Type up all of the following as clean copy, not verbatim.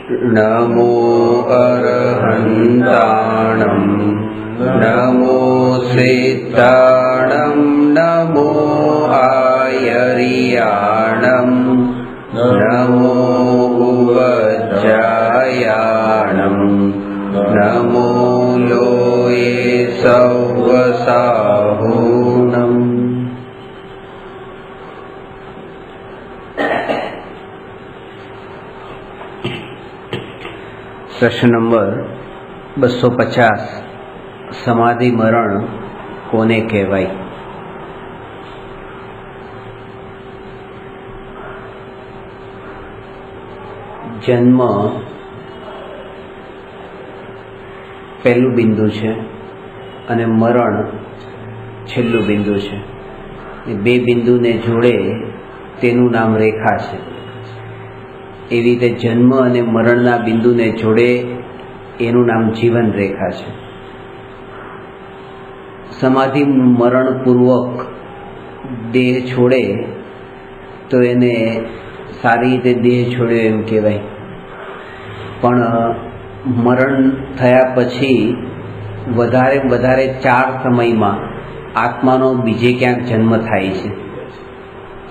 नमो अरहन्ताणं नमो सिद्धाणं नमो आयर्याणं नमो उवज्जायाणं नमो लोये सव्वसाहूनम्। प्रश्न नंबर 250 समाधि मरण कोने कहेवाय? जन्म पहलू बिंदु है अने मरण छेल्लू बिंदु है। बे बिंदु ने जोड़े तेनु नाम रेखा है। एवी रीते जन्म अने मरणना बिंदु ने जोड़े एनु नाम जीवन रेखा है। समाधि मरण पूर्वक देह छोड़े तो एने सारी रीते देह छोड़े एम कहेवाय, पण मरण थया पछी वधारे वधारे 4 समय में आत्मानो बीजे क्यांक जन्म थाय छे।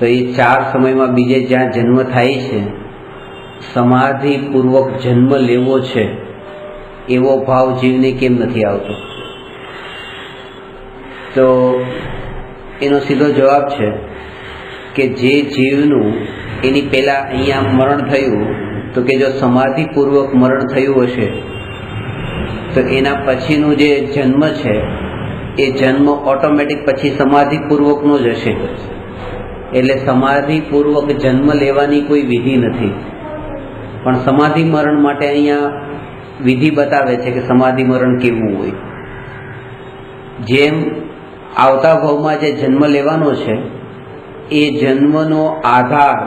तो ये 4 समय में बीजे ज्यां जन्म थाय छे, समाधि पूर्वक जन्म लेवो छे एवो भाव जीवने केम नथी आवतो? तो एनो सीधो जवाब छे कि जे जीवनु एनी पहेला अहींया मरण थयुं, तो कि जो समाधि पूर्वक मरण थयुं हशे तो एना पछीनो जे जन्म छे ए जन्म ऑटोमेटिक पछी समाधि पूर्वकनो ज हशे। एटले समाधि पूर्वक जन्म लेवानी कोई विधि नथी, पण समाधि मरण माटे अहींया विधि बतावे छे कि समाधि मरण केवुं होय। जेम आवता भावमां जे जन्म लेवानो छे ए जन्मनो आधार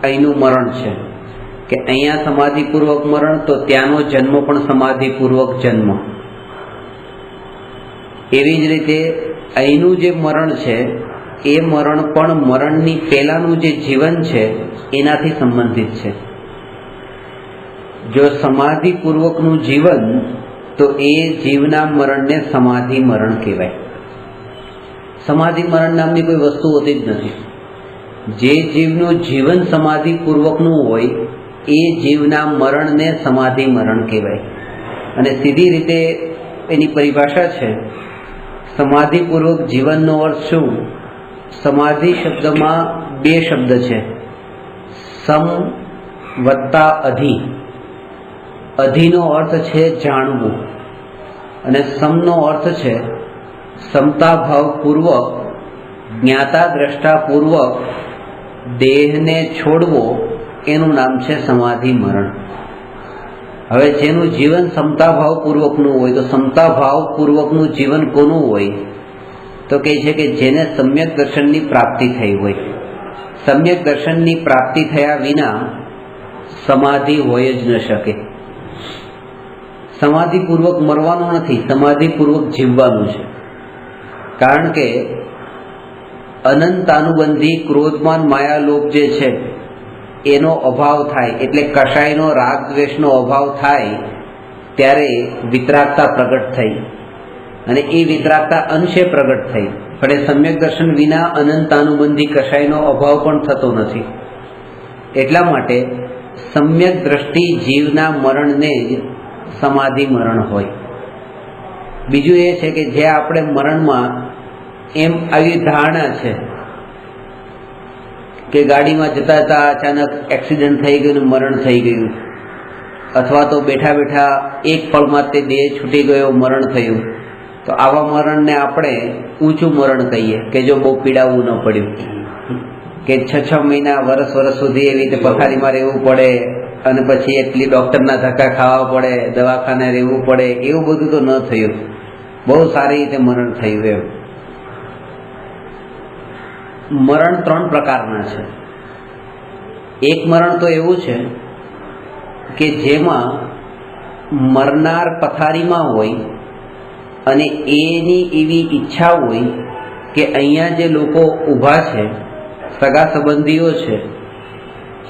अहींनुं मरण छे कि अहींया समाधि पूर्वक मरण तो त्यानो जन्म पण समाधि पूर्वक जन्म। एवी ज रीते अहींनुं जे मरण छे ए मरण पण मरणनी पहेलानुं जे जीवन छे एनाथी संबंधित छे। जो समाधि पूर्वकनुं जीवन तो ए जीवना मरण ने समाधि मरण कहेवाय। समाधि मरण नामनी कोई वस्तु होती ज नथी। जे जीवनुं जीवन समाधि पूर्वकनुं होय ए जीवना मरण ने समाधि मरण कहेवाय। अने सीधी रीते एनी परिभाषा छे समाधि पूर्वक जीवननो अर्थ शुं? समाधि शब्दमां 2 शब्द छे, सम वत्ता अधि। अधिनो अर्थ छे जाणवुं अने समनो अर्थ छे समता भाव पूर्वक ज्ञाता द्रष्टा पूर्वक देह ने छोड़वो एनु नाम छे समाधि मरण। हवे जेनु जीवन समता भाव पूर्वकनुं होय तो समता भाव पूर्वकनुं जीवन कोनुं होय? तो कहे छे कि जेने सम्यक दर्शननी प्राप्ति थई होय। सम्यक दर्शननी प्राप्ति थया विना समाधि होय ज न शके। समाधि पूर्वक मरवानुं नथी, समाधि पूर्वक जीववानुं छे। कारण के अनंतानुबंधी क्रोधमान माया लोभ जे छे एनो अभाव थाय एटले कषायनो राग द्वेषनो अभाव थाय त्यारे वितरागता प्रगट थई अने ए वितरागता अंशे प्रगट थई। पण सम्यक दर्शन विना अनंतानुबंधी कषायनो अभाव पण थतो नथी। एटला माटे सम्यक दृष्टि जीवना मरणने समाधि मरण होय। बीजुं ए छे कि जे आपणे मरणमां एम आवी धारणा छे कि गाड़ीमां जता जता अचानक एक्सिडेंट थई गयुं, मरण थई गयुं, अथवा तो बैठा बैठा एक पळमां ते देह छूटी गयो, मरण थयुं। तो आवा मरणने आपणे ऊंचुं मरण कहीए कि जो बहु पीड़ावुं न पड्युं, कि 6 महीना वर्ष सुधी एवी रीते पथारीमां रहेवुं पड़े अने पछी एटली डॉक्टरना धक्का खावा पड़े, दवाखाने रहेवुं पड़े, एवुं बधुं तो न थयुं। बहु सारी रीते मरण थयुं। एम मरण 3 प्रकारना छे। एक मरण तो एवुं छे कि जेमां मरनार पथारीमां होय अने एनी एवी इच्छा होय कि अहींया जे लोको ऊभा छे, सगा संबंधीओ छे,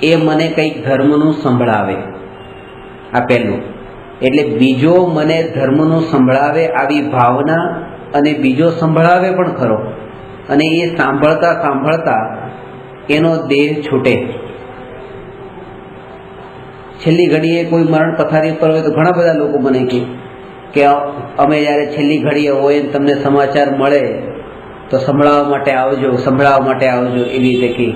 ए मने कंईक धर्मनुं संभळावे આ પહેલું. એટલે બીજો મને ધર્મનું સંભળાવે આવી ભાવના, અને બીજો સંભળાવે પણ ખરો, અને એ સાંભળતા સાંભળતા એનો દેહ છૂટે. છેલ્લી ઘડીએ કોઈ મરણ પથારી પર હોય તો ઘણા બધા લોકો મને કહે કે અમે જ્યારે છેલ્લી ઘડીએ હોય તમને સમાચાર મળે તો સંભળાવવા માટે આવજો, સંભળાવવા માટે આવજો, એવી રીતે કહે.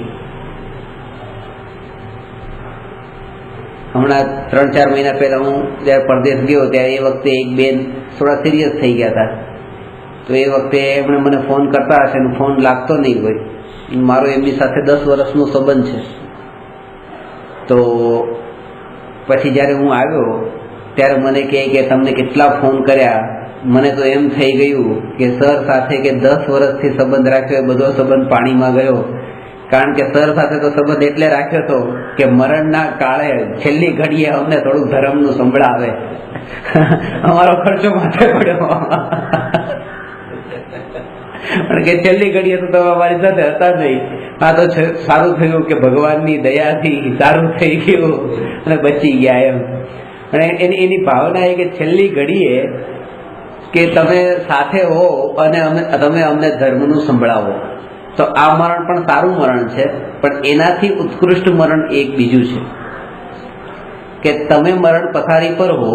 હમણાં 3-4 મહિના પહેલા હું જ્યારે પરદેશ ગયો ત્યારે એ વખતે એક બેન થોડા સિરિયસ થઈ ગયા હતા. તો એ વખતે એમણે મને ફોન કરતા હશે અને ફોન લાગતો નહીં હોય. મારો એમની સાથે 10 વર્ષનો સંબંધ છે. તો પછી જ્યારે હું આવ્યો ત્યારે મને કહે કે તમને કેટલા ફોન કર્યા. મને તો એમ થઈ ગયું કે સર સાથે કે 10 વર્ષથી સંબંધ રાખ્યો એ બધો સંબંધ પાણીમાં ગયો. કારણ કે સર સાથે તો સંબંધ એટલે રાખ્યો હતો કે મરણના કાળે છેલ્લી ઘડીએ અમને થોડુંક ધર્મનું સંભળાવે. અમારો ખર્ચો માથે પડ્યો. કારણ કે છેલ્લી ઘડીએ તો તમે અમારી સાથે હતા નહીં. આ તો સારું થયું કે ભગવાનની દયાથી સારું થઈ ગયું અને બચી ગયા એમ. અને એની ભાવના એ કે છેલ્લી ઘડીએ કે તમે સાથે હો અને તમે અમને ધર્મનું સંભળાવો. તો આ મરણ પણ સારું મરણ છે, પણ એનાથી ઉત્કૃષ્ટ મરણ એક બીજું છે કે તમે મરણ પથારી પર હો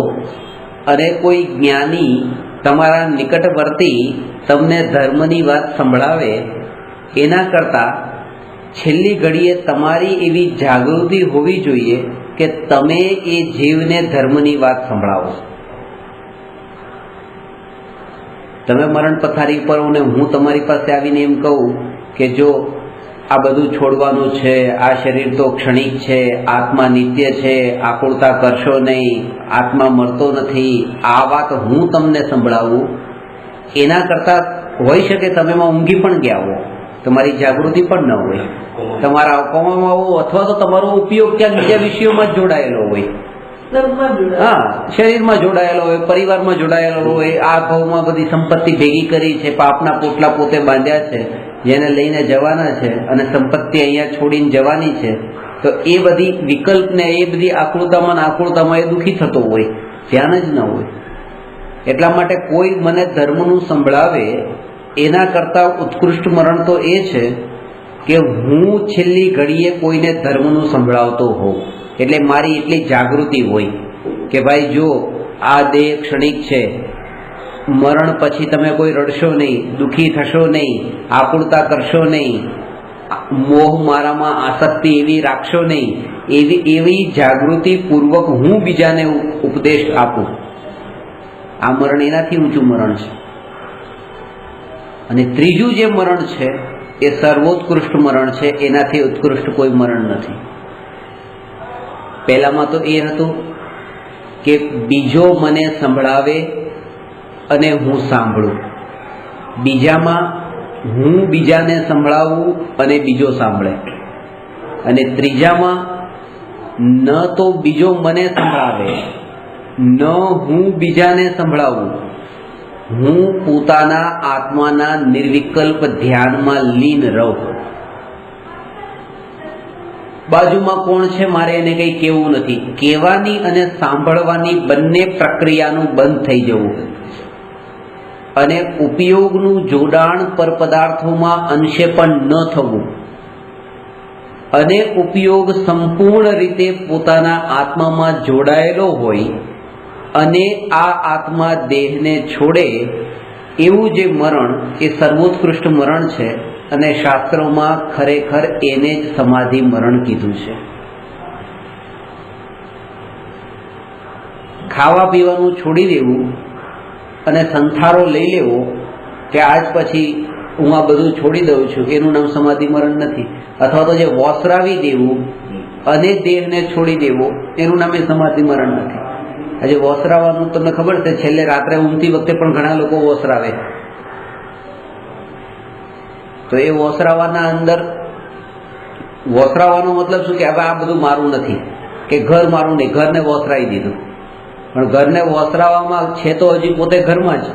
અને કોઈ જ્ઞાની તમારા નિકટવર્તી તમને ધર્મની વાત સંભળાવે, એના કરતાં છેલ્લી ઘડીએ તમારી એવી જાગૃતિ હોવી જોઈએ કે તમે એ જીવને ધર્મની વાત સંભળાવો. તમે મરણ પથારી પર હો ને હું તમારી પાસે આવીને એમ કહું કે જો આ બધું છોડવાનું છે, આ શરીર તો ક્ષણિક છે, આત્મા નિત્ય છે, આકુળતા કરશો નહીં, આત્મા મરતો નથી, આ વાત હું તમને સંભળાવું, એના કરતાં હોઈ શકે તમે એમાં ઊંઘી પણ ગયા હો, તમારી જાગૃતિ પણ ન હોય, તમારા કોમામાં હો, અથવા તો તમારો ઉપયોગ ક્યાંક બીજા વિષયોમાં જ જોડાયેલો હોય. હા, શરીરમાં જોડાયેલો હોય, પરિવારમાં જોડાયેલો હોય, આ ભાવમાં બધી સંપત્તિ ભેગી કરી છે, પાપના પોટલા પોતે બાંધ્યા છે, જેને લઈને જવાના છે, અને સંપત્તિ અહીંયા છોડીને જવાની છે. તો એ બધી વિકલ્પને એ બધી આકૃતામાં એ દુઃખી થતો હોય, ધ્યાન જ ન હોય. એટલા માટે કોઈ મને ધર્મનું સંભળાવે એના કરતાં ઉત્કૃષ્ટ મરણ તો એ છે કે હું છેલ્લી ઘડીએ કોઈને ધર્મનું સંભળાવતો હોઉં. એટલે મારી એટલી જાગૃતિ હોય કે ભાઈ જો આ દેહ ક્ષણિક છે, મરણ પછી તમે કોઈ રડશો નહીં, દુઃખી થશો નહીં, આકુળતા કરશો નહીં, મોહ મારામાં આસક્તિ એવી રાખશો નહીં, એવી જાગૃતિ પૂર્વક હું બીજાને ઉપદેશ આપું. આ મરણ એનાથી ઊંચું મરણ છે. અને ત્રીજું જે મરણ છે એ સર્વોત્કૃષ્ટ મરણ છે, એનાથી ઉત્કૃષ્ટ કોઈ મરણ નથી. પહેલામાં તો એ હતું કે બીજો મને સંભળાવે અને હું સાંભળું. બીજામાં હું બીજાને સંભળાવું અને બીજો સાંભળે. અને ત્રીજામાં ન તો બીજો મને સંભળાવે, ન હું બીજાને સંભળાવું, હું પોતાના આત્માના નિર્વિકલ્પ ધ્યાનમાં લીન રહું. બાજુમાં કોણ છે મારે એને કંઈ કહેવું નથી. કહેવાની અને સાંભળવાની બંને પ્રક્રિયાનું બંધ થઈ જવું અને ઉપયોગનું જોડાણ પર પદાર્થોમાં અંશે પણ ન થવું અને ઉપયોગ સંપૂર્ણ રીતે પોતાના આત્મામાં જોડાયેલો હોય અને આ આત્મા દેહને છોડે, એવું જે મરણ એ સર્વોત્કૃષ્ટ મરણ છે. અને શાસ્ત્રોમાં ખરેખર એને જ સમાધિ મરણ કીધું છે. ખાવા પીવાનું છોડી દેવું અને સંથારો લઈ લેવો કે આજ પછી હું આ બધું છોડી દઉં છું, એનું નામ સમાધિ મરણ નથી. અથવા તો જે વોસરાવી દેવું અને દેહને છોડી દેવો, એનું નામ એ સમાધિ મરણ નથી. આજે વોસરાવાનું તમને ખબર છે, છેલ્લે રાત્રે ઊંઘતી વખતે પણ ઘણા લોકો વોસરાવે. તો એ વોસરાવાના અંદર વોસરાવાનો મતલબ શું કે હવે આ બધું મારું નથી, કે ઘર મારું નહીં, ઘરને વોસરાવી દીધું. પણ ઘરને વોસરાવામાં છે તો હજી પોતે ઘરમાં છે.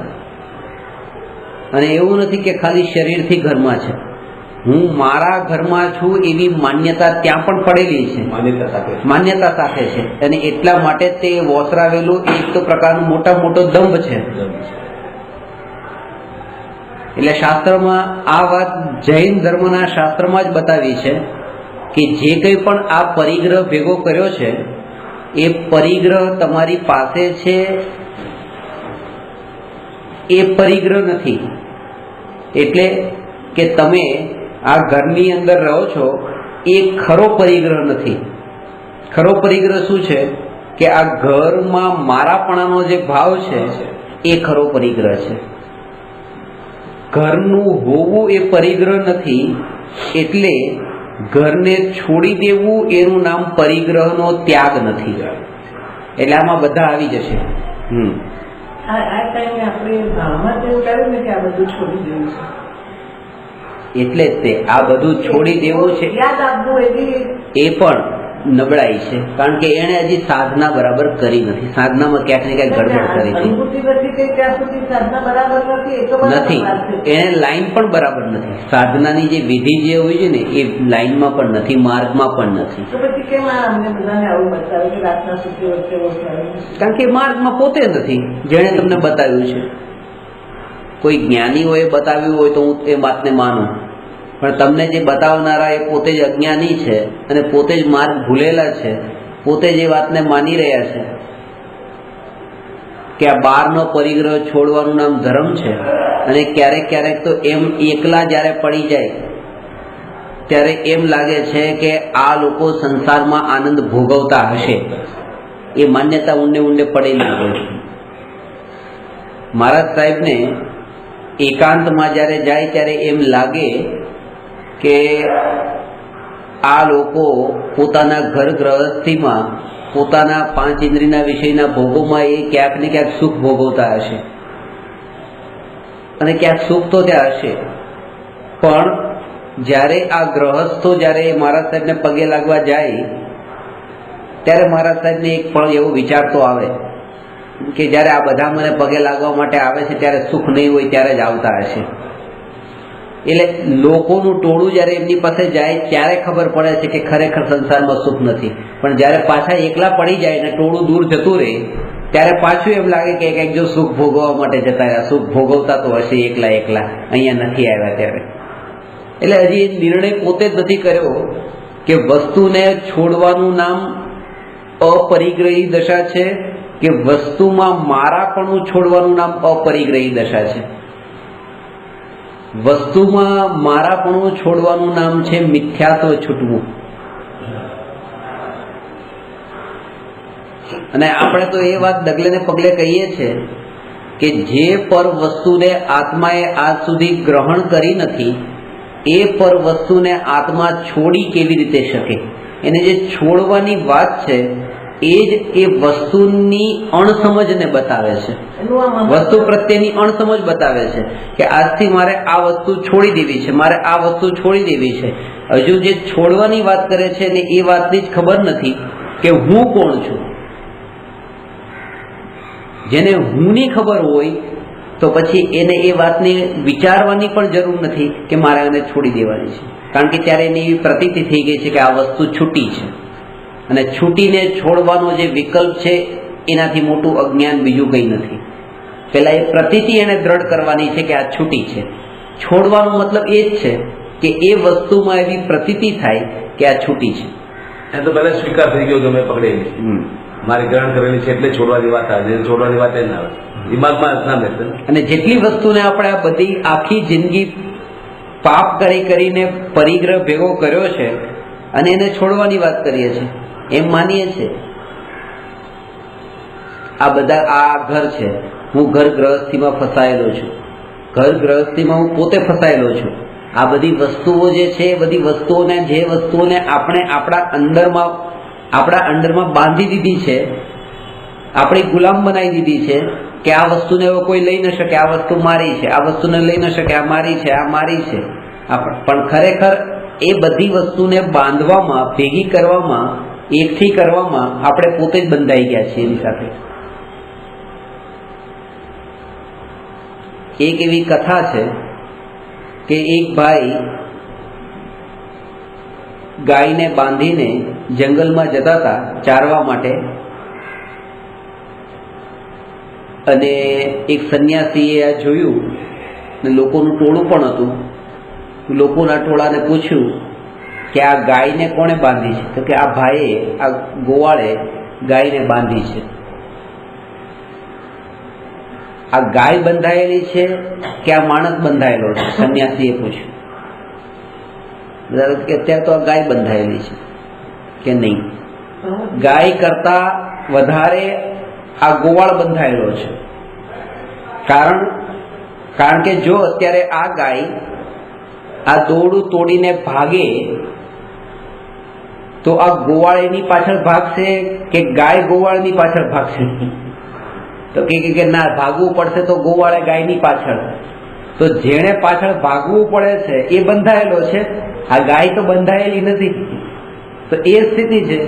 અને એવું નથી કે ખાલી શરીરથી ઘરમાં છે, હું મારા ઘરમાં છું એવી માન્યતા ત્યાં પણ પડેલી છે, માન્યતા સાથે છે, અને એટલા માટે તે વોસરાવેલું એક તો પ્રકારનો મોટો દંભ છે. એટલે શાસ્ત્રમાં આ વાત જૈન ધર્મના શાસ્ત્રમાં જ બતાવી છે કે જે કંઈ પણ આ પરિગ્રહ ભેગો કર્યો છે એ પરિગ્રહ તમારી પાસે છે એ પરિગ્રહ નથી. એટલે કે તમે આ ઘરની અંદર રહો છો એ ખરો પરિગ્રહ નથી. ખરો પરિગ્રહ શું છે કે આ ઘરમાં મારાપણાનો જે ભાવ છે એ ખરો પરિગ્રહ છે. ઘરનું હોવું એ પરિગ્રહ નથી. એટલે ઘરને છોડી દેવું એનું નામ પરિગ્રહનો ત્યાગ નથી. એટલે આમાં બધા આવી જશે. એટલે જ તે આ બધું છોડી દેવું છે એ પણ નબળાઈ છે, કારણ કે એને હજી સાધના બરાબર કરી નથી. સાધનામાં ક્યાંક ને ક્યાંક ગડબડ કરી નથી. એને લાઈન પણ બરાબર નથી. સાધનાની જે વિધિ જે હોય છે ને એ લાઈનમાં પણ નથી, માર્ગમાં પણ નથી. કારણ કે માર્ગમાં પોતે નથી જેણે તમને બતાવ્યું છે. કોઈ જ્ઞાનીઓએ બતાવ્યું હોય તો હું એ વાતને માનું, પણ તમને જે બતાવનારા એ પોતે જ અજ્ઞાની છે અને પોતે જ માર્ગ ભૂલેલા છે, પોતે જ એ વાતને માની રહ્યા છે કે આ બહારનો પરિગ્રહ છોડવાનું નામ ધર્મ છે. અને ક્યારેક ક્યારેક તો એમ એકલા જ્યારે પડી જાય ત્યારે એમ લાગે છે કે આ લોકો સંસારમાં આનંદ ભોગવતા હશે. એ માન્યતા ઊંડે ઊંડે પડેલી હોય. મહારાજ સાહેબને એકાંતમાં જ્યારે જાય ત્યારે એમ લાગે કે આ લોકો પોતાના ઘર ગૃહસ્થીમાં પોતાના 5 ઇન્દ્રિયના વિષયના ભોગોમાં એ ક્યાંક ને ક્યાંક સુખ ભોગવતા હશે, અને ક્યાંક સુખ તો ત્યાં હશે. પણ જ્યારે આ ગ્રહસ્થો જ્યારે મહારાજ સાહેબને પગે લાગવા જાય ત્યારે મહારાજ સાહેબને એક પણ એવો વિચાર તો આવે કે જ્યારે આ બધા મને પગે લાગવા માટે આવે છે ત્યારે સુખ નહીં હોય ત્યારે જ આવતા હશે. એટલે લોકોનું ટોળું જ્યારે એમની પાસે જાય ત્યારે ખબર પડે છે કે ખરેખર સંસારમાં સુખ નથી. પણ જ્યારે પાછા એકલા પડી જાય ને ટોળું દૂર જતું રહે ત્યારે પાછું એમ લાગે કે કંઈક જો સુખ ભોગવવા માટે જતા રહ્યા, સુખ ભોગવતા તો હશે એકલા અહીંયા નથી આવ્યા ત્યારે. એટલે હજી એ નિર્ણય પોતે જ નથી કર્યો કે વસ્તુને છોડવાનું નામ અપરિગ્રહી દશા છે કે વસ્તુમાં મારાપણું છોડવાનું નામ અપરિગ્રહી દશા છે. વસ્તુમાં મારાપણું છોડવાનું નામ છે મિથ્યાત્વ છૂટવું. અને આપણે તો એ વાત ડગલે ને પગલે કહીએ છીએ કે જે પર વસ્તુને આત્માએ આજ સુધી ગ્રહણ કરી નથી એ પર વસ્તુને આત્મા છોડી કેવી રીતે શકે? એને જે છોડવાની વાત છે એ જ એ વસ્તુની અણસમજને બતાવે છે. વસ્તુ પ્રત્યેની અણસમજ બતાવે છે કે આજથી મારે આ વસ્તુ છોડી દેવી છે, મારે આ વસ્તુ છોડી દેવી છે. હજુ જે છોડવાની વાત કરે છે ને એ વાતની જ ખબર નથી કે હું કોણ છું. જેને હુંની ખબર હોય તો પછી એને એ વાતને વિચારવાની પણ જરૂર નથી કે મારે આને છોડી દેવાની છે. કારણ કે ત્યારે એની એવી પ્રતીતિ થઈ ગઈ છે કે આ વસ્તુ છૂટી છે, અને છૂટીને છોડવાનો જે વિકલ્પ છે એનાથી મોટું અજ્ઞાન બીજું કંઈ નથી. પેલા એ પ્રતીતિ એને દ્રઢ કરવાની છે કે આ છૂટી છે. છોડવાનો મતલબ એ જ છે કે એ વસ્તુમાં એવી પ્રતીતિ થાય કે આ છૂટી છે. એ તો પહેલા સ્વીકાર થઈ ગયો કે મેં પકડેલી, મારી ગ્રહણ કરેલી છે એટલે છોડવાની વાત આવે. છોડવાની વાત એ ના આવે, દિમાગમાં ના બેસે. અને જેટલી વસ્તુને આપણે આ બધી આખી જિંદગી પાપ કરીને પરિગ્રહ ભેગો કર્યો છે અને એને છોડવાની વાત કરીએ છીએ, એમ માનીએ છીએ. આ બધા આ ઘર છે, હું ઘર ગૃહસ્થીમાં ફસાયેલો છું, ઘર ગૃહસ્થીમાં હું પોતે ફસાયેલો છું. આ બધી વસ્તુઓ જે છે એ બધી વસ્તુઓને જે વસ્તુઓને આપણે આપણા અંદરમાં બાંધી દીધી છે, આપણી ગુલામ બનાવી દીધી છે કે આ વસ્તુને હવે કોઈ લઈ ન શકે, આ વસ્તુ મારી છે, આ વસ્તુને લઈ ન શકે, આ મારી છે, આ મારી છે. પણ ખરેખર એ બધી વસ્તુને બાંધવામાં, ભેગી કરવામાં, એકઠી કરવામાં આપણે પોતે જ બંધાઈ ગયા છીએ એની સાથે. એક એવી કથા છે કે એક ભાઈ ગાયને બાંધીને જંગલમાં જતા હતા ચારવા માટે, અને એક સંન્યાસીએ આ જોયું ને લોકોનું ટોળું પણ હતું. લોકોના ટોળાને પૂછ્યું કે આ ગાયને કોણે બાંધી છે? તો કે આ ભાઈએ, આ ગોવાળે ગાયને બાંધી છે. આ ગાય બંધાયેલી છે કે આ માણસ બંધાયેલો છે? સંન્યાસીએ પૂછ્યું. કે અત્યારે તો આ ગાય બંધાયેલી છે. કે નહીં, ગાય કરતા વધારે આ ગોવાળ બંધાયેલો છે. કારણ કે જો અત્યારે આ ગાય આ દોરડું તોડીને ભાગે તો આ ગોવાળ એની પાછળ ભાગશે કે ગાય ગોવાળની પાછળ ભાગશે? તો કે ના, ભાગવું પડશે તો ગોવાળે ગાયની પાછળ. તો જેણે પાછળ ભાગવું પડે છે એ બંધાયેલો છે, આ ગાય તો બંધાયેલી નથી. તો એ સ્થિતિ છે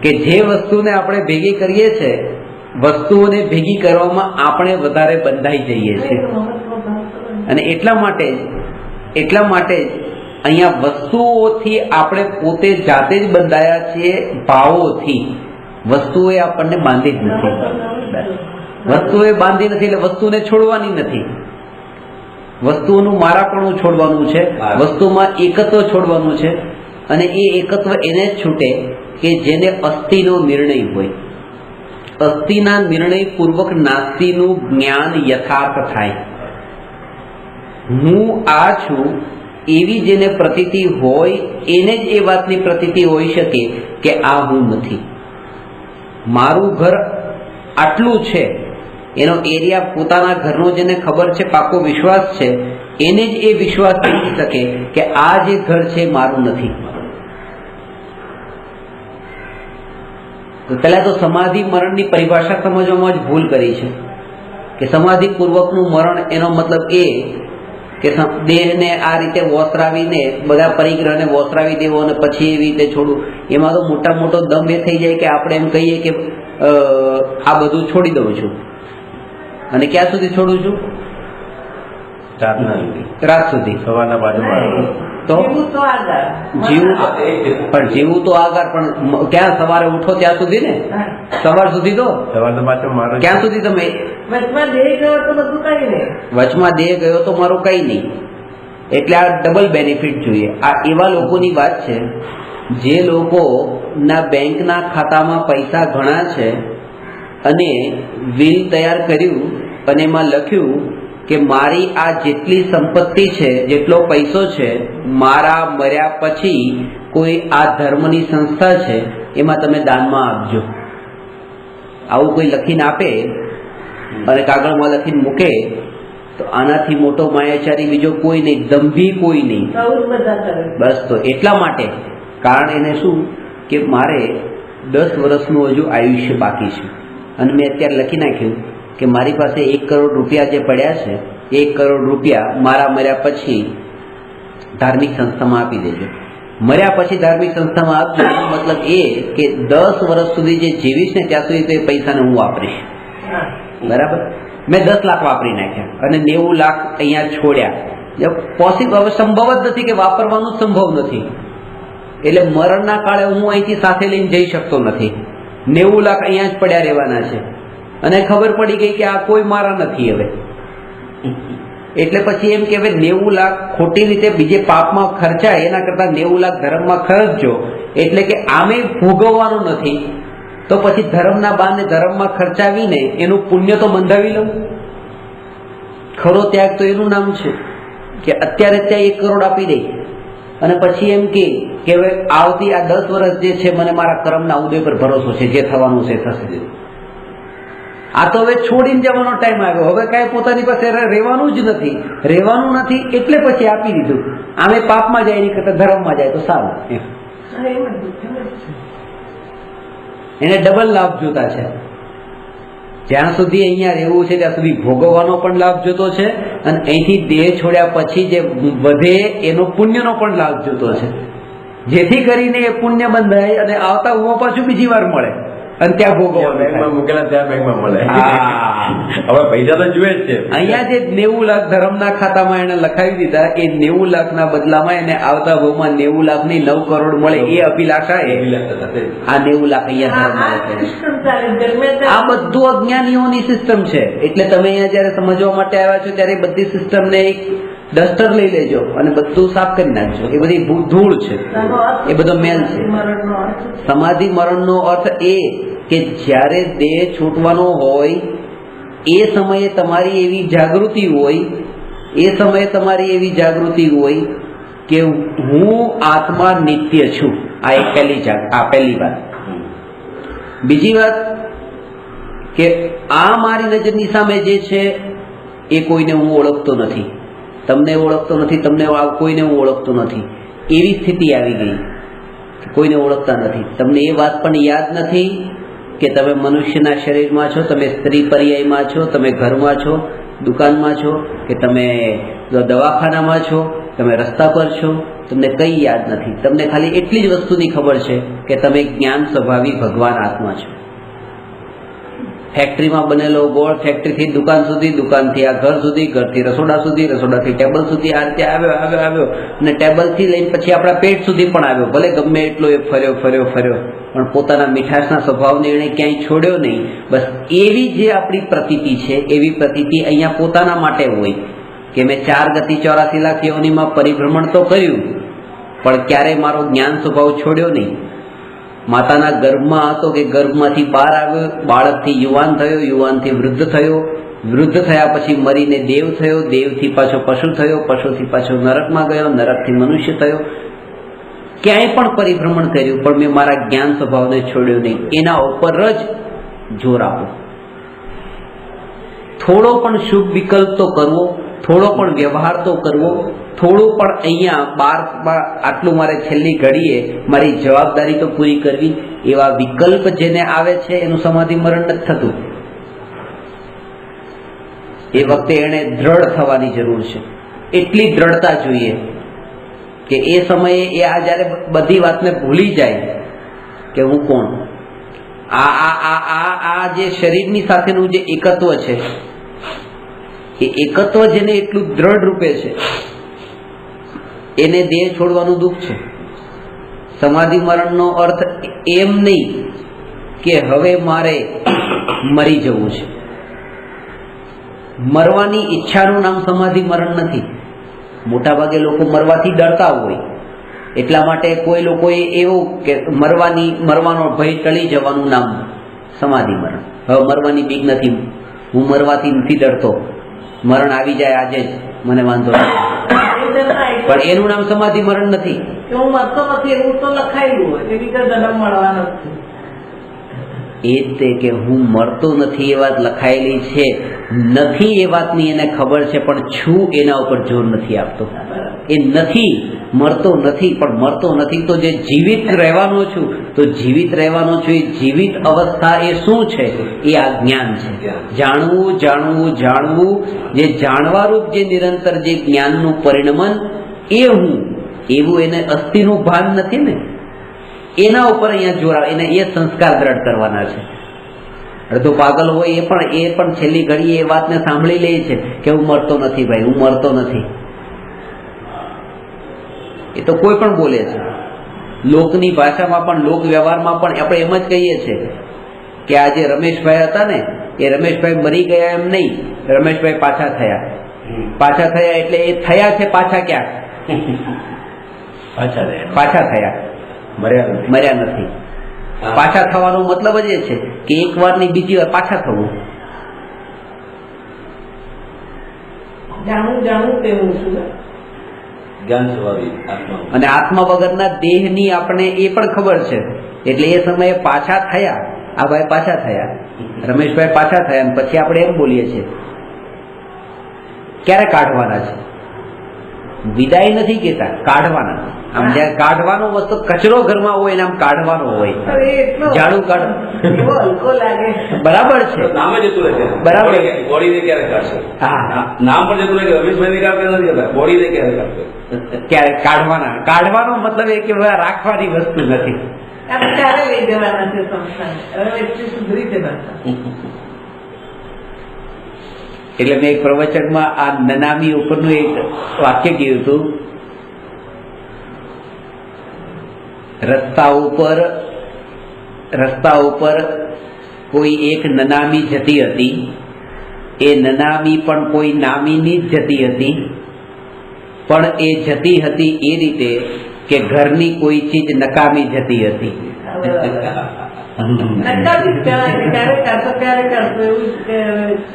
કે જે વસ્તુને આપણે ભેગી કરીએ છીએ, વસ્તુઓને ભેગી કરવામાં આપણે વધારે બંધાઈ જઈએ છીએ. અને એટલા માટે અહીંયા વસ્તુઓથી આપણે પોતે જાતે જ બંધાયા છીએ. ભાવોથી વસ્તુઓએ આપણને બાંધી જ નથી. વસ્તુએ બાંધી નથી એટલે વસ્તુને છોડવાની નથી. વસ્તુઓનું મારાપણું છોડવાનું છે, વસ્તુમાં એકત્વ છોડવાનું છે. અને એ એકત્વ એને જ છૂટે કે જેને અસ્થિનો નિર્ણય હોય. અસ્થિના નિર્ણય પૂર્વક નાસ્તિનું જ્ઞાન યથાર્થ થાય. હું આ છું એવી જેને પ્રતીતિ હોય એને જ એ વાતની પ્રતીતિ હોઈ શકે કે આ હું નથી. મારું ઘર આટલું છે, એનો એરિયા પોતાના ઘરનો જેને ખબર છે, પાકો વિશ્વાસ છે, એને જ એ વિશ્વાસ થઈ શકે કે આ જે ઘર છે મારું નથી. તો પહેલા તો સમાધિ મરણની પરિભાષા સમજવામાં જ ભૂલ કરી છે કે સમાધિ પૂર્વકનું મરણ એનો મતલબ એ કે દેહને આ રીતે વોસરાવીને બધા પરિગ્રહને વોસરાવી દેવો અને પછી એવી રીતે છોડવું. એમાં તો મોટા મોટો દમ એ થઈ જાય કે આપણે એમ કહીએ કે આ બધું છોડી દઉં છું. અને ક્યાં સુધી છોડું છું? રાત સુધી. સવારના બાજુમાં તો જીવું તો આગાર, પણ ક્યાં? સવારે ઉઠો ત્યાં સુધી ને, સવાર સુધી. તો ક્યાં સુધી તમે વચમાં દેહ ગયો તો મારું કઈ નહીં. એટલે આ ડબલ બેનિફિટ જોઈએ. આ એવા લોકોની વાત છે જે લોકોના બેંકના ખાતામાં પૈસા ઘણા છે અને વિલ તૈયાર કર્યું અને એમાં લખ્યું કે મારી આ જેટલી સંપત્તિ છે, જેટલો પૈસો છે, મારા મર્યા પછી કોઈ આ ધર્મની સંસ્થા છે એમાં તમે દાનમાં આપજો. આવું કોઈ લખીને આપે અને કાગળમાં લખીને મૂકે તો આનાથી મોટો માયાચારી બીજો કોઈ નહીં, દંભી કોઈ નહીં. બસ તો એટલા માટે કારણ એને શું કે મારે 10 વર્ષનું હજુ આયુષ્ય બાકી છે અને મેં અત્યારે લખી નાખ્યું કે મારી પાસે 1 કરોડ રૂપિયા જે પડ્યા છે, 1 કરોડ રૂપિયા મારા મર્યા પછી ધાર્મિક સંસ્થામાં આપી દેજો. મર્યા પછી ધાર્મિક સંસ્થામાં આપજો એનો મતલબ એ કે 10 વર્ષ સુધી જે જીવીશ ને ત્યાં સુધી તે પૈસાને હું વાપરીશ. બરાબર? મેં 10 લાખ વાપરી નાખ્યા અને 90 લાખ અહીંયા છોડ્યા. પોસિબલ, હવે સંભવ જ નથી કે વાપરવાનું સંભવ નથી. એટલે મરણના કાળે હું અહીંથી સાથે લઈને જઈ શકતો નથી. 90 લાખ અહીંયા જ પડ્યા રહેવાના છે અને ખબર પડી ગઈ કે આ કોઈ મારા નથી હવે. એટલે પછી એમ કે હવે 90 લાખ ખોટી રીતે બીજે પાપમાં ખર્ચાય એના કરતા 90 લાખ ધર્મમાં ખર્ચજો. એટલે કે આમે ભોગવવાનું નથી તો પછી ધર્મના બાને ધર્મમાં ખર્ચાવીને એનું પુણ્ય તો બંધાવી લઉં. ખરો ત્યાગ તો એનું નામ છે કે અત્યારે ત્યાં 1 કરોડ આપી દે અને પછી એમ કે હવે આવતી આ 10 વર્ષ જે છે મને મારા કર્મના ઉદય પર ભરોસો છે, જે થવાનું છે થશે. આ તો હવે છોડીને જવાનો ટાઈમ આવ્યો. હવે કાંઈ પોતાની પાસે રહેવાનું જ નથી. રહેવાનું નથી એટલે પછી આપી દીધું. આમે પાપમાં જાય એની કરતા ધર્મમાં જાય તો સારું. એને ડબલ લાભ જોતા છે. જ્યાં સુધી અહીંયા રહેવું છે ત્યાં સુધી ભોગવવાનો પણ લાભ જોતો છે અને અહીંથી દેહ છોડ્યા પછી જે વધે એનો પુણ્યનો પણ લાભ જોતો છે, જેથી કરીને એ પુણ્ય બંધાય અને આવતા હું પાછું બીજી વાર મળે. અને ત્યાં ભોગવવાનું બેંકમાં થાય. મૂકેલા ત્યાં બેંકમાં મળે. હા. હવે પૈસા તો જુએ જ છે. અહીંયા જે 90 લાખ ધર્મના ખાતામાં એને લખાવી દીધા, એ 90 લાખના બદલામાં એને આવતા ભાવમાં 90 લાખની 9 કરોડ મળે, એ અભિલાષા એ આ 90 લાખ અહીંયા ધર્મમાં લખેલું. આ બધું અજ્ઞાનીઓની સિસ્ટમ છે. એટલે તમે અહીંયા જયારે સમજવા માટે આવ્યા છો ત્યારે બધી સિસ્ટમને એક ડસ્ટર લઈ લેજો અને બધું સાફ કરી નાખજો. એ બધી ધૂળ છે, એ બધો મેલ છે. સમાધિ મરણનો અર્થ એ કે જ્યારે દેહ છૂટવાનો હોય એ સમયે તમારી એવી જાગૃતિ હોય, એ સમયે તમારી એવી જાગૃતિ હોય કે હું આત્મા નિત્ય છું. આ એક પહેલી વાત. બીજી વાત કે આ મારી નજરની સામે જે છે એ કોઈને હું ઓળખતો નથી, તમને ઓળખતો નથી, તમને કોઈને હું ઓળખતો નથી. એવી સ્થિતિ આવી ગઈ, કોઈને ઓળખતા નથી. તમને એ વાત પણ યાદ નથી કે તમે મનુષ્યના શરીરમાં છો, તમે સ્ત્રી પર્યાયમાં છો, તમે ઘરમાં છો, દુકાનમાં છો, કે તમે દવાખાનામાં છો, તમે રસ્તા પર છો. તમને કંઈ યાદ નથી. તમને ખાલી એટલી જ વસ્તુની ખબર છે કે તમે જ્ઞાન સ્વભાવી ભગવાન આત્મા છો. ફેક્ટરીમાં બનેલો ગોળ, ફેક્ટરીથી દુકાન સુધી, દુકાનથી આ ઘર સુધી, ઘરથી રસોડા સુધી, રસોડાથી ટેબલ સુધી, આ રીતે આવ્યો અને ટેબલથી લઈને પછી આપણા પેટ સુધી પણ આવ્યો. ભલે ગમે એટલો એ ફર્યો પણ પોતાના મીઠાશના સ્વભાવને એણે ક્યાંય છોડ્યો નહીં. બસ એવી જે આપણી પ્રતીતિ છે, એવી પ્રતીતિ અહીંયા પોતાના માટે હોય કે મેં 4 ગતિ 84 લાખ યોનિમાં પરિભ્રમણ તો કર્યું પણ ક્યારેય મારો જ્ઞાન સ્વભાવ છોડ્યો નહીં. માતાના ગર્ભમાં હતો કે ગર્ભમાંથી બહાર આવ્યો, બાળકથી યુવાન થયો, યુવાનથી વૃદ્ધ થયો, વૃદ્ધ થયા પછી મરીને દેવ થયો, દેવથી પાછો પશુ થયો, પશુથી પાછો નરકમાં ગયો, નરકથી મનુષ્ય થયો. ક્યાંય પણ પરિભ્રમણ કર્યું પણ મેં મારા જ્ઞાન સ્વભાવને છોડ્યો નહીં. એના ઉપર જ જોર આપો. થોડો પણ શુભ વિકલ્પ તો કરવો, થોડો પણ વ્યવહાર તો કરવો, થોડું પણ અહીંયા 12 આટલું મારે છેલ્લી ઘડીએ મારી જવાબદારી તો પૂરી કરવી. એવા વિકલ્પ જેને આવે છે એનું સમાધિ મરણ નથી થતું. એ વખતે એને દ્રઢ થવાની જરૂર છે. એટલી દ્રઢતા જોઈએ કે એ સમયે એ આ જયારે બધી વાતને ભૂલી જાય કે હું કોણ. આ જે શરીરની સાથેનું જે એકત્વ છે, એ એકત્વ જેને એટલું દ્રઢ રૂપે છે એને દેહ છોડવાનું દુઃખ છે. સમાધિ મરણનો અર્થ એમ નહીં કે હવે મારે મરી જવું છે. મરવાની ઈચ્છાનું નામ સમાધિ મરણ નથી. મોટા ભાગે લોકો મરવાથી ડરતા હોય એટલા માટે કોઈ લોકોએ એવું કે મરવાનો ભય ટળી જવાનું નામ સમાધિ મરણ. હવે મરવાની બીક નથી, હું મરવાથી નથી ડરતો, મરણ આવી જાય આજે જ મને વાંધો નથી, પણ એનું નામ સમાધિ મરણ નથી. હું મરતો નથી એવું તો લખાયેલું હોય, એવી રીતે જન્મ મળવાનો એ જ તે કે હું મરતો નથી એ વાત લખાયેલી છે. નથી એ વાતની એને ખબર છે પણ છું એના ઉપર જોર નથી આપતો. એ નથી, મરતો નથી, પણ મરતો નથી તો જે જીવિત રહેવાનો છું, તો જીવિત રહેવાનો છું એ જીવિત અવસ્થા એ શું છે? એ આ જ્ઞાન છે. જાણવું જાણવું જાણવું, જે જાણવારૂપ જે નિરંતર જે જ્ઞાનનું પરિણમન એ હું, એવું એને અસ્થિનું ભાન નથી ને, એના ઉપર અહીંયા જોર, એને એ સંસ્કાર દ્રઢ કરવાના છે. અડધો પાગલ હોય એ પણ છેલ્લી ઘડીએ એ વાતને સાંભળી લે છે કે હું મરતો નથી ભાઈ, હું મરતો નથી. એ તો કોઈ પણ બોલે છે. લોકની ભાષામાં પણ, લોક વ્યવહારમાં પણ આપણે એમ જ કહીએ છીએ કે આ જે રમેશભાઈ હતા ને, એ રમેશભાઈ મરી ગયા એમ નહીં, રમેશભાઈ પાછા થયા. પાછા થયા એટલે એ થયા છે પાછા ક્યાંક, પાછા થયા, મર્યા નથી. પાછા થવાનો મતલબ જ એ છે કે એક વાર ની બીજી વાર પાછા થવું. જાણવું તેવું છું. અને આત્મા વગરના દેહની આપણે એ પણ ખબર છે. એટલે એ સમયે પાછા થયા, આ ભાઈ પાછા થયા, રમેશભાઈ પાછા થયા, અને પછી આપણે એમ બોલીએ છીએ ક્યારે કાઢવાના છે? વિદાય નથી કેતા, કાઢવાના. આમ જયારે કાઢવાનો વસ્તુ કચરો ઘરમાં હોય ને આમ કાઢવાનો હોય, ઝાડુ કાઢ, બરાબર છે, બરાબર. બોડીને ક્યારે કાઢશે? હા, નામ પણ જતું રહે કે રમેશભાઈ કાઢતા નથી કરતા, બોડીને ક્યારે કાઢશે? ક્યારે કાઢવાના. કાઢવાનો મતલબ એ કે રાખવાની વસ્તુ નથી. આપણે ક્યારે લઈ જવાના છે સંસ્થાને? હવે એટલી સુધરી છે ભાષા. એટલે મેં એક પ્રવચનમાં આ નનામી ઉપરનું એક વાક્ય કહ્યું હતું. રસ્તા ઉપર કોઈ એક નનામી જતી હતી. એ નનામી પણ કોઈ નામીની જ જતી હતી, પણ એ જતી હતી એ રીતે કે ઘરની કોઈ ચીજ નકામી જતી હતી.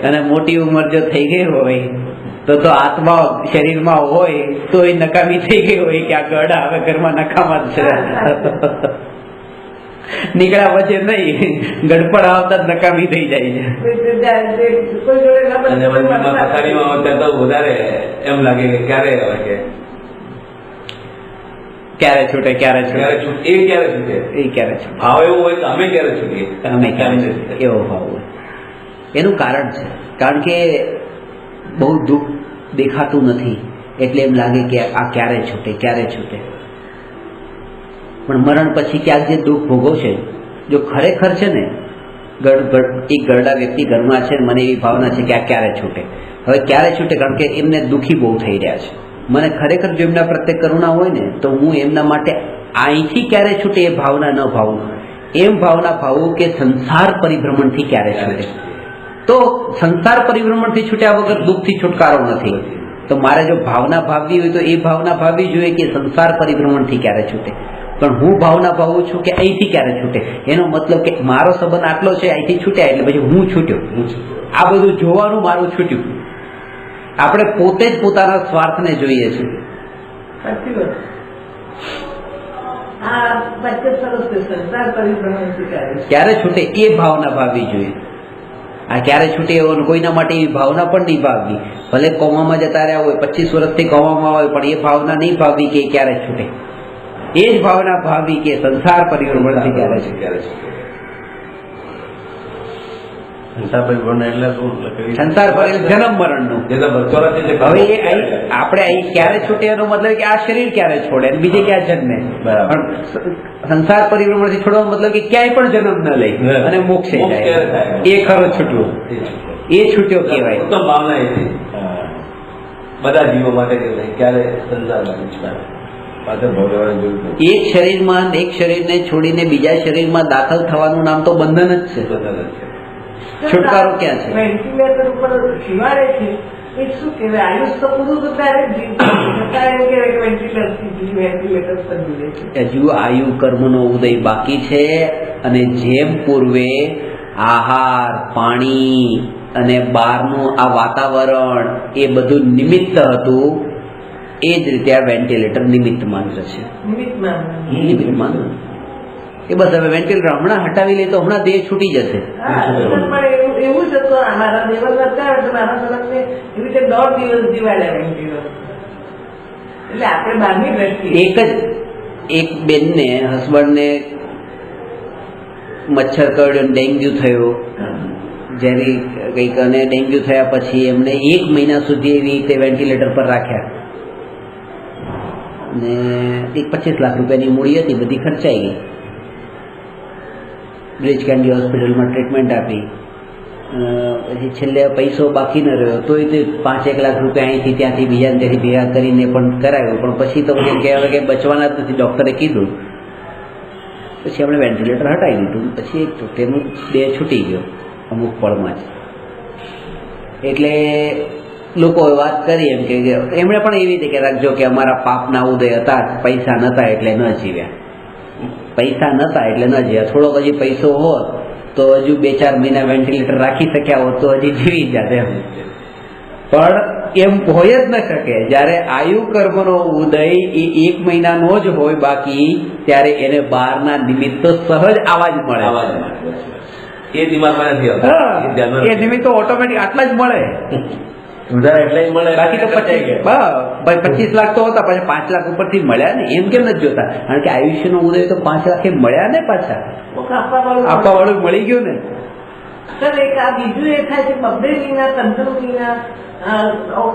અને મોટી ઉંમર જો થઈ ગઈ હોય તો આત્મા શરીરમાં હોય તો એ નકામી થઈ ગઈ હોય કે આ ગડા હવે ઘરમાં નકામા જ છે. નીકળ્યા પછી નહીં, ગડપડ આવતા જ નકામી થઈ જાય છે. વધારે એમ લાગે કે ક્યારે આવે કે ક્યારે છૂટે, ક્યારે છૂટે, એ ક્યારે છૂટે, એ ક્યારે છૂટે. ભાવ એવો હોય કે અમે ક્યારે છૂટીએ, અમે ક્યારે છૂટે, એવો ભાવ હોય. એનું કારણ છે, કારણ કે બહુ દુઃખ દેખાતું નથી એટલે એમ લાગે કે આ ક્યારે છૂટે, ક્યારે છૂટે. પણ મરણ પછી ક્યાંક જે દુઃખ ભોગવશે, જો ખરેખર છે ને એક ગરડા વ્યક્તિ ઘરમાં છે, મને એવી ભાવના છે કે આ ક્યારે છૂટે. હવે ક્યારે છૂટે? કારણ કે એમને દુઃખી બહુ થઈ રહ્યા છે. મને ખરેખર જો એમના પ્રત્યે કરુણા હોય ને તો હું એમના માટે અહીંથી ક્યારે છૂટે એ ભાવના ન ભાવું, એમ ભાવના ભાવું કે સંસાર પરિભ્રમણથી ક્યારે છૂટે. તો સંસાર પરિભ્રમણથી છૂટ્યા વગર દુઃખથી છુટકારો નથી. તો મારે જો ભાવના ભાવવી હોય તો એ ભાવના ભાવવી જોઈએ કે સંસાર પરિભ્રમણથી ક્યારે છૂટે. પણ હું ભાવના ભાવું છું કે અહીંથી ક્યારે છૂટે. એનો મતલબ કે મારો સંબંધ આટલો છે, અહીંથી છૂટ્યા એટલે પછી હું છૂટ્યો. આ બધું જોવાનું મારું છૂટ્યું. આપણે પોતે જ પોતાના સ્વાર્થને જોઈએ છીએ. સાચી વાત. આ વાક્ય સરસ છે, સંસાર પરિભ્રમણથી ક્યારે છૂટે એ ભાવના ભાવવી જોઈએ. આ ક્યારે છૂટે એવો કોઈના માટે એવી ભાવના પણ નહીં ભાવવી. ભલે કોમામાં જતા રહ્યા હોય, 25 વર્ષથી કોમામાં હોય, પણ એ ભાવના નહીં ભાવવી કે ક્યારે છૂટે. એ જ ભાવના ભાવવી કે સંસાર પરિભ્રમણથી ક્યારે છૂટે. સંસાર જન્મ મરણનું. હવે આપણે અહીં ક્યારે છૂટે એનો મતલબ કે આ શરીર ક્યારે છોડે, બીજે ક્યાં જન્મે. પણ સંસાર પરિભ્રમણથી છોડવાનો મતલબ કે ક્યાંય પણ જન્મ ન લઈ અને મોક્ષે જાય, એ ખરો છૂટવો, એ છૂટ્યો કહેવાય. ઉત્તમ ભાવના એ બધા જીવો માટે ક્યારે સંસાર એક શરીરમાં એક શરીરને છોડીને બીજા શરીરમાં દાખલ થવાનું નામ તો બંધન જ છે. છુટકારો ક્યાં છે? વેન્ટિલેટર ઉપર શિવાડે છે એ શું કહેવાય? આયુષ તો પૂરું તો ત્યારે વેન્ટિલેટર પર જીવે છે. હજુ આયુ કર્મનો ઉદય બાકી છે. અને જેમ પૂર્વે આહાર, પાણી અને બહારનું આ વાતાવરણ એ બધું નિમિત્ત હતું, એ જ રીતે આ વેન્ટિલેટર નિમિત્ત માત્ર છે. નિમિત્ત માત્ર. એ બસ હવે વેન્ટિલેટર હમણાં હટાવી લે તો હમણાં દેહ છૂટી જશે. એવું જ હતું. મારા દેવલ હતા મારા સલગને એવી રીતે 1.5 દિવસ જીવાડ્યા વેન્ટિલેટર. એટલે આપણે બહારની દ્રષ્ટિએ એક બેનને હસબન્ડને મચ્છર કરડ્યો, ડેન્ગ્યુ થયો, જ્યારે કંઈક, અને ડેન્ગ્યુ થયા પછી એમને 1 મહિના સુધી એવી રીતે વેન્ટિલેટર પર રાખ્યા. ને 25 લાખ રૂપિયાની મૂડી હતી, બધી ખર્ચાઈ ગઈ. બ્રિજ કેન્ડી હોસ્પિટલમાં ટ્રીટમેન્ટ આપી, પછી છેલ્લે પૈસો બાકી ન રહ્યો તોય તે 5-1 લાખ રૂપિયા અહીંથી ત્યાંથી બીજા ત્યાંથી ભેગા કરીને પણ કરાવ્યું. પણ પછી તો એમ કે હવે બચવાના જ નથી, ડૉક્ટરે કીધું. પછી આપણે વેન્ટિલેટર હટાવી દીધું. પછી તેનું દેહ છૂટી ગયો અમુક પળમાં જ. એટલે લોકોએ વાત કરી એમ કે એમણે પણ એવી રીતે કે રાખજો કે અમારા પાપના ઉદય હતા, પૈસા નહોતા એટલે ન જીવ્યા. પૈસા નહોતા એટલે ન જીવ્યા. થોડોક હજી પૈસો હોત તો હજુ 2-4 મહિના વેન્ટિલેટર રાખી શક્યા હોત તો હજી જીવી જાત એમ. પણ એમ હોય જ ન શકે. જ્યારે આયુ કર્મનો ઉદય એ 1 મહિનાનો જ હોય બાકી, ત્યારે એને બહારના નિમિત્તો સહજ આવા જ મળે. એ દિમાગમાં નથી આવતા. એ નિમિત્તો ઓટોમેટિક આટલા જ મળે. બાકી તો 25 લાખ તો હતા, પછી 5 લાખ ઉપરથી મળ્યા ને. એમ કેમ નથી જોતા? કારણ કે આયુષ્યનો ઉદય તો 5 લાખ મળ્યા ને, પાછા આપવા વાળું મળી ગયું ને. સર એક આ બીજું એ થાય છે 12 મહિના 15 મહિના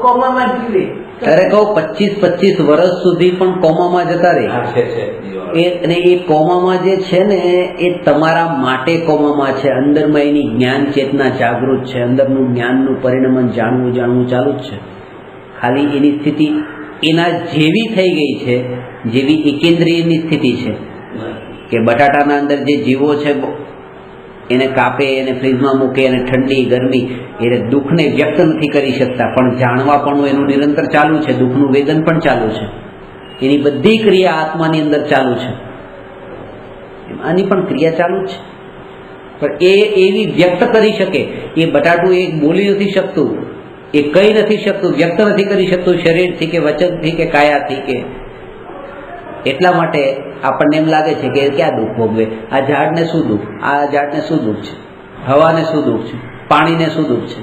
કોમામાં જીવે. ત્યારે કહું 25-25 વર્ષ સુધી પણ કોમામાં જતા રહે. હા, છે અને એ કોમામાં જે છે ને એ તમારા માટે કોમામાં છે. અંદરમાં એની જ્ઞાન ચેતના જાગૃત છે. અંદરનું જ્ઞાનનું પરિણમન જાણવું ચાલુ જ છે. ખાલી એની સ્થિતિ એના જેવી થઈ ગઈ છે જેવી એકેન્દ્રિયની સ્થિતિ છે કે બટાટાના અંદર જે જીવો છે એને કાપે, એને ફ્રીજમાં મૂકે, એને ઠંડી ગરમી, એને દુઃખને વ્યક્ત નથી કરી શકતા, પણ જાણવા પણ એનું નિરંતર ચાલુ છે. દુઃખનું વેદન પણ ચાલુ છે. એની બધી ક્રિયા આત્માની અંદર ચાલુ છે. આની પણ ક્રિયા ચાલુ જ છે, પણ એ એવી વ્યક્ત કરી શકે. એ બટાટું એ બોલી નથી શકતું, એ કહી નથી શકતું, વ્યક્ત નથી કરી શકતું શરીરથી કે વચનથી કે કાયાથી કે. એટલા માટે આપણને એમ લાગે છે કે ક્યાં દુઃખ ભોગવે, આ ઝાડને શું દુઃખ, આ ઝાડને શું દુઃખ છે, હવાને શું દુઃખ છે, પાણીને શું દુઃખ છે.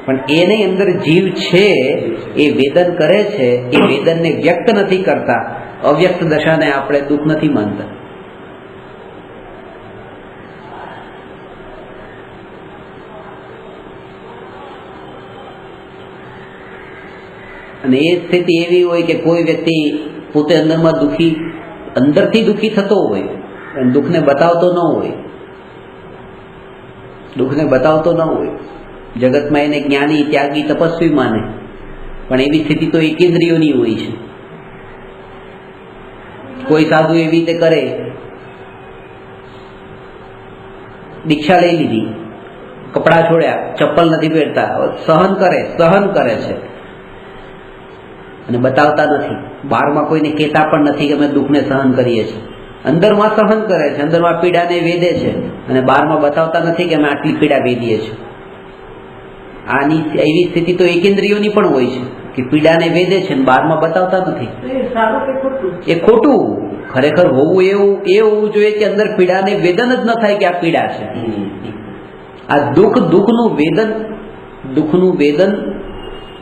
પણ એની અંદર જીવ છે, એ વેદન કરે છે. એ વેદનને વ્યક્ત નથી કરતા. અવ્યક્ત દશાને આપણે દુઃખ નથી માનતા. અને એ સ્થિતિ એવી હોય કે કોઈ વ્યક્તિ પોતે અંદરમાં દુઃખી, અંદરથી દુઃખી થતો હોય અને દુઃખને બતાવતો ન હોય, દુઃખને બતાવતો ન હોય. જગતમાં એને જ્ઞાની, ત્યાગી, તપસ્વી માને, પણ એવી સ્થિતિ તો એકેન્દ્રિયોની હોય છે. કોઈ સાધુ એવી રીતે કરે, દીક્ષા લઈ લીધી, કપડાં છોડ્યા, ચપ્પલ નથી પહેરતા, સહન કરે છે અને બતાવતા નથી. બહારમાં કોઈને કહેતા પણ નથી કે અમે દુઃખને સહન કરીએ છીએ. અંદરમાં સહન કરે છે, અંદરમાં પીડાને વેદે છે અને બહારમાં બતાવતા નથી કે અમે આટલી પીડા વેદીએ છીએ. આની એવી સ્થિતિ તો એકેન્દ્રિયોની પણ હોય છે કે પીડાને વેદે છે અને બહારમાં બતાવતા નથી. એ ખોટું. ખરેખર હોવું એ હોવું જોઈએ કે અંદર પીડાને વેદન જ ન થાય કે આ પીડા છે. આ દુઃખનું વેદન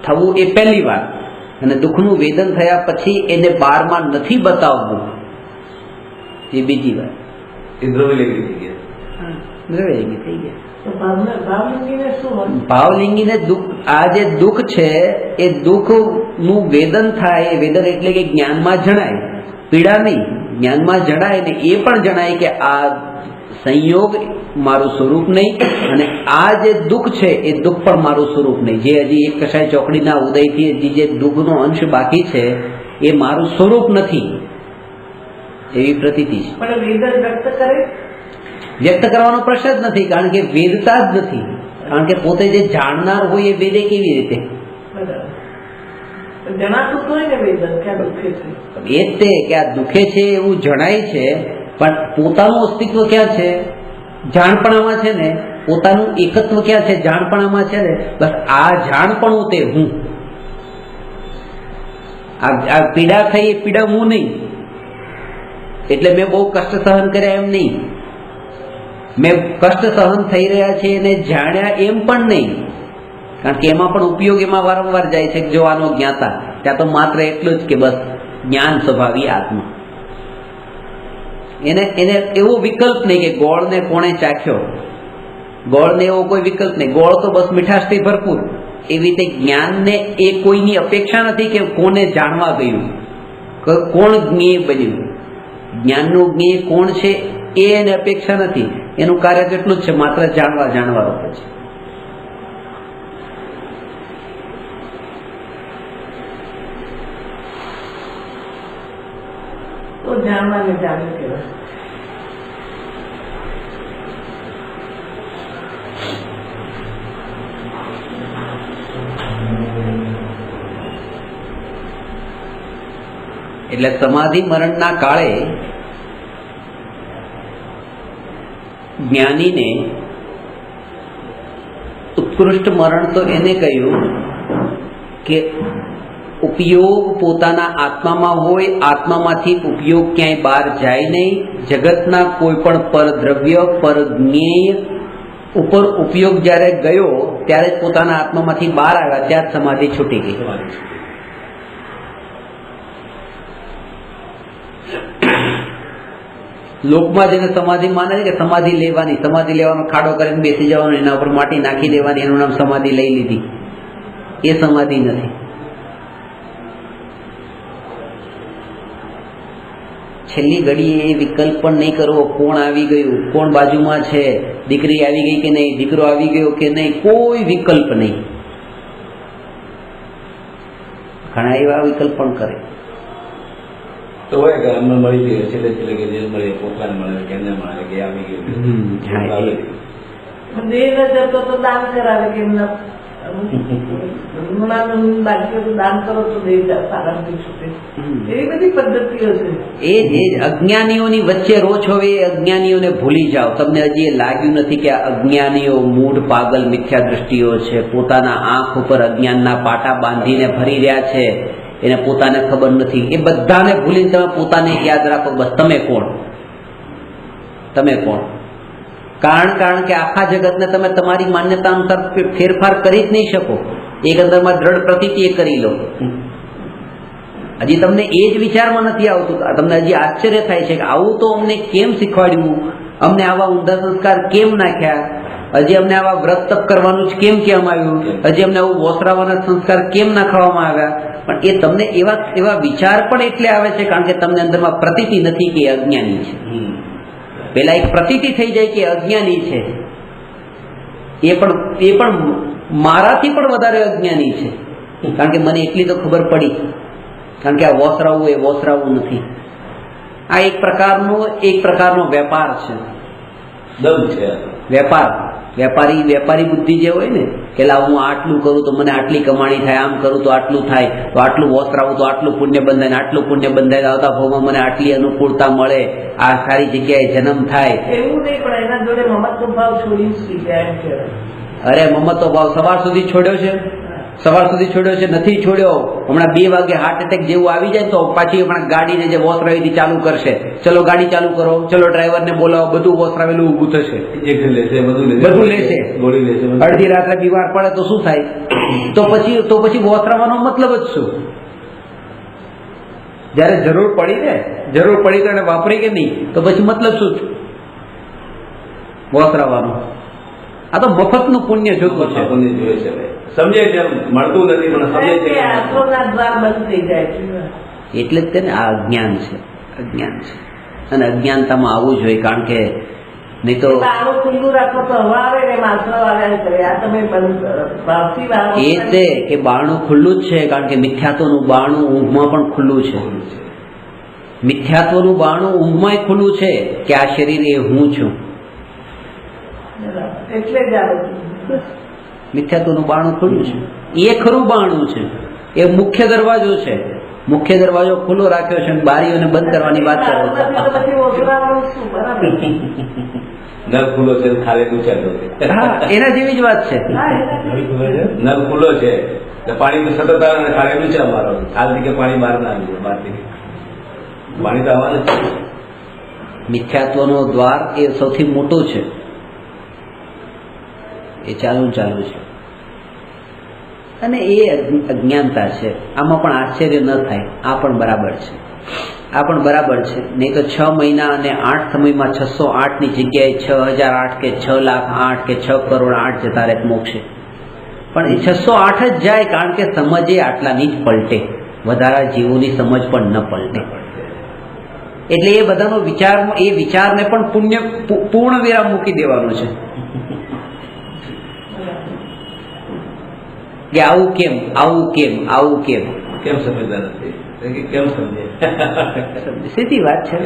થવું એ પહેલી વાત, અને દુઃખનું વેદન થયા પછી એને બહારમાં નથી બતાવવું એ બીજી વાત. ઇન્દ્રવેલી થઈ ગયા. ભાવલિંગીને દુઃખ, આ જે દુઃખ છે એ દુઃખનું વેદન થાય. એ વેદન એટલે કે જ્ઞાનમાં જણાય, પીડા નહીં, જ્ઞાનમાં જણાય ને એ પણ જણાય કે આ સંયોગ મારું સ્વરૂપ નહીં અને આ જે દુઃખ છે એ દુઃખ પણ મારું સ્વરૂપ નહીં. જે હજી એક કશાય ચોકડીના ઉદયથી હજી જે દુઃખનો અંશ બાકી છે એ મારું સ્વરૂપ નથી, એવી પ્રતીતિ છે. પણ વેદન વ્યક્ત કરે, વ્યક્ત કરવાનો પ્રશ્ન જ નથી, કારણ કે વેદતા જ નથી. કારણ કે પોતે જે જાણનાર હોય એ વેદે કેવી રીતે? જણાતું હોય ને વેદન કે દુઃખે છે, એ જ તે કે આ દુઃખે છે એવું જણાય છે, પણ પોતાનું અસ્તિત્વ ક્યાં છે? જાણપણામાં છે ને. પોતાનું એકત્વ ક્યાં છે? જાણપણામાં છે ને. બસ આ જાણપણું તે હું. આ પીડા થઈ એ પીડા હું નહીં. એટલે મેં બહુ કષ્ટ સહન કર્યા એમ નહીં, મેં કષ્ટ સહન થઈ રહ્યા છે એને જાણ્યા એમ પણ નહીં. કારણ કે એમાં પણ ઉપયોગ એમાં વારંવાર જાય છે કે જો આનો જ્ઞાતા, ત્યાં તો માત્ર એટલું જ કે બસ જ્ઞાન સ્વભાવી આત્મા. એને એવો વિકલ્પ નહીં કે ગોળને કોણે ચાખ્યો, ગોળને એવો કોઈ વિકલ્પ નહીં. ગોળ તો બસ મીઠાશથી ભરપૂર. એવી રીતે જ્ઞાનને એ કોઈની અપેક્ષા નથી કે કોને જાણવા ગયું, કોણ જ્ઞેય બન્યું. જ્ઞાનનું જ્ઞેય કોણ છે એ એને અપેક્ષા નથી. એનું કાર્ય તો એટલું જ છે, માત્ર જાણવા રોપે છે. તો જાણવાને જાણે કહેવાય. એટલે સમાધિ મરણના કાળે જ્ઞાનીને ઉત્કૃષ્ટ મરણ તો એને કહ્યું કે ઉપયોગ પોતાના આત્મામાં હોય, આત્મામાંથી ઉપયોગ ક્યાંય બહાર જાય નહીં. જગતના કોઈ પણ પરદ્રવ્ય, પરજ્ઞેય ઉપર ઉપયોગ જ્યારે ગયો ત્યારે જ પોતાના આત્મામાંથી બહાર આવ્યા, ત્યાં જ સમાધિ છૂટી ગઈ. લોકમાં જેને સમાધિ માને છે કે સમાધિ લેવાનો ખાડો કરીને બેસી જવાનો, એના ઉપર માટી નાખી દેવાની, એનું નામ સમાધિ લઈ લીધી. એ સમાધિ નથી. છેલ્લી ઘડીએ એ વિકલ્પ પણ નહીં કરવો, કોણ આવી ગયું, કોણ બાજુમાં છે, દીકરી આવી ગઈ કે નહીં, દીકરો આવી ગયો કે નહીં, કોઈ વિકલ્પ નહીં. ઘણા એવા વિકલ્પ પણ કરે. તો હોય કે અમને મળી ગયું, છેલ્લે કે જે મળે પોતાને મળે, કેને મળે કે આવી ગયું. દેહ ન જતો તો દાન કરાવે કે બાકી દાન કરો તો દેહ સારાથી છૂટે. એવી બધી પદ્ધતિઓ છે. એ અજ્ઞાનીઓની વચ્ચે રો છો, એ અજ્ઞાનીઓને ભૂલી જાઓ. તમને હજી એ લાગ્યું નથી કે આ અજ્ઞાનીઓ મૂઢ પાગલ મિથ્યા દ્રષ્ટિઓ છે, પોતાના આંખ ઉપર અજ્ઞાનના પાટા બાંધીને ફરી રહ્યા છે, એને પોતાને ખબર નથી. એ બધાને ભૂલીને તમે પોતાને યાદ રાખો, બસ તમે કોણ, તમે કોણ. કારણ કે આખા જગતને તમે તમારી માન્યતા અનુસાર ફેરફાર કરી જ નહીં શકો. એક અંદરમાં દ્રઢ પ્રતીતિ એ કરી લો. હજી તમને એ જ વિચારમાં નથી આવતું. તમને હજી આશ્ચર્ય થાય છે કે આવું તો અમને કેમ શીખવાડ્યું, અમને આવા ઊંધા સંસ્કાર કેમ નાખ્યા, હજી અમને આવા વ્રત તપ કરવાનું જ કેમ આવ્યું, હજી અમને આવું વોસરાવાના સંસ્કાર કેમ નાખવામાં આવ્યા. પણ એ તમને એવા વિચાર પણ એટલે આવે છે કારણ કે તમને અંદરમાં પ્રતીતિ નથી કે અજ્ઞાની છે. પેલા એક પ્રતીતિ થઈ જાય કે અજ્ઞાની છે, એ પણ મારાથી પણ વધારે અજ્ઞાની છે. કારણ કે મને એટલી તો ખબર પડી, કારણ કે આ વોસરાવું એ વોસરાવું નથી. આ એક પ્રકારનો વેપાર છે, દમ છે. વેપારી બુદ્ધિ જે હોય ને કે લા હું આટલું કરું તો મને આટલી કમાણી થાય, આમ કરું તો આટલું થાય, તો આટલું વોસરાવું તો આટલું પુણ્ય બંધાય, આટલું પુણ્ય બંધાય, આવતા ભાવમાં મને આટલી અનુકૂળતા મળે, આ સારી જગ્યાએ જન્મ થાય. એવું નહીં, પણ એના જોડે મમત્વ ભાવ છોડી શીખ્યા. અરે મમત્વ ભાવ સવાર સુધી છોડ્યો છે, નથી છોડ્યો. હમણાં 2 વાગે હાર્ટ એટેક જેવું આવી જાય તો પાછી હમણાં ગાડીને જે વોસરાવીથી ચાલુ કરશે. ચલો ગાડી ચાલુ કરો, ચલો ડ્રાઈવરને બોલાવો, બધું વોસરાવેલું ઊભું થશે, બધું લેશે. અડધી રાત્રે બીમાર પડે તો શું થાય? તો પછી વોસરાવાનો મતલબ જ શું? જયારે જરૂર પડી તો એને વાપરી કે નહીં, તો પછી મતલબ શું વોસરાવાનો? આ તો મફતનું પુણ્ય જોતું છે. સમજે છે, મળતું નથી પણ સમજે છે. એટલે જ તેને આ અજ્ઞાન છે. અને અજ્ઞાનતામાં આવવું જોઈએ, કારણ કે નહીં તો ખુલ્લું રાખો તો હવા આવે ને માછલા વાળા કરે. આ તમે એ છે કે બારણું ખુલ્લું જ છે, કારણ કે મિથ્યાત્વનું બારણું ઊંઘમાં પણ ખુલ્લું છે. મિથ્યાત્વનું બારણું ઊંઘમાં ખુલ્લું છે કે આ શરીર એ હું છું. એટલે જ મિથ્યાત્વનું બારણું ખુલ્લું છે. એ ખરું બારણું છે, એ મુખ્ય દરવાજો છે. મુખ્ય દરવાજો ખુલ્લો રાખ્યો છે, બારીઓને બંધ કરવાની વાત કરો. નળ ખુલ્લો છે, ખાલી એના જેવી જ વાત છે. નળ ખુલ્લો છે, પાણી તો સતત આવે ને ખાલી ઊંચા મારો, ખાલથી કે પાણી બહાર ના આવે, બહારથી પાણી તો આવવાનું જ છે. મિથ્યાત્વનો દ્વાર એ સૌથી મોટો છે, એ ચાલુ છે, અને એ અજ્ઞાનતા છે. આમાં પણ આશ્ચર્ય ન થાય. આ પણ બરાબર છે. નહીં તો 6 મહિના અને 8 સમયમાં 608ની જગ્યાએ 6008 કે 6,08,000 કે 6 કરોડ 8 જતા રહે મોક્ષે. પણ એ 608 જ જાય, કારણ કે સમજ એ આટલાની જ પલટે, વધારા જીવોની સમજ પણ ન પલટે. એટલે એ બધાનો વિચારને પણ પૂર્ણ વિરામ મૂકી દેવાનો છે કે આવું કેમ સમજતા નથી, કેમ સમજે? સીધી વાત છે.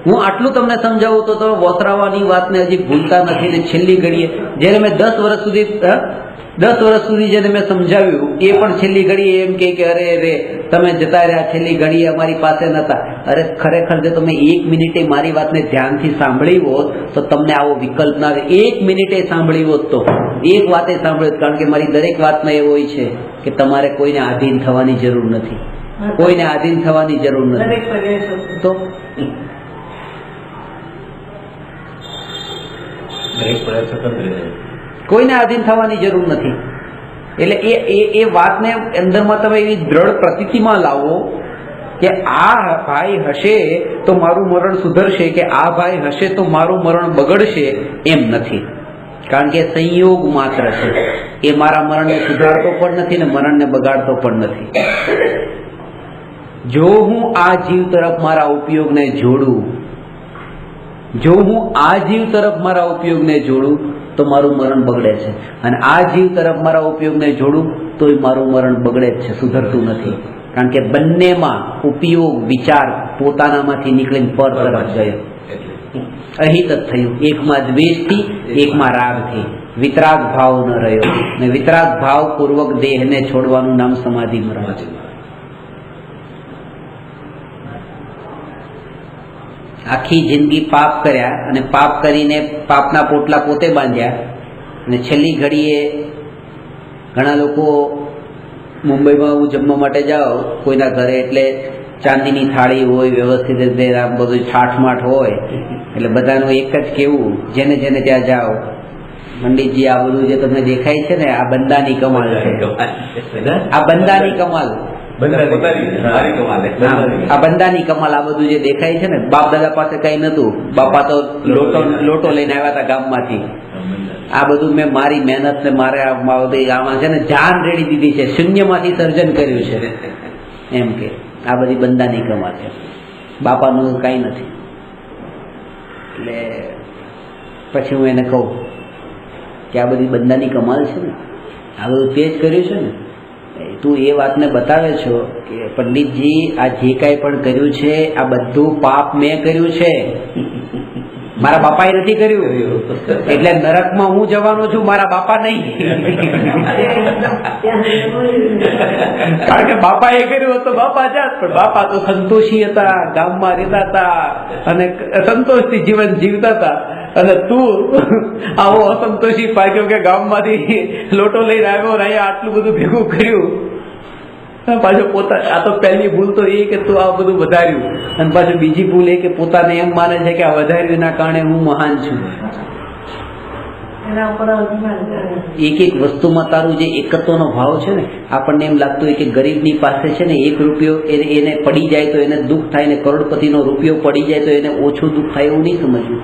હું આટલું તમને સમજાવું તો તમે વોસરાવાની વાતને હજી ભૂલતા નથી. ને છેલ્લી ઘડીએ જેને મેં 10 વર્ષ સુધી જેને મેં સમજાવ્યું, એ પણ છેલ્લી ઘડીએ એમ કે અરે તમે જતા રહ્યા, છેલ્લી ઘડીએ અમારી પાસે નતા. અરે ખરેખર જો તમે 1 મિનિટે મારી વાતને ધ્યાનથી સાંભળી હોત તો તમને આવો વિકલ્પ ના આવે. 1 મિનિટે સાંભળી હોત તો એક વાતે સાંભળ્યું, કારણ કે મારી દરેક વાતમાં એવું હોય છે કે તમારે કોઈને આધીન થવાની જરૂર નથી. તો કોઈને આધીન થવાની જરૂર નથી. એટલે એ વાતને અંદરમાં તમે એવી દ્રઢ પ્રતીતિમાં લાવો કે આ ભાઈ હશે તો મારું મરણ સુધરશે, કે આ ભાઈ હશે તો મારું મરણ બગડશે, એમ નથી. કારણ કે સંયોગ માત્ર છે. એ મારા મરણને સુધારતો પણ નથી ને મરણને બગાડતો પણ નથી. જો હું આ જીવ તરફ મારા ઉપયોગને જોડું, જો હું આ જીવ તરફ મારા ઉપયોગને જોડું તો મારું મરણ બગડે છે, અને આ જીવ તરફ મારા ઉપયોગને જોડું તો મારું મરણ બગડે જ છે, સુધરતું નથી. કારણ કે બંનેમાં ઉપયોગ વિચાર પોતાનામાંથી નીકળીને પર તરફ ગયો, અહિત જ થયું. એકમાં દ્વેષથી, એકમાં રાગથી. વિતરાગ ભાવ ન રહ્યો, ને વિતરાગ ભાવ પૂર્વક દેહને છોડવાનું નામ સમાધિ મરણ. આખી જિંદગી પાપ કર્યા અને પાપ કરીને પાપના પોટલા પોતે બાંધ્યા, અને છેલ્લી ઘડીએ ઘણા લોકો મુંબઈમાં હું જમવા માટે જાઉં કોઈના ઘરે, એટલે ચાંદીની થાળી હોય, વ્યવસ્થિત રીતે આમ બધું ઠાઠમાઠ હોય, એટલે બધાનું એક જ કેવું, જેને જેને ત્યાં જાઓ, પંડિતજી આ બધું જે તમને દેખાય છે ને આ બંદાની કમાલ છે, આ બંદાની કમાલ, આ બંદાની કમાલ, આ બધું જે દેખાય છે ને, બાપ દાદા પાસે કઈ નતું, બાપા તો લોટો લઈને આવ્યા હતા ગામમાંથી. આ બધું મેં મારી મહેનત ને મારે આમાં છે ને જાન રેડી દીધી છે, શૂન્યમાંથી સર્જન કર્યું છે, એમ કે આ બધી બંદાની કમાલ છે, બાપાનું કઈ નથી. એટલે પછી હું એને કહું કે આ બધી બંદાની કમાલ છે ને, આ બધું તે જ કર્યું છે ને, તું એ વાતને બતાવે છો કે પંડિતજી આ જે કાંઈ પણ કર્યું છે આ બધું પાપ મેં કર્યું છે, મારા બાપાએ નથી કર્યું, એટલે નરકમાં હું જવાનો છું, મારા બાપા નહીં. કારણ કે બાપા એ કર્યું તો બાપા જાત, પણ બાપા તો સંતોષી હતા, ગામમાં રહેતા હતા અને સંતોષથી જીવન જીવતા હતા, અને તું આવો અસંતોષી પાક્યો કે ગામમાંથી લોટો લઈને આવ્યો ને અહીંયા આટલું બધું ભેગું કર્યું. પાછું પોતા, આ તો પહેલી ભૂલ તો એ કે તું આ બધું વધાર્યું, અને પાછું બીજી ભૂલ એ કે પોતાને એમ માને છે કે આ વધાર્યું એના કારણે હું મહાન છું. એક એક વસ્તુમાં તારું જે એકત્વનો ભાવ છે ને, આપણને એમ લાગતું હોય કે ગરીબની પાસે છે ને 1 રૂપિયો એને પડી જાય તો એને દુઃખ થાય, ને કરોડપતિનો રૂપિયો પડી જાય તો એને ઓછું દુઃખ થાય, એવું નહીં સમજવું.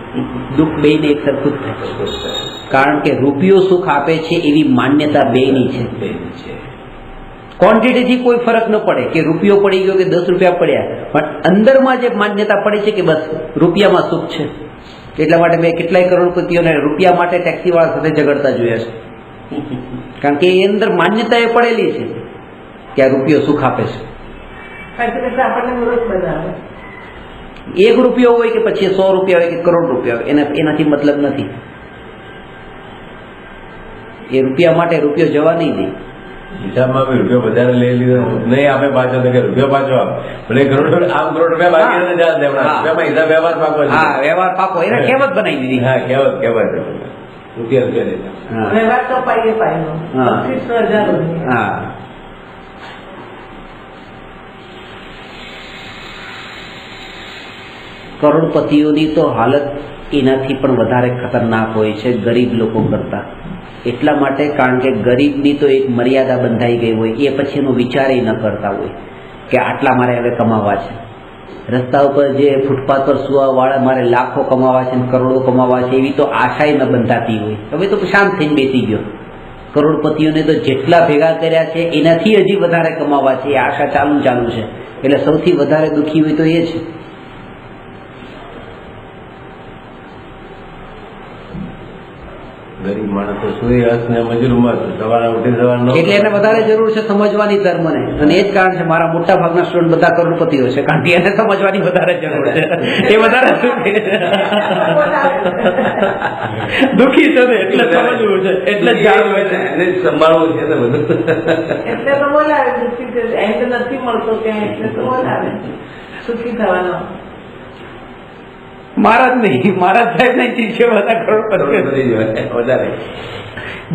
દુઃખ બેયને એક સરખું જ થાય, કારણ કે રૂપિયો સુખ આપે છે એવી માન્યતા બેયની છે. ક્વોન્ટિટીથી કોઈ ફરક ન પડે કે રૂપિયો પડી ગયો કે 10 રૂપિયા પડ્યા, પણ અંદરમાં જે માન્યતા પડે છે કે બસ રૂપિયામાં સુખ છે. એટલા માટે મેં કેટલાય કરોડપતિઓને રૂપિયા માટે ટેક્સીવાળા સાથે ઝઘડતા જોયા છે, કારણ કે એ અંદર માન્યતા એ પડેલી છે કે આ રૂપિયો સુખ આપે છે. 1 રૂપિયો હોય કે પછી 100 રૂપિયા હોય કે કરોડ રૂપિયા હોય, એનાથી મતલબ નથી. એ રૂપિયા માટે રૂપિયો જવા નહીં દે. હિસાબમાં બી રૂપિયો વધારે લઈ લીધો નહીં આપે પાછો, તો કે રૂપિયો પાછો આપ, ભલે કરોડ રૂપિયા બાકી રૂપિયામાં હિસાબ વ્યવહાર પાકો. હા, વ્યવહાર પાકો, એને કહેવત બનાવી દીધી. હા, કહેવત હા. કરોડપતિઓની તો હાલત એનાથી પણ વધારે ખતરનાક હોય છે ગરીબ લોકો કરતા. એટલા માટે કારણ કે ગરીબની તો એક મર્યાદા બંધાઈ ગઈ હોય, એ પછીનો વિચાર ન કરતા હોય કે આટલા મારે હવે કમાવા છે. રસ્તા ઉપર જે ફૂટપાથ પર સુવા વાળા મારે લાખો કમાવા છે, કરોડો કમાવા છે, એવી તો આશાય ન બંધાતી હોય. હવે તો શાંત થઈને બેસી ગયો. કરોડપતિઓને તો જેટલા ભેગા કર્યા છે એનાથી હજી વધારે કમાવા છે, એ આશા ચાલુ છે. એટલે સૌથી વધારે દુઃખી હોય તો એ છે. ગરીબ માણસ તો સૂર્યાસ્ત ને મજૂરમાં સવારે ઉઠી જવાનું, એટલે એને વધારે જરૂર છે સમજવાની ધર્મને, અને એ જ કારણ છે મારા મોટા ભાગના સ્ટુડન્ટ બધા કરોડપતિઓ છે, કારણ કે એને સમજવાની વધારે જરૂર છે. એ વધારે દુઃખી છે ને એટલે સમજવું છે, એટલે જ જાણવું છે, એને સંભાળવું છે બધું. એટલે તો બોલાવે દુઃખી છે, એમ તો નથી મળતો ત્યાં, એટલે તો બોલાવે સુખી થવાનો. મહારાજ નહીં, મહારાજ સાહેબ નહીં છે, બધા કરોડપતિ વધારે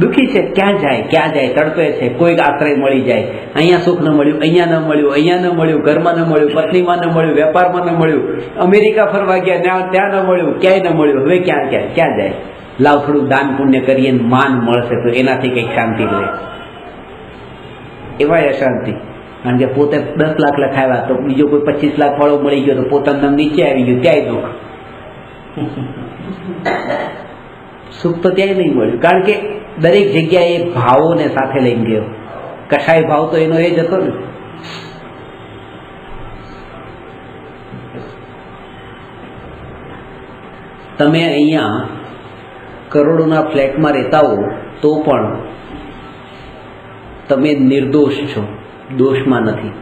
દુઃખી છે. ક્યાં જાય તડપે છે, કોઈ આશ્રય મળી જાય, અહીંયા સુખ ન મળ્યું, અહીંયા ન મળ્યું, અહીંયા ન મળ્યું, ઘરમાં ન મળ્યું, પત્નીમાં ન મળ્યું, વેપારમાં ન મળ્યું, અમેરિકા ફરવા ગયા ત્યાં ન મળ્યું, ક્યાંય ન મળ્યું, હવે ક્યાં જાય? લાવ થોડું દાન પુણ્ય કરીએ, માન મળશે તો એનાથી કંઈક શાંતિ રહે. એવાય અશાંતિ. કારણ કે પોતે 10 લાખ લખાવ્યા તો બીજો કોઈ 25 લાખ વાળો મળી ગયો તો પોતાનું નીચે આવી ગયું, ત્યાંય દુઃખ. સુખ તો ત્યાંય નહીં મળ્યું, કારણ કે દરેક જગ્યાએ ભાવોને સાથે લઈને ગયો. કશાય ભાવ તો એનો એ જ હતો ને. તમે અહીંયા કરોડોના ફ્લેટમાં રહેતા હો તો પણ તમે નિર્દોષ છો, દોષમાં નથી.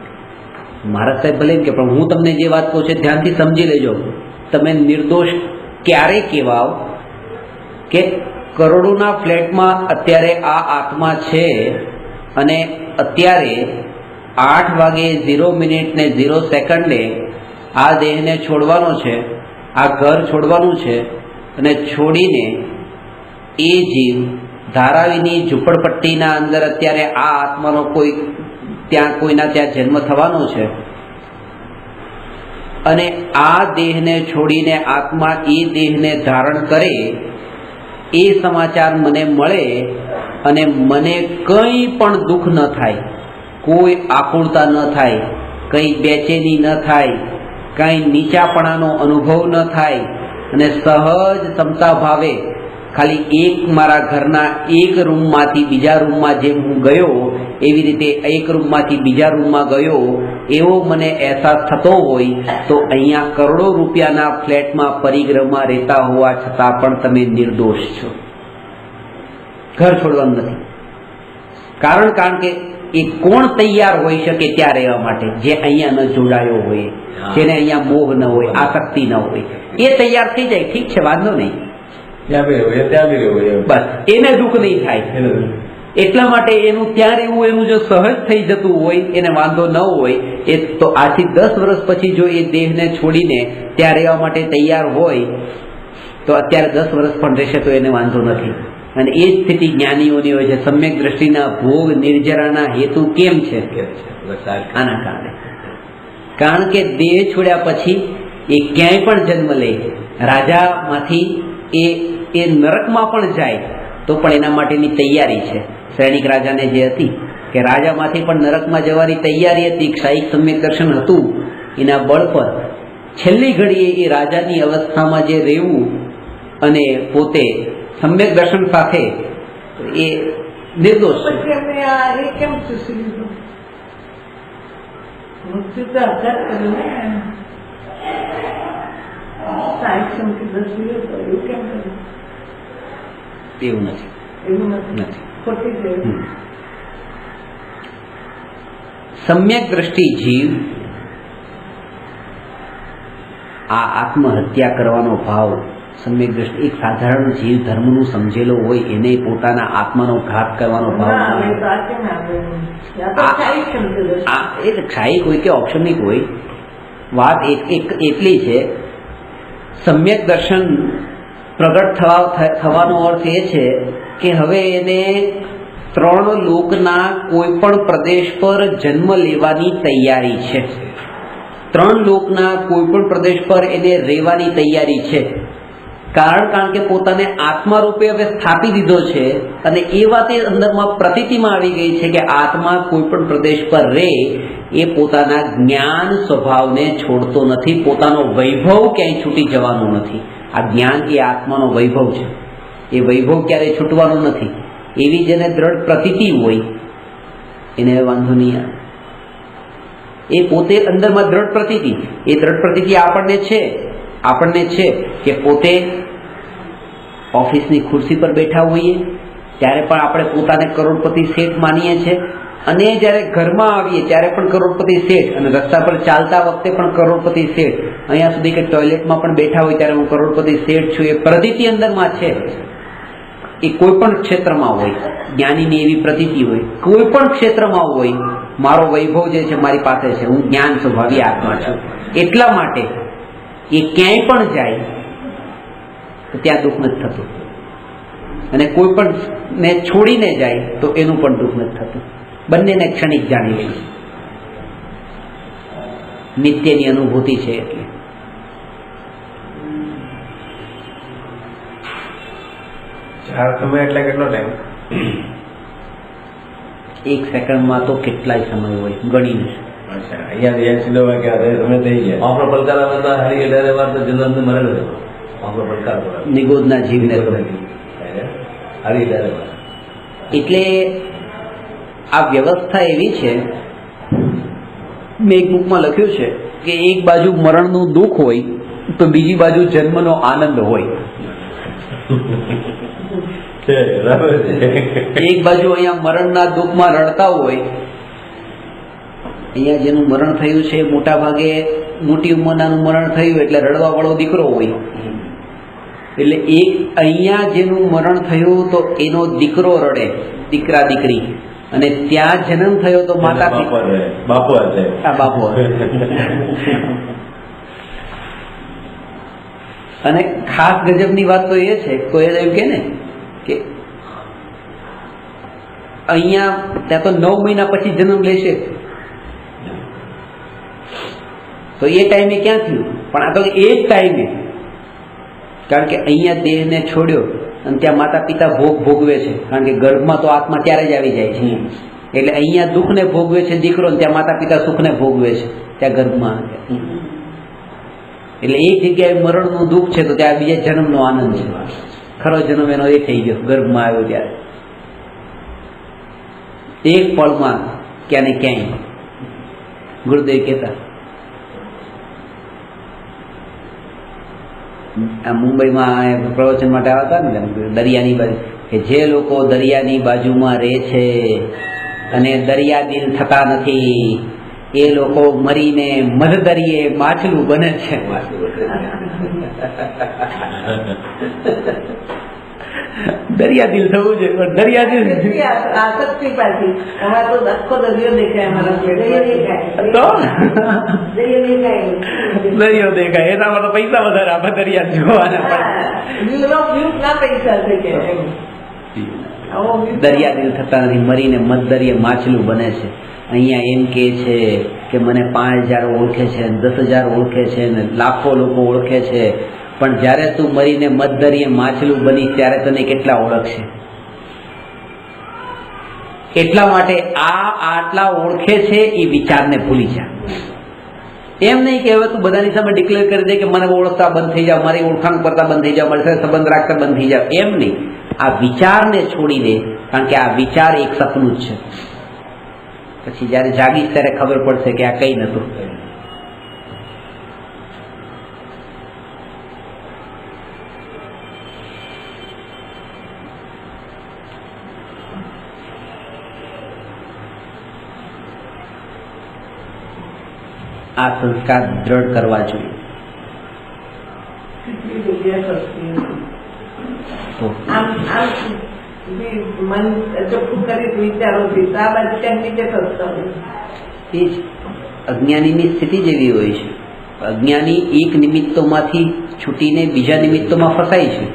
મહારાજ સાહેબ ભલે કે પણ હું તમને જે વાત કહું છું ધ્યાનથી સમજી લેજો. તમે નિર્દોષ ક્યારે કહેવાઓ કે કરોડોના ફ્લેટમાં અત્યારે આ આત્મા છે અને અત્યારે 8 વાગે 0 મિનિટ ને 0 સેકન્ડે આ દેહને છોડવાનો છે, આ ઘર છોડવાનું છે અને છોડીને એ જીવ ધારાવીની ઝૂંપડપટ્ટીના અંદર અત્યારે આ આત્માનો કોઈના ત્યાં જન્મ થવાનો છે અને આ દેહને છોડીને આત્મા એ દેહને ધારણ કરે એ સમાચાર મને મળે અને મને કંઈ પણ દુઃખ ન થાય, કોઈ આકુળતા ન થાય, કંઈ બેચેની ન થાય, કંઈ નીચાપણાનો અનુભવ ન થાય અને સહજ ક્ષમતા ભાવે ખાલી મારા ઘરના એક રૂમમાંથી બીજા રૂમમાં જેમ હું ગયો એવી રીતે એક રૂમમાંથી બીજા રૂમમાં ગયો એવો મને અહેસાસ થતો હોય તો અહીંયા કરોડો રૂપિયાના ફ્લેટમાં પરિગ્રહમાં રહેતા હોવા છતાં પણ તમે નિર્દોષ છો. ઘર છોડવાનું નથી. કારણ કે એ કોણ તૈયાર હોઈ શકે ત્યાં રહેવા માટે? જે અહીંયા ન જોડાયો હોય, જેને અહીંયા મોહ ન હોય, આસક્તિ ન હોય, એ તૈયાર થઈ જાય, ઠીક છે, વાંધો નહીં, બસ એને દુઃખ નહીં થાય. એટલા માટે એનું ત્યાં રહેવું એનું જો સહજ થઈ જતું હોય એને વાંધો ન હોય એ તો આજથી 10 વર્ષ પછી જો એ દેહને છોડીને ત્યાં રહેવા માટે તૈયાર હોય તો અત્યારે 10 વર્ષ પણ રહેશે તો એને વાંધો નથી. અને એ જ સ્થિતિ જ્ઞાનીઓની હોય છે. સમ્યક દ્રષ્ટિના ભોગ નિર્જરાના હેતુ કેમ છે? આના કારણે. કારણ કે દેહ છોડ્યા પછી એ ક્યાંય પણ જન્મ લે, રાજામાંથી એ નરકમાં પણ જાય તો પણ એના માટેની તૈયારી છે. સૈનિક રાજાને જે હતી કે રાજામાંથી પણ નરકમાં જવાની તૈયારી હતી, ક્ષાયિક સમ્યક દર્શન હતું, એના બળ પર છેલ્લી ઘડીએ એ રાજાની અવસ્થામાં જે રહેવું અને પોતે સમ્યક દર્શન સાથે એ નિર્દોષ છે. એવું નથી. સમ્યક દ્રષ્ટિ જીવ આ આત્મહત્યા કરવાનો ભાવ, સમ્યક દ્રષ્ટિ એક સાધારણ જીવ ધર્મનું સમજેલો હોય એને પોતાના આત્માનો ઘાત કરવાનો ભાવ, એટલે ક્ષાયિક હોય કે ઓપ્શનિક હોય, વાત એટલી છે. સમ્યક દર્શન પ્રગટ થવાનો અર્થ એ છે કે હવે એને 3 લોકના કોઈ પણ પ્રદેશ પર જન્મ લેવાની તૈયારી છે. 3 લોકના કોઈ પણ પ્રદેશ પર એને રહેવાની તૈયારી છે. કારણ કે પોતાને આત્મા રૂપે હવે સ્થાપી દીધો છે અને એ વાત એ અંદરમાં પ્રતીતિમાં આવી ગઈ છે કે આત્મા કોઈ પણ પ્રદેશ પર રહે એ પોતાના જ્ઞાન સ્વભાવને છોડતો નથી, પોતાનો વૈભવ ક્યાંય છૂટી જવાનો નથી. આ જ્ઞાન એ આત્માનો વૈભવ છે, એ વૈભવ ક્યારેય છૂટવાનો નથી. એવી જેને દ્રઢ પ્રતીતિ હોય એને વાંધો નહીં આવે. એ પોતે અંદરમાં દ્રઢ પ્રતીતિ, એ દ્રઢ પ્રતીતિ આપણને છે કે પોતે ઓફિસની ખુરશી પર બેઠા હોઈએ ત્યારે પણ આપણે પોતાને કરોડપતિ શેઠ માનીએ છીએ અને જ્યારે ઘરમાં આવીએ ત્યારે પણ કરોડપતિ શેઠ, અને રસ્તા પર ચાલતા વખતે પણ કરોડપતિ શેઠ, અહીંયા સુધી કે ટોયલેટમાં પણ બેઠા હોય ત્યારે હું કરોડપતિ શેઠ છું. એ પ્રતીતિ અંદરમાં છે. એ કોઈ પણ ક્ષેત્રમાં હોય, જ્ઞાનીની એવી પ્રતીતિ હોય, કોઈ પણ ક્ષેત્રમાં હોય, મારો વૈભવ જે છે મારી પાસે છે, હું જ્ઞાન સ્વભાવી આત્મા છું. એટલા માટે એ ક્યાંય પણ જાય તો ત્યાં દુઃખ નથી થતું અને કોઈ પણ ને છોડીને જાય તો એનું પણ દુઃખ નથી થતું. બંનેને ક્ષણિક જાણી લે, નિત્યની અનુભૂતિ છે. એટલે ચાર સમય એટલે કેટલો ટાઈમ? એક સેકન્ડમાં તો કેટલાય સમય હોય ગણીને. અચ્છા, અહીંયા 80 વાગ્યા તમે થઈ ગયા. આપણો પડકાર આવતા હારી એટલે વાર તો જન્મ મરણ હતો. આપણો પડકાર નિગોદના જીવને હારી એટલે એટલે આ વ્યવસ્થા એવી છે, મેં એક બુકમાં લખ્યું છે કે એક બાજુ મરણનું દુઃખ હોય તો બીજી બાજુ જન્મનો આનંદ હોય. એક બાજુ અહીંયા મરણના દુઃખમાં રડતા હોય, અહીંયા જેનું મરણ થયું છે મોટા ભાગે મોટી ઉંમરનાનું મરણ થયું એટલે રડવા વાળો દીકરો હોય. એટલે એક અહીંયા જેનું મરણ થયું તો એનો દીકરો રડે, દીકરા દીકરી, અને ત્યાં જન્મ થયો તો માતા બાપુ હશે. હા, બાપુ. અને ખાસ ગજબની વાત તો એ છે, કોઈ એમ કે ને કે અહીંયા ત્યાં તો 9 મહિના પછી જન્મ લેશે, તો એ ટાઈમે ક્યાં થયું? પણ આ તો એ જ ટાઈમે, કારણ કે અહીંયા દેહને છોડ્યો અને ત્યાં માતા પિતા ભોગ ભોગવે છે, કારણ કે ગર્ભમાં તો આત્મા ત્યારે જ આવી જાય છે. એટલે અહીંયા દુઃખને ભોગવે છે દીકરો, ત્યાં માતા પિતા સુખને ભોગવે છે ત્યાં ગર્ભમાં. એટલે એક જગ્યાએ મરણનું દુઃખ છે તો ત્યાં બીજા જન્મનો આનંદ છે. ખરો જન્મ એનો એ થઈ ગયો ગર્ભમાં આવ્યો ત્યારે. એક પળમાં ક્યાં ને ક્યાંય. ગુરુદેવ કહેતા મુંબઈમાં પ્રવચન માટે આવ્યા હતા ને દરિયાની બાજુ, કે જે લોકો દરિયાની બાજુમાં રહે છે અને દરિયા દિલ થતા નથી એ લોકો મરીને મધદરિયે માછલું બને છે. દરિયા દિલ થવું છે, પણ દરિયા દિલ આસક્તિ પાછી. અમારે તો આખો દરિયો દેખાય, અમારા દરિયો દેખાય, એનામાં તો પૈસા વધારે આપણે દરિયા જોવાના. પૈસા છે કે દરિયા દિલ થતા નથી, મરીને મધદરિયે માછલું બને છે. અહીંયા એમ કે છે કે મને 5000 ઓળખે છે, 10,000 ઓળખે છે, ને લાખો લોકો ઓળખે છે, પણ જ્યારે તું મરીને મધદરિયે માછલું બની ત્યારે તને કેટલા ઓળખશે? એટલા માટે આટલા ઓળખે છે એ વિચારને ભૂલી જા. એમ નહીં કે હવે તું બધાની સામે ડિક્લેર કરી દે કે મને ઓળખતા બંધ થઈ જાવ, મારી ઓળખાણ કરતા બંધ થઈ જાવ, મારી સાથે સંબંધ રાખતા બંધ થઈ જાવ. એમ નહીં, આ વિચારને છોડી દે, કારણ કે આ વિચાર એક સપનું જ છે. પછી જયારે જાગીશ ત્યારે ખબર પડશે કે આ કઈ નતું. આ સંસ્કાર દ્રઢ કરવા જોઈએ. મન ચોખ્ખું કરી વિચારોથી આ બાજુ ક્યાંક નીચે થતો એ જ અજ્ઞાનીની સ્થિતિ જેવી હોય છે. અજ્ઞાની એક નિમિત્તોમાંથી છૂટીને બીજા નિમિત્તોમાં ફસાય છે,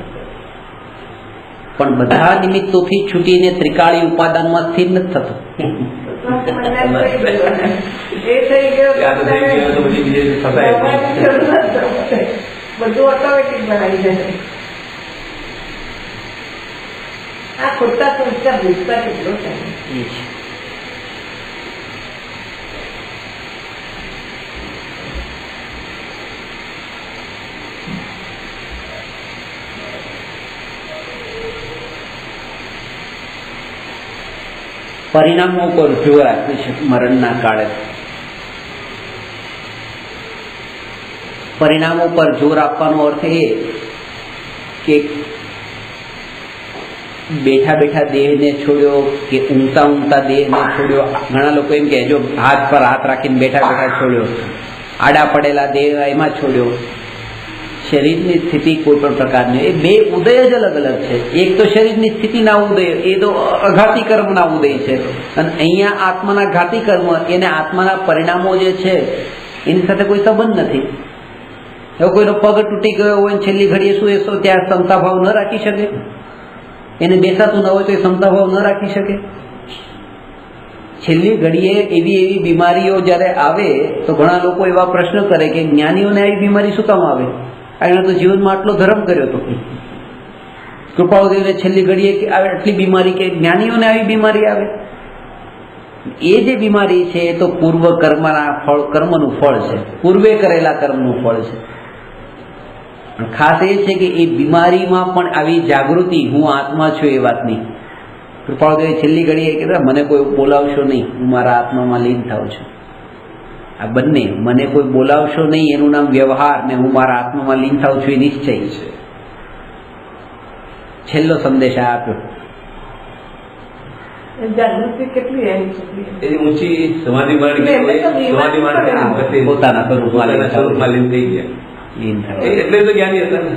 પણ બધા નિમિત્તોથી છૂટીને ત્રિકાળી ઉપાદાનમાં સ્થિર નથી થતો. બધું ઓટોમેટિક બનાવી જાય. આ ખોટા સંસ્કાર ભૂલતા કેટલો થાય. પરિણામો પર જોર આપે છે મરણના કાળે. પરિણામો પર જોર આપવાનો અર્થ એ કે બેઠા બેઠા દેહને છોડ્યો કે ઊંઘતા ઊંઘતા દેહને છોડ્યો. ઘણા લોકો એમ કે જો હાથ પર હાથ રાખીને બેઠા બેઠા છોડ્યો, આડા પડેલા દેહ એમાં છોડ્યો. શરીરની સ્થિતિ કોઈ પણ પ્રકારની, એ બે ઉદય જ અલગ અલગ છે. એક તો શરીરની સ્થિતિના ઉદય, એ તો અઘાતી કર્મના ઉદય છે, અને અહીંયા આત્માના ઘાતી કર્મ, એને આત્માના પરિણામો જે છે એની સાથે કોઈ સંબંધ નથી. એવો કોઈનો પગ તૂટી ગયો હોય છેલ્લી ઘડીએ શું એ ત્યાં ક્ષમતા ભાવ ન રાખી શકે? એને બેસાતું ન હોય તો એ ક્ષમતા ભાવ ન રાખી શકે? છેલ્લી ઘડીએ એવી બીમારીઓ જ્યારે આવે તો ઘણા લોકો એવા પ્રશ્ન કરે કે જ્ઞાનીઓને આવી બીમારી શું કામ આવે? એણે તો જીવનમાં આટલો ધર્મ કર્યો હતો. કૃપાળુદેવને છેલ્લી ઘડીએ આવે આટલી બીમારી, કે જ્ઞાનીઓને આવી બીમારી આવે? એ જે બીમારી છે એ તો પૂર્વ કર્મનું ફળ છે, પૂર્વે કરેલા કર્મનું ફળ છે. ખાસ એ છે કે એ બીમારીમાં પણ આવી જાગૃતિ, હું આત્મા છું એ વાતની. કૃપાળુદેવ છેલ્લી ઘડીએ કીધું, મને કોઈ બોલાવશો નહીં, હું મારા આત્મામાં લીન થાઉં છું. આ બંને, મને કોઈ બોલાવશો નહીં એનું નામ વ્યવહાર, ને હું મારા આત્મામાં લીન થાઉં છું એ નિશ્ચય છે. છેલ્લો સંદેશ આપ્યો. જાગૃતિ કેટલી એ ઊંચી સમાધિ પોતાના સ્વરૂપમાં લીન થઈ ગયા, લીન થાય એટલે તો જ્ઞાની હતા ને.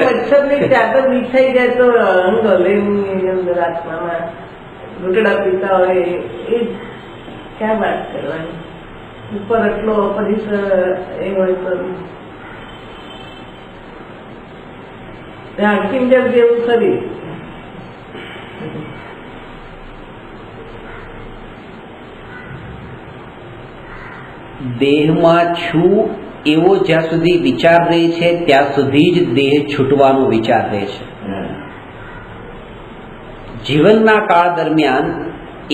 મચ્છર ની ચાદર મીઠાઈ જાય તો અંગ હલેની અંદર આત્મામાં ઘૂંટડા પીતા હોય એ ક્યાં વાત કરવાની. ઉપર એટલો પરિસર એ હોય તો હાકીમ જેવું શરીર. દેહમાં છું એવો જ્યાં સુધી વિચાર રહે છે ત્યાં સુધી જ દેહ છૂટવાનો વિચાર રહે છે. જીવનના કાળ દરમિયાન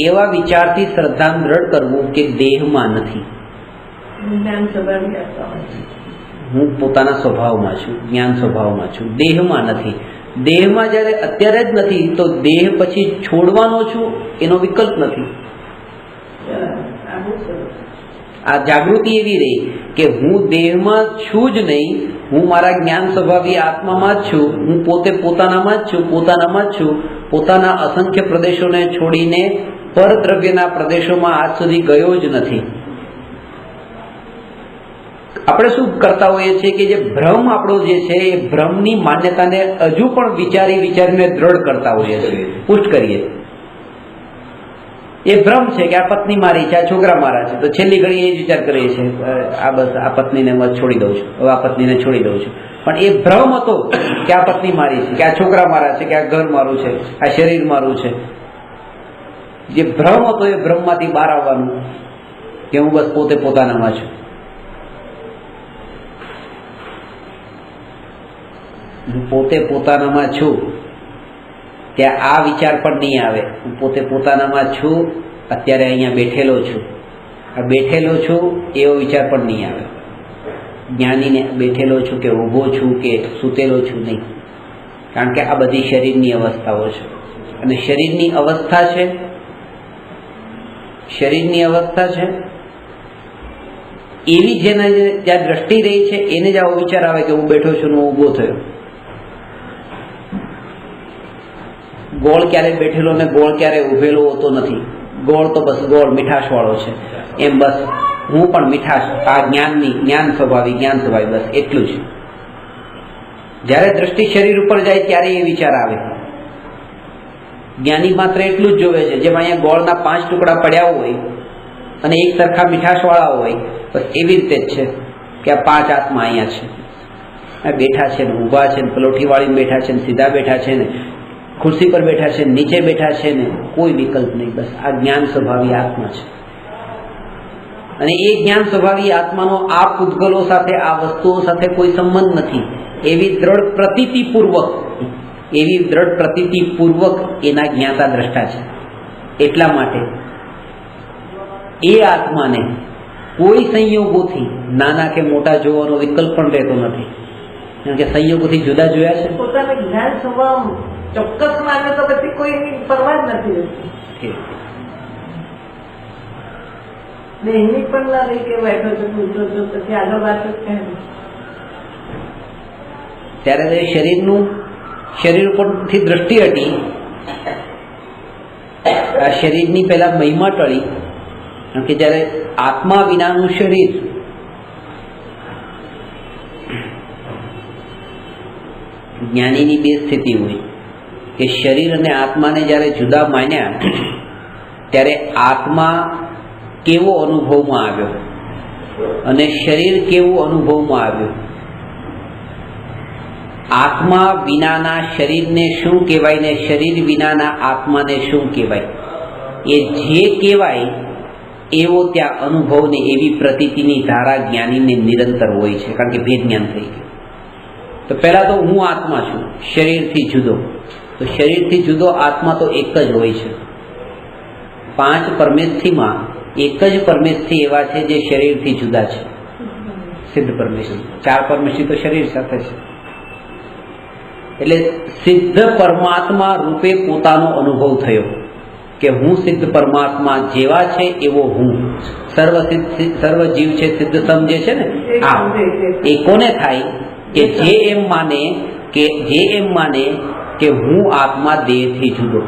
એવા વિચારથી શ્રદ્ધા દ્રઢ કરવું કે દેહમાં નથી, હું પોતાના સ્વભાવમાં છું, જ્ઞાન સ્વભાવમાં છું, દેહમાં નથી. દેહમાં જ્યારે અત્યારે જ નથી તો દેહ પછી છોડવાનો છું એનો વિકલ્પ નથી. આ જાગૃતિ એવી રહી કે હું દેહમાં છું જ નહીં, હું મારા જ્ઞાન સ્વભાવી આત્મામાં જ છું, હું પોતે પોતાનામાં જ છું, પોતાનામાં જ છું. પોતાના અસંખ્ય પ્રદેશોને છોડીને પરદ્રવ્યના પ્રદેશોમાં આજ સુધી ગયો જ નથી. આપણે શું કરતા હોઈએ છીએ કે જે ભ્રમ આપણો જે છે એ ભ્રમની માન્યતાને હજુ પણ વિચારીને દ્રઢ કરતા હોઈએ છીએ, પુષ્ટ કરીએ. એ ભ્રમ છે કે આ પત્ની મારી છે, આ છોકરા મારા છે, તો છેલ્લી ઘડી એ જ વિચાર કરીએ છીએ, આ બસ આ પત્નીને છોડી દઉં છું, હવે આ પત્નીને છોડી દઉં છું. પણ એ ભ્રમ હતો કે આ પત્ની મારી છે, કે આ છોકરા મારા છે, કે આ ઘર મારું છે, આ શરીર મારું છે. જે ભ્રમ હતો એ ભ્રમમાંથી બહાર આવવાનું કે હું બસ પોતે પોતાનામાં છું. હું પોતે પોતાનામાં છું ત્યાં આ વિચાર પણ નહીં આવે. હું પોતે પોતાનામાં છું, અત્યારે અહીંયા બેઠેલો છું, આ બેઠેલો છું એવો વિચાર પણ નહીં આવે. જ્ઞાનીને બેઠેલો છું કે ઊભો છું કે સૂતેલો છું નહીં, કારણ કે આ બધી શરીરની અવસ્થાઓ છે. અને શરીરની અવસ્થા છે, શરીરની અવસ્થા છે એવી જેને જ્યાં દ્રષ્ટિ રહી છે એને જ આવો વિચાર આવે કે હું બેઠો છું ને હું ઊભો થયો. ગોળ ક્યારે બેઠેલો ને ગોળ ક્યારે ઉભેલો હોતો નથી. ગોળ તો બસ ગોળ મીઠાશ વાળો છે, એમ બસ હું પણ મીઠાશ, આ જ્ઞાન સ્વભાવી બસ એટલું જ. જ્યારે દ્રષ્ટિ શરીર ઉપર જાય ત્યારે એ વિચાર આવે. જ્ઞાની માત્ર એટલું જ જોવે છે, જેમ અહીંયા ગોળના 5 ટુકડા પડ્યા હોય અને એક સરખા મીઠાશ વાળા હોય, બસ એવી રીતે જ છે કે આ 5 આત્મા અહીંયા છે, આ બેઠા છે ને ઊભા છે ને પલોઠી વાળી બેઠા છે ને સીધા બેઠા છે ને ખુરશી પર બેઠા છે, નીચે બેઠા છે ને કોઈ વિકલ્પ નહીં. બસ આ જ્ઞાન સ્વભાવી આત્મા છે. અને એ જ્ઞાન સ્વભાવી આત્માનો આ પૂતગલો સાથે, આ વસ્તુઓ સાથે કોઈ સંબંધ નથી. એવી દ્રઢ પ્રતીતિપૂર્વક એના જ્ઞાતા દ્રષ્ટા છે. એટલા માટે એ આત્માને કોઈ સંયોગોથી નાના કે મોટા જોવાનો વિકલ્પ પણ રહેતો નથી, કારણ કે સંયોગોથી જુદા જોયા છે. પોતાના જ્ઞાન સ્વભાવ ચોક્કસ માને તો પછી કોઈની પરવા જ નથી રહેતી. એની પણ ના રહી કે બેઠો છો પૂછો છો પછી આગળ વાત જ કહે. ત્યારે શરીર ઉપરથી દ્રષ્ટિ હટી, આ શરીરની પહેલા મહિમા ટળી, કારણ કે જ્યારે આત્મા વિનાનું શરીર, જ્ઞાનીની 2 સ્થિતિ હોય કે શરીર અને આત્માને જ્યારે જુદા માન્યા ત્યારે આત્મા કેવો અનુભવમાં આવ્યો અને શરીર કેવું અનુભવમાં આવ્યું. આત્મા વિનાના શરીરને શું કહેવાય ને શરીર વિનાના આત્માને શું કહેવાય, એ જે કહેવાય એવો ત્યાં અનુભવને એવી પ્રતીતિની ધારા જ્ઞાનીને નિરંતર હોય છે, કારણ કે ભેદ જ્ઞાન થઈ ગયું. તો પહેલા તો હું આત્મા છું શરીરથી જુદો, તો શરીરથી જુદો આત્મા તો એક જ હોય છે. 5 પરમેશથીમાં એક જ પરમેશથી એવા છે જે શરીરથી જુદા છે, સિદ્ધ પરમેશથી. 4 પરમેશથી તો શરીર સાથે છે. એટલે સિદ્ધ પરમાત્મા રૂપે પોતાનો અનુભવ થયો કે હું સિદ્ધ પરમાત્મા જેવા છે એવો હું. સર્વ જીવ છે સિદ્ધ સમજે છે ને, આ એ કોને થાય કે જે એમ માને કે હું આત્મા દેહથી જુદો.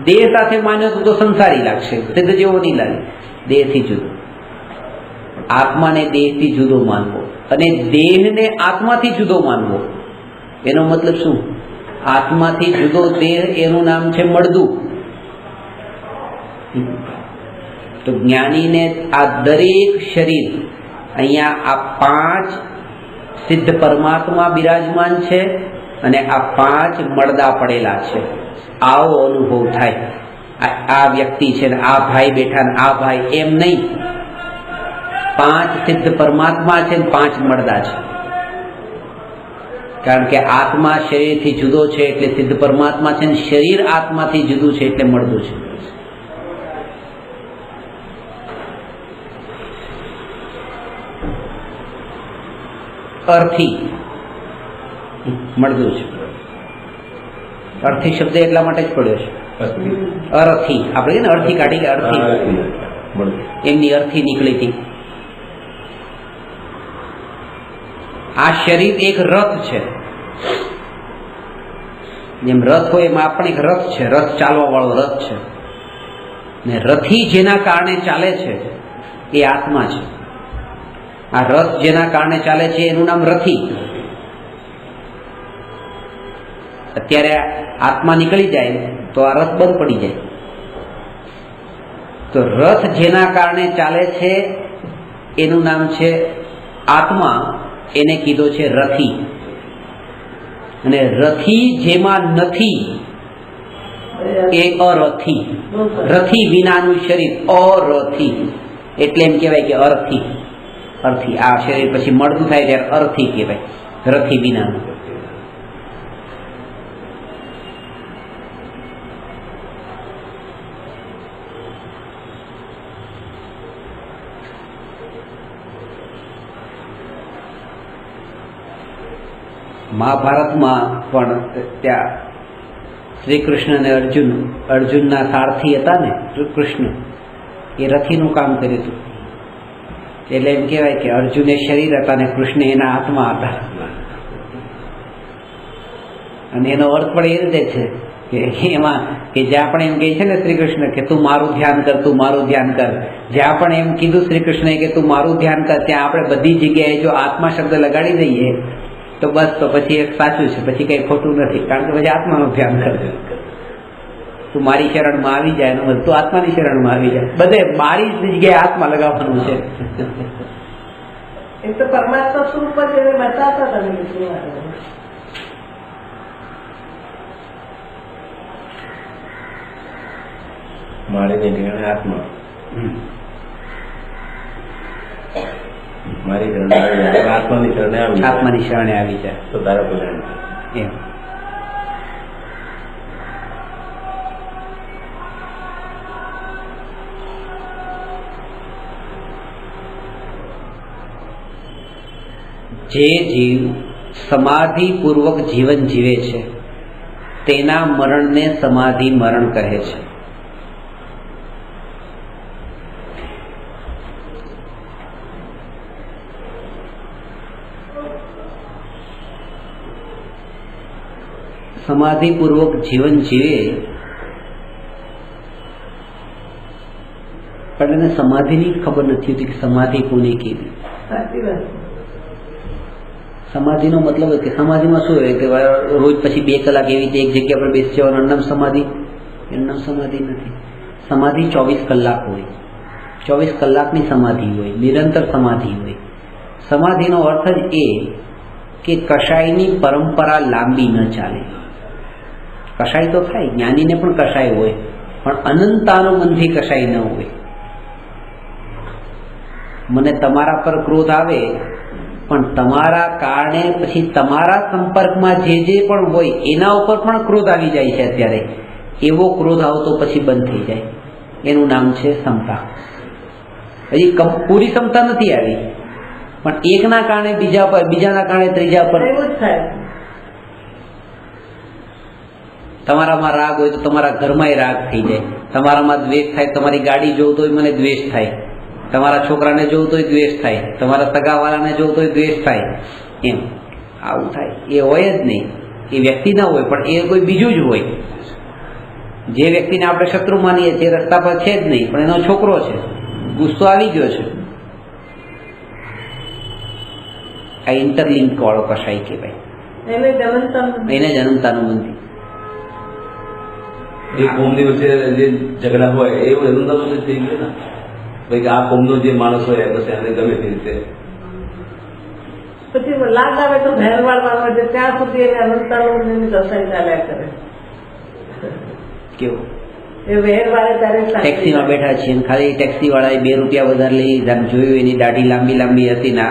દેહ સાથે માન્યો તો સંસારી લાગશે, સિદ્ધ જેવો નહીં લાગે. દેહથી જુદો, આત્માને દેહથી જુદો માનવો અને દેહને આત્માથી જુદો માનવો. એનો મતલબ શું? આત્માથી જુદો દેહ, એનું નામ છે મળદું. તો જ્ઞાનીને આ દરેક શરીર, અહીંયા આ 5 સિદ્ધ પરમાત્મા બિરાજમાન છે અને આ 5 મળદા પડેલા છે. આવો અનુભવ થાય. આ વ્યક્તિ છે ને આ ભાઈ બેઠા ને આ ભાઈ, એમ નહીં. 5 સિદ્ધ પરમાત્મા છે ને 5 મળદા છે. કારણ કે આત્મા શરીરથી જુદો છે એટલે સિદ્ધ પરમાત્મા છે ને શરીર આત્માથી જુદું છે એટલે મળદું છે. અર્થી મળદું છે. અર્થી શબ્દ એટલા માટે જ પડ્યો છે. અર્થી આપણે ને અર્થી કાઢી કે અર્થી, એમની અર્થી નીકળી હતી. આ શરીર એક રથ છે. જેમ રથ હોય એમાં પણ એક રથ છે, રથ ચાલવા વાળો રથ છે. ને રથી જેના કારણે ચાલે છે એ આત્મા છે. આ રથ જેના કારણે ચાલે છે એનું નામ રથી. અત્યારે આત્મા નીકળી જાય તો આ રથ બંધ પડી જાય. તો રથ જેના કારણે ચાલે છે એનું નામ છે આત્મા, એને કીધો છે રથી. અને રથી જેમાં નથી એ અરથી. રથી વિનાનું શરીર અરથી, એટલે એમ કહેવાય કે અર્થી. અર્થી આ શરીર પછી મળતું થાય ત્યારે અર્થી કહેવાય, રથી વિનાનું. મહાભારતમાં પણ ત્યાં શ્રી કૃષ્ણ અને અર્જુનના સારથી હતા ને કૃષ્ણ, એ રથીનું કામ કર્યું હતું. એટલે એમ કહેવાય કે અર્જુને શરીર હતા ને કૃષ્ણ એના આત્મા હતા. અને એનો અર્થ પણ એ રીતે છે કે એમાં કે જ્યાં પણ એમ કહે છે ને શ્રી કૃષ્ણ કે તું મારું ધ્યાન કર, તું મારું ધ્યાન કર, જ્યાં પણ એમ કીધું શ્રી કૃષ્ણએ કે તું મારું ધ્યાન કર, ત્યાં આપણે બધી જગ્યાએ જો આત્મા શબ્દ લગાડી દઈએ તો બસ, તો પછી એક સાચું છે, પછી કઈ ખોટું નથી. કારણ કે પછી આત્માનું ધ્યાન કરજો. તું મારી શરણમાં આવી જાય, એનું તું આત્માની શરણમાં આવી જાય. બધે મારી જગ્યાએ આત્મા લગાવવાનું છે. એ તો પરમાત્મા સ્વરૂપ જ એને બતાવતા તમે મારી જગ્યાએ આત્મા, મારી શરણે આવી જાય, આત્માની શરણે આવી જાય, આત્માની શરણે આવી જાય તો તારા કલ્યાણ એમ. જે જીવ સમાધિપૂર્વક જીવન જીવે છે તેના મરણને સમાધિ મરણ કહે છે. સમાધિપૂર્વક જીવન જીવે પણ એને સમાધિની ખબર નથી હોતી કે સમાધિ કોને કીધી. સાચી વાત. સમાધિનો મતલબ કે સમાધિમાં શું હોય કે રોજ પછી 2 કલાક એવી રીતે એક જગ્યા પર બેસી જવાનું, એનું નામ સમાધિ? એનું નામ સમાધિ નથી. સમાધિ 24 કલાક હોય, 24 કલાકની સમાધિ હોય, નિરંતર સમાધિ હોય. સમાધિનો અર્થ જ એ કે કશાયની પરંપરા લાંબી ન ચાલે. કશાય તો થાય, જ્ઞાનીને પણ કશાય હોય, પણ અનંતાનુબંધી કશાય ન હોય. મને તમારા પર ક્રોધ આવે પણ તમારા કારણે પછી તમારા સંપર્કમાં જે પણ હોય એના ઉપર પણ ક્રોધ આવી જાય છે અત્યારે. એવો ક્રોધ આવતો પછી બંધ થઈ જાય. એનું નામ છે સમતા. હજી પૂરી સમતા નથી આવી, પણ એકના કારણે બીજા પર, બીજાના કારણે ત્રીજા પર. એવું જ થાય. તમારામાં રાગ હોય તો તમારા ઘરમાંય રાગ થઈ જાય, તમારામાં દ્વેષ થાય, તમારી ગાડી જોઉં તોય મને દ્વેષ થાય, તમારા છોકરાને જોઉં તોય દ્વેષ થાય, તમારા સગાવાળાને જોઉં તોય દ્વેષ થાય. એમ આવું થાય. એ હોય જ નહીં, એ વ્યક્તિ ના હોય, પણ એ કોઈ બીજું જ હોય. જે વ્યક્તિને આપણે શત્રુ માનીએ છીએ રસ્તા પર છે જ નહીં, પણ એનો છોકરો છે, ગુસ્સો આવી ગયો છે. આ ઇન્ટરલિંક વાળો કસાય કહેવાય, એને જન્મતાનું મંદિર. એ કોમની વચ્ચે જે ઝઘડા હોય એવું જન્મતાનું થઈ ગયું ને ભાઈ, આ કોમનો જે માણસ હોય બસ એને ગમે તે રીતે પછી લાગ આવે તો ભેર વાળવા છે, ત્યાં સુધી એને અનંતાનું કસાઈ ચાલ્યા કરે. કેવું એ ભેર વાળે ત્યારે ટેક્સીમાં બેઠા છીએ, ખાલી ટેક્સી વાળાએ 2 રૂપિયા વધારે લઈ લીધા, જોયું એની દાઢી લાંબી લાંબી હતી ને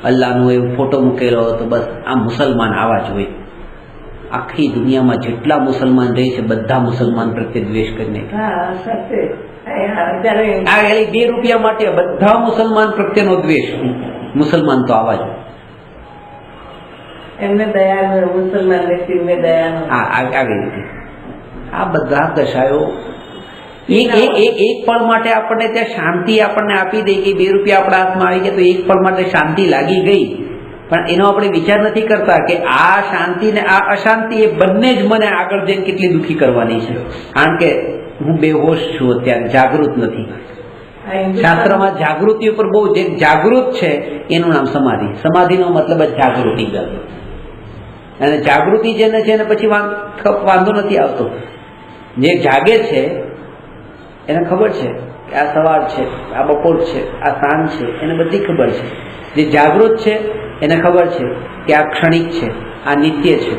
અલ્લાહનો એવો ફોટો મૂકેલો હતો. બસ આ મુસલમાન આવા જ હોય. આખી દુનિયામાં જેટલા મુસલમાન રહે છે બધા મુસલમાન પ્રત્યે દ્વેષ કરીને, આ 2 રૂપિયા માટે બધા મુસલમાન પ્રત્યેનો દ્વેષ. મુસલમાન તો આવા જ એમને દયા, મુસલમાન વ્યક્તિને દયા. આવી રીતે આ બધા કશાયો એક પળ માટે આપણને ત્યાં શાંતિ આપણને આપી દે કે 2 રૂપિયા આપણા હાથમાં આવી ગયા તો એક પળ માટે શાંતિ લાગી ગઈ, પણ એનો આપણે વિચાર નથી કરતા કે આ શાંતિ ને આ અશાંતિ એ બંને જ મને આગળ જઈને કેટલી દુઃખી કરવાની છે. કારણ કે હું બેહોશ છું, અત્યારે જાગૃત નથી. શાસ્ત્રમાં જાગૃતિ ઉપર બહુ જે જાગૃત છે એનું નામ સમાધિ. સમાધિનો મતલબ જ જાગૃતિ. અને જાગૃતિ જેને છે એને પછી વાંધો નથી આવતો. જે જાગે છે એને ખબર છે કે આ સવાર છે, આ બપોર છે, આ સાંજ છે, એને બધી ખબર છે. જે જાગૃત છે એને ખબર છે કે આ ક્ષણિક છે, આ નિત્ય છે.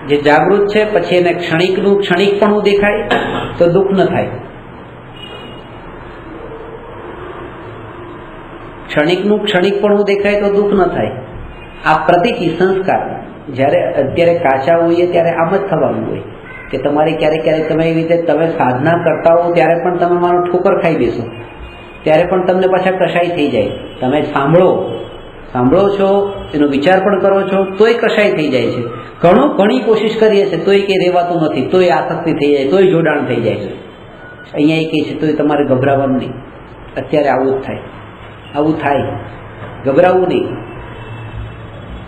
જે જાગૃત છે પછી એને ક્ષણિકનું ક્ષણિકપણું દેખાય તો દુઃખ ન થાય, ક્ષણિકનું ક્ષણિકપણું દેખાય તો દુઃખ ન થાય. આ પ્રતિથી સંસ્કાર જ્યારે અત્યારે કાચા હોઈએ ત્યારે આમ જ થવાનું હોય કે તમારે ક્યારેક ક્યારેક તમે એવી રીતે તમે સાધના કરતા હો ત્યારે પણ તમે મારો ઠોકર ખાઈ બેસો, ત્યારે પણ તમને પાછા કસાઈ થઈ જાય. તમે સાંભળો છો, એનો વિચાર પણ કરો છો તોય કસાઈ થઈ જાય છે. ઘણી કોશિશ કરીએ છીએ તોય કે રહેવાતું નથી, તોય આસક્તિ થઈ જાય, તોય જોડાણ થઈ જાય છે. અહીંયા એ કહે છે તોય તમારે ગભરાવાનું નહીં. અત્યારે આવું થાય, ગભરાવું નહીં.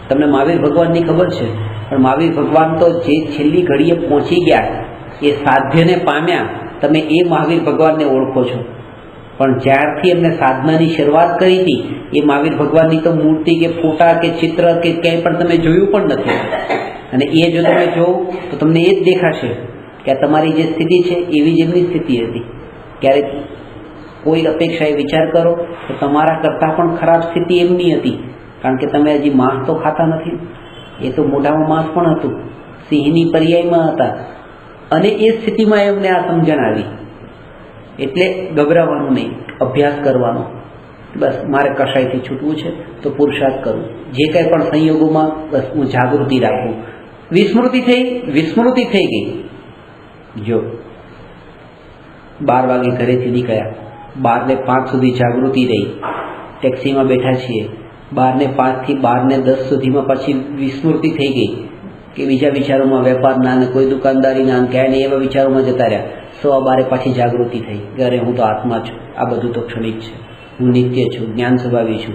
તમને મહાવીર ભગવાનની ખબર છે, પણ મહાવીર ભગવાન તો જે છેલ્લી ઘડીએ પહોંચી ગયા, એ સાધ્યને પામ્યા, તમે એ મહાવીર ભગવાનને ઓળખો છો. પણ જ્યારથી એમને સાધનાની શરૂઆત કરી હતી એ મહાવીર ભગવાનની તો મૂર્તિ કે ફોટા કે ચિત્ર કે ક્યાંય પણ તમે જોયું પણ નથી. અને એ જો તમે જોવો તો તમને એ જ દેખાશે કે આ તમારી જે સ્થિતિ છે એવી જ એમની સ્થિતિ હતી. ક્યારેક કોઈ અપેક્ષાએ વિચાર કરો તો તમારા કરતાં પણ ખરાબ સ્થિતિ એમની હતી, કારણ કે તમે હજી માંસ તો ખાતા નથી. એ તો મોઢામાં માંસ પણ હતું, સિંહની પર્યાયમાં હતા, અને એ સ્થિતિમાં એમને આ સમજણ આવી. એટલે ગભરાવાનું નહીં, અભ્યાસ કરવાનો. બસ મારે કસાઈથી છૂટવું છે તો પુરુષાર્થ કરું, જે કંઈ પણ સંયોગોમાં બસ હું જાગૃતિ રાખું. વિસ્મૃતિ થઈ ગઈ. જો 12 વાગે ઘરેથી નીકળ્યા, 12 ને 5 સુધી જાગૃતિ રહી, ટેક્સીમાં બેઠા છીએ, 12 ને 5 થી 12 ને 10 સુધીમાં પછી વિસ્મૃતિ થઈ ગઈ કે બીજા વિચારોમાં, વેપારના અને કોઈ દુકાનદારીના ક્યાંય નહીં એવા વિચારોમાં જતા રહ્યા. 12 પાછી જાગૃતિ થઈ કે અરે હું તો આત્મા છું, આ બધું તો ક્ષણિક છે, હું નિત્ય છું, જ્ઞાન સ્વભાવી છું.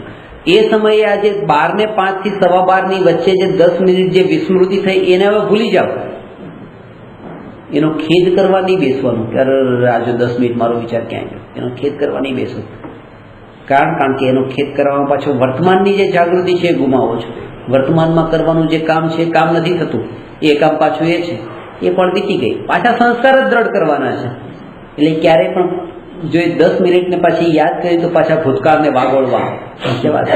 એ સમયે આજે 12 ને 5 થી 12:15 ની વચ્ચે જે 10 મિનિટ જે વિસ્મૃતિ થઈ એને હવે ભૂલી જાઓ. એનો ખેદ કરવા નહીં બેસવાનું કે અરે આજે 10 મિનિટ મારો વિચાર ક્યાં ગયો, એનો ખેદ કરવા નહીં બેસવું. કારણ કે એનો ખેદ કરવામાં પાછો વર્તમાનની જે જાગૃતિ છે એ ગુમાવો છો. વર્તમાનમાં કરવાનું જે કામ છે એ કામ નથી થતું, એ કામ પાછું એ છે એ પણ વીતી ગઈ. પાછા સંસ્કાર જ દ્રઢ કરવાના છે. એટલે ક્યારેય પણ જો 10 મિનિટને પાછી યાદ કરી તો પાછા ભૂતકાળને વાગોળવા જવા દે.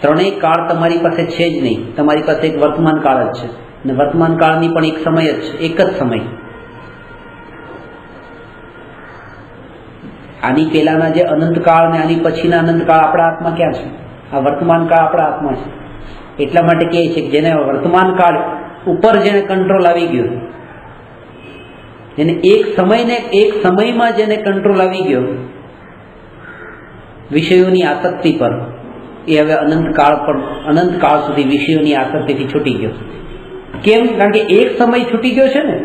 ત્રણેય કાળ તમારી પાસે છે જ નહીં. તમારી પાસે એક વર્તમાન કાળ જ છે, અને વર્તમાન કાળની પણ એક સમય જ છે, એક જ સમય. આની પહેલાના જે અનંતકાળ ને આની પછીના અનંતકાળ આપણા હાથમાં ક્યાં છે? આ વર્તમાન કાળ આપણા હાથમાં છે. એટલા માટે કહે છે કે જેને વર્તમાન કાળ ઉપર જેને કંટ્રોલ આવી ગયો એને એક સમયમાં જેને કંટ્રોલ આવી ગયો વિષયોની આસક્તિ પર, એ હવે અનંત કાળ સુધી વિષયોની આસક્તિથી છૂટી ગયો. કેમ? કારણ કે એક સમય છૂટી ગયો છે ને,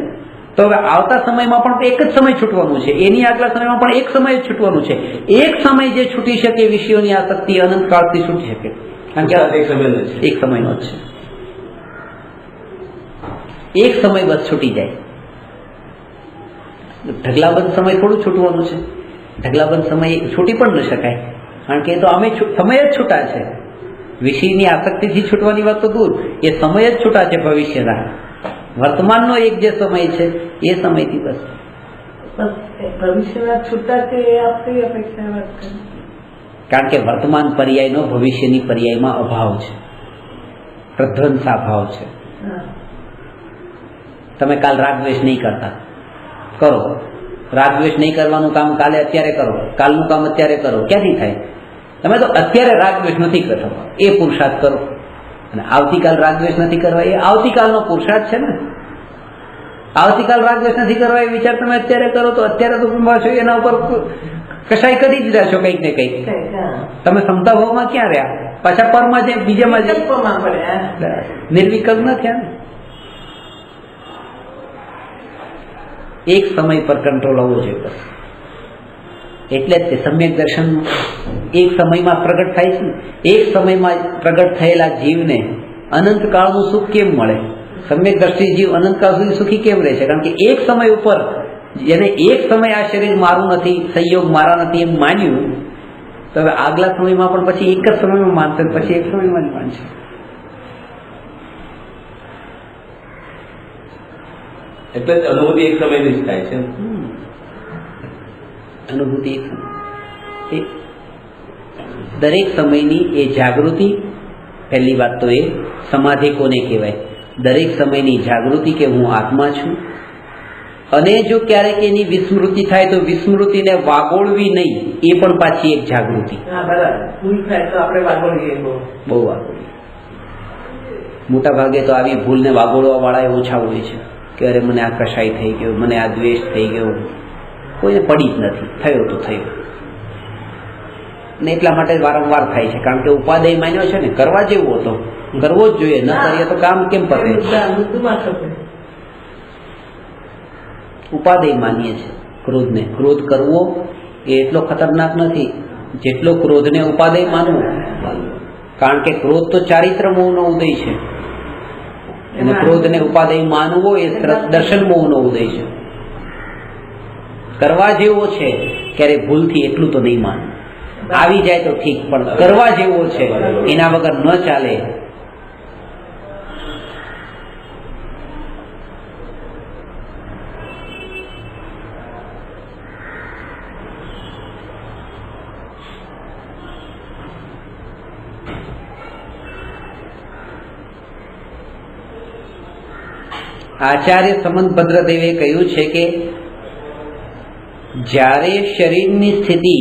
તો હવે આવતા સમયમાં પણ એક જ સમય છૂટવાનું છે, એની આગલા સમયમાં પણ એક સમય જ છૂટવાનું છે. એક સમય જે છૂટી શકે વિષયોની આસક્તિ અનંત કાળથી છૂટી શકે, કારણ કે એક સમયનો જ છે. એક સમય બસ છૂટી જાય. ઢગલાબંધ સમય થોડું છૂટવાનું છે. ઢગલાબંધ સમય છૂટી પણ ન શકાય, કારણ કે એ તો અમે સમય જ છૂટા છે. વિષયની આસક્તિથી છૂટવાની વાત તો દૂર, એ સમય જ છૂટા છે ભવિષ્યના. વર્તમાનનો એક જે સમય છે એ સમયથી બસ ભવિષ્યના છૂટા છે એ આપણી અપેક્ષા વાત કરી. કારણ કે વર્તમાન પર્યાયનો ભવિષ્યની પર્યાયમાં અભાવ છે, પ્રધ્વંસા ભાવ છે. તમે કાલ રાગદ્વેષ નહીં કરતા, કરો. રાગદ્વેષ નહીં કરવાનું કામ કાલે અત્યારે કરો, કાલનું કામ અત્યારે કરો. ક્યાંથી થાય? તમે તો અત્યારે રાગદ્વેષ નથી કરતા, એ પુરુષાર્થ કરો. અને આવતીકાલ રાગદ્વેષ નથી કરવા, એ આવતીકાલનો પુરુષાર્થ છે ને. આવતીકાલ રાગદ્વેષ નથી કરવા એ વિચાર તમે અત્યારે કરો, તો અત્યારે તો છો એના ઉપર કશાય કરી દીધા છો કંઈક ને કંઈક. તમે સમતા ભાવમાં ક્યાં રહ્યા? પાછા પરમાં જે બીજામાં જે નિર્વિકલ્પ ન થયા ને. એક સમય પર કંટ્રોલ હોવો જોઈએ બસ. એટલે જ તે સમ્યક દર્શન એક સમયમાં પ્રગટ થાય છે. એક સમયમાં પ્રગટ થયેલા જીવને અનંત કાળનું સુખ કેમ મળે? સમ્યક દ્રષ્ટિ જીવ અનંત કાળ સુધી સુખી કેમ રહે છે? કારણ કે એક સમય ઉપર જેને એક સમય આ શરીર મારું નથી, સંયોગ મારા નથી એમ માન્યું, તો હવે આગલા સમયમાં પણ પછી એક જ સમયમાં માનશે, પછી એક સમયમાં જ માનશે. એટલે જ અનુભૂતિ એક સમયની જ થાય છે. અનુભૂતિ દરેક સમયની એ જાગૃતિ. પહેલી વાત તો એ સમાધિ કોને કહેવાય? દરેક સમયની જાગૃતિ કે હું આત્મા છું. અને જો ક્યારેક એની વિસ્મૃતિ થાય તો વિસ્મૃતિને વાગોળવી નહીં, એ પણ પાછી એક જાગૃતિ. બહુ વાગોળવી. મોટા ભાગે તો આવી ભૂલને વાગોળવા વાળા ઓછા હોય છે કે અરે મને આ કશાય થઈ ગયો, મને આ દ્વેષ થઈ ગયો. કોઈને પડી જ નથી, થયો તો થયો. ને એટલા માટે વારંવાર થાય છે, કારણ કે ઉપાદેય માન્યો છે ને, કરવા જેવો હતો, કરવો જ જોઈએ, ન કરીએ તો કામ કેમ પતે? ઉપાદેય માનીએ છે ક્રોધને. ક્રોધ કરવો એ એટલો ખતરનાક નથી જેટલો ક્રોધને ઉપાદેય માનવો. કારણ કે ક્રોધ તો ચારિત્ર મોહનો ઉદય છે, અને ક્રોધને ઉપાદેય માનવો એ દર્શન મોહનો ઉદય છે. કરવા જેવો છે ક્યારે ભૂલથી એટલું તો નહીં માનવું. આવી જાય તો ઠીક, પણ કરવા જેવો છે એના વગર ન ચાલે. આચાર્ય સમંત ભદ્રદેવે કહ્યું છે કે જ્યારે શરીરની સ્થિતિ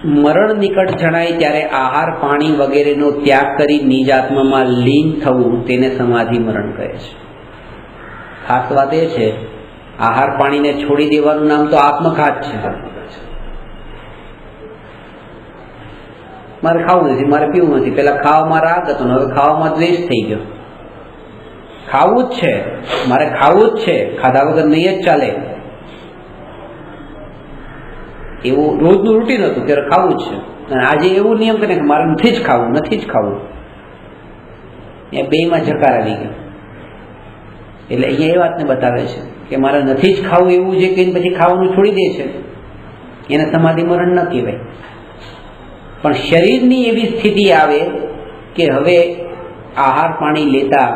મરણ નિકટ જણાય ત્યારે આહાર પાણી વગેરેનો ત્યાગ કરી નિજ આત્મામાં લીન થવું તેને સમાધિ મરણ કહે છે. ખાસ વાત એ છે, આહાર પાણીને છોડી દેવાનું નામ તો આત્મઘાત છે. મારે ખાવું નથી, મારે પીવું નથી. પેલા ખાવામાં રાગ હતો, હવે ખાવામાં દ્વેષ થઈ ગયો. ખાવું જ છે, મારે ખાવું જ છે, ખાધા વગર નહીં જ ચાલે. એવું રોજનું રૂટીન હતું, ત્યારે ખાવું જ છે. અને આજે એવું નિયમ કરે કે મારે નથી જ ખાવું, નથી જ ખાવું. એ બેમાં જકાર આવી ગયો. એટલે અહીંયા એ વાતને બતાવે છે કે મારે નથી જ ખાવું એવું જે કહીને પછી ખાવાનું છોડી દે છે, એને સમાધિ મરણ ન કહેવાય. પણ શરીરની એવી સ્થિતિ આવે કે હવે આહાર પાણી લેતા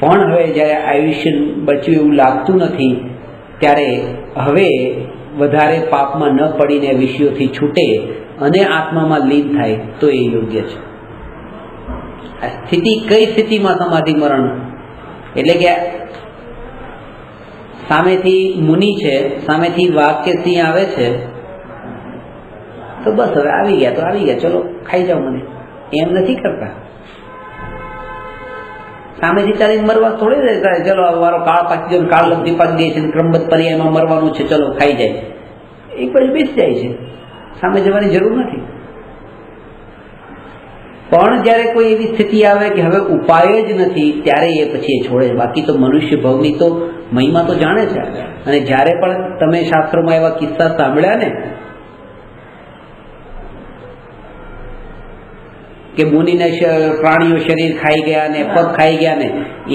પણ હવે જ્યારે આયુષ્ય બચ્યું એવું લાગતું નથી, ત્યારે હવે વધારે પાપમાં ન પડીને વિષયોથી છૂટે અને આત્મામાં લીન થાય તો એ યોગ્ય છે. આ સ્થિતિ કઈ સ્થિતિમાં સમાધિ મરણ? એટલે કે સામેથી મુનિ છે, સામેથી વાઘ કે સિંહ આવે છે, તો બસ હવે આવી ગયા તો આવી ગયા, ચલો ખાઈ જાઓ મને, એમ નથી કરતા. સામેથી ચાલીને મરવા થોડી રહેતા, ચલો મારો કાળ પાકી ગયો, કાળ લગતી પાકી ગઈ છે, ક્રમબદ્ધ પર્યાયમાં મરવાનું છે, ચલો ખાઈ જાય, એક બાજુ બેસી જાય છે, સામે જવાની જરૂર નથી. પણ જયારે કોઈ એવી સ્થિતિ આવે કે હવે ઉપાય જ નથી, ત્યારે એ પછી એ છોડે. બાકી તો મનુષ્ય ભવની તો મહિમા તો જાણે છે. અને જયારે પણ તમે શાસ્ત્રોમાં એવા કિસ્સા સાંભળ્યા ને કે મુનિના પ્રાણીઓ શરીર ખાઈ ગયા ને પગ ખાઈ ગયા ને,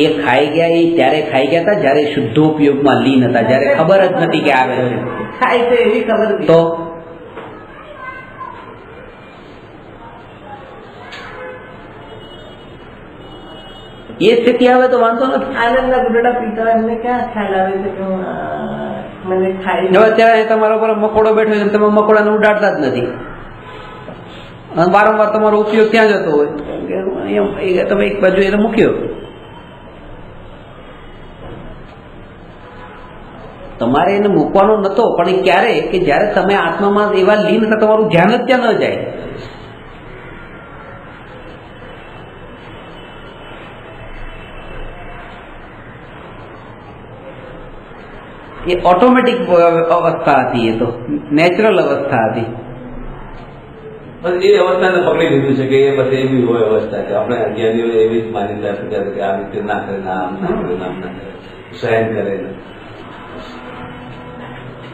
એ ખાઈ ગયા એ ત્યારે ખાઈ ગયા હતા જયારે શુદ્ધોપયોગમાં લીન હતા, જયારે ખબર જ નથી કે આવે છે. ખાય છે એવી ખબર હતી. તો એ સ્થિતિ આવે તો વાંધો નથી. આનંદના ગુરડા પીતા એમને ક્યાં ખ્યાલ આવે છે કે હું મને ખાઈ હવે ત્યાં તમારા પર મકોડો બેઠો છે, તમે મકોડાને ઉડાડતા જ નથી, અને વારંવાર તમારો ઉપયોગ ત્યાં જતો હોય, તમે એક બાજુ એને મૂક્યો. તમારે એને મૂકવાનો નતો, પણ એ ક્યારે કે જયારે તમે આત્મામાં એવા લીન હતા, તમારું ધ્યાન જ ત્યાં ન જાય. એ ઓટોમેટિક અવસ્થા હતી, એ તો નેચરલ અવસ્થા હતી. બસ એ અવસ્થાને પકડી લીધું છે કે એ બસ એવી હોય અવસ્થા કે આપણે અજ્ઞાનીઓ એવી જ માન્યતા છે કે આ રીતે ના કરે, આમ ના કરે, આમ ના કરે, સહન કરે.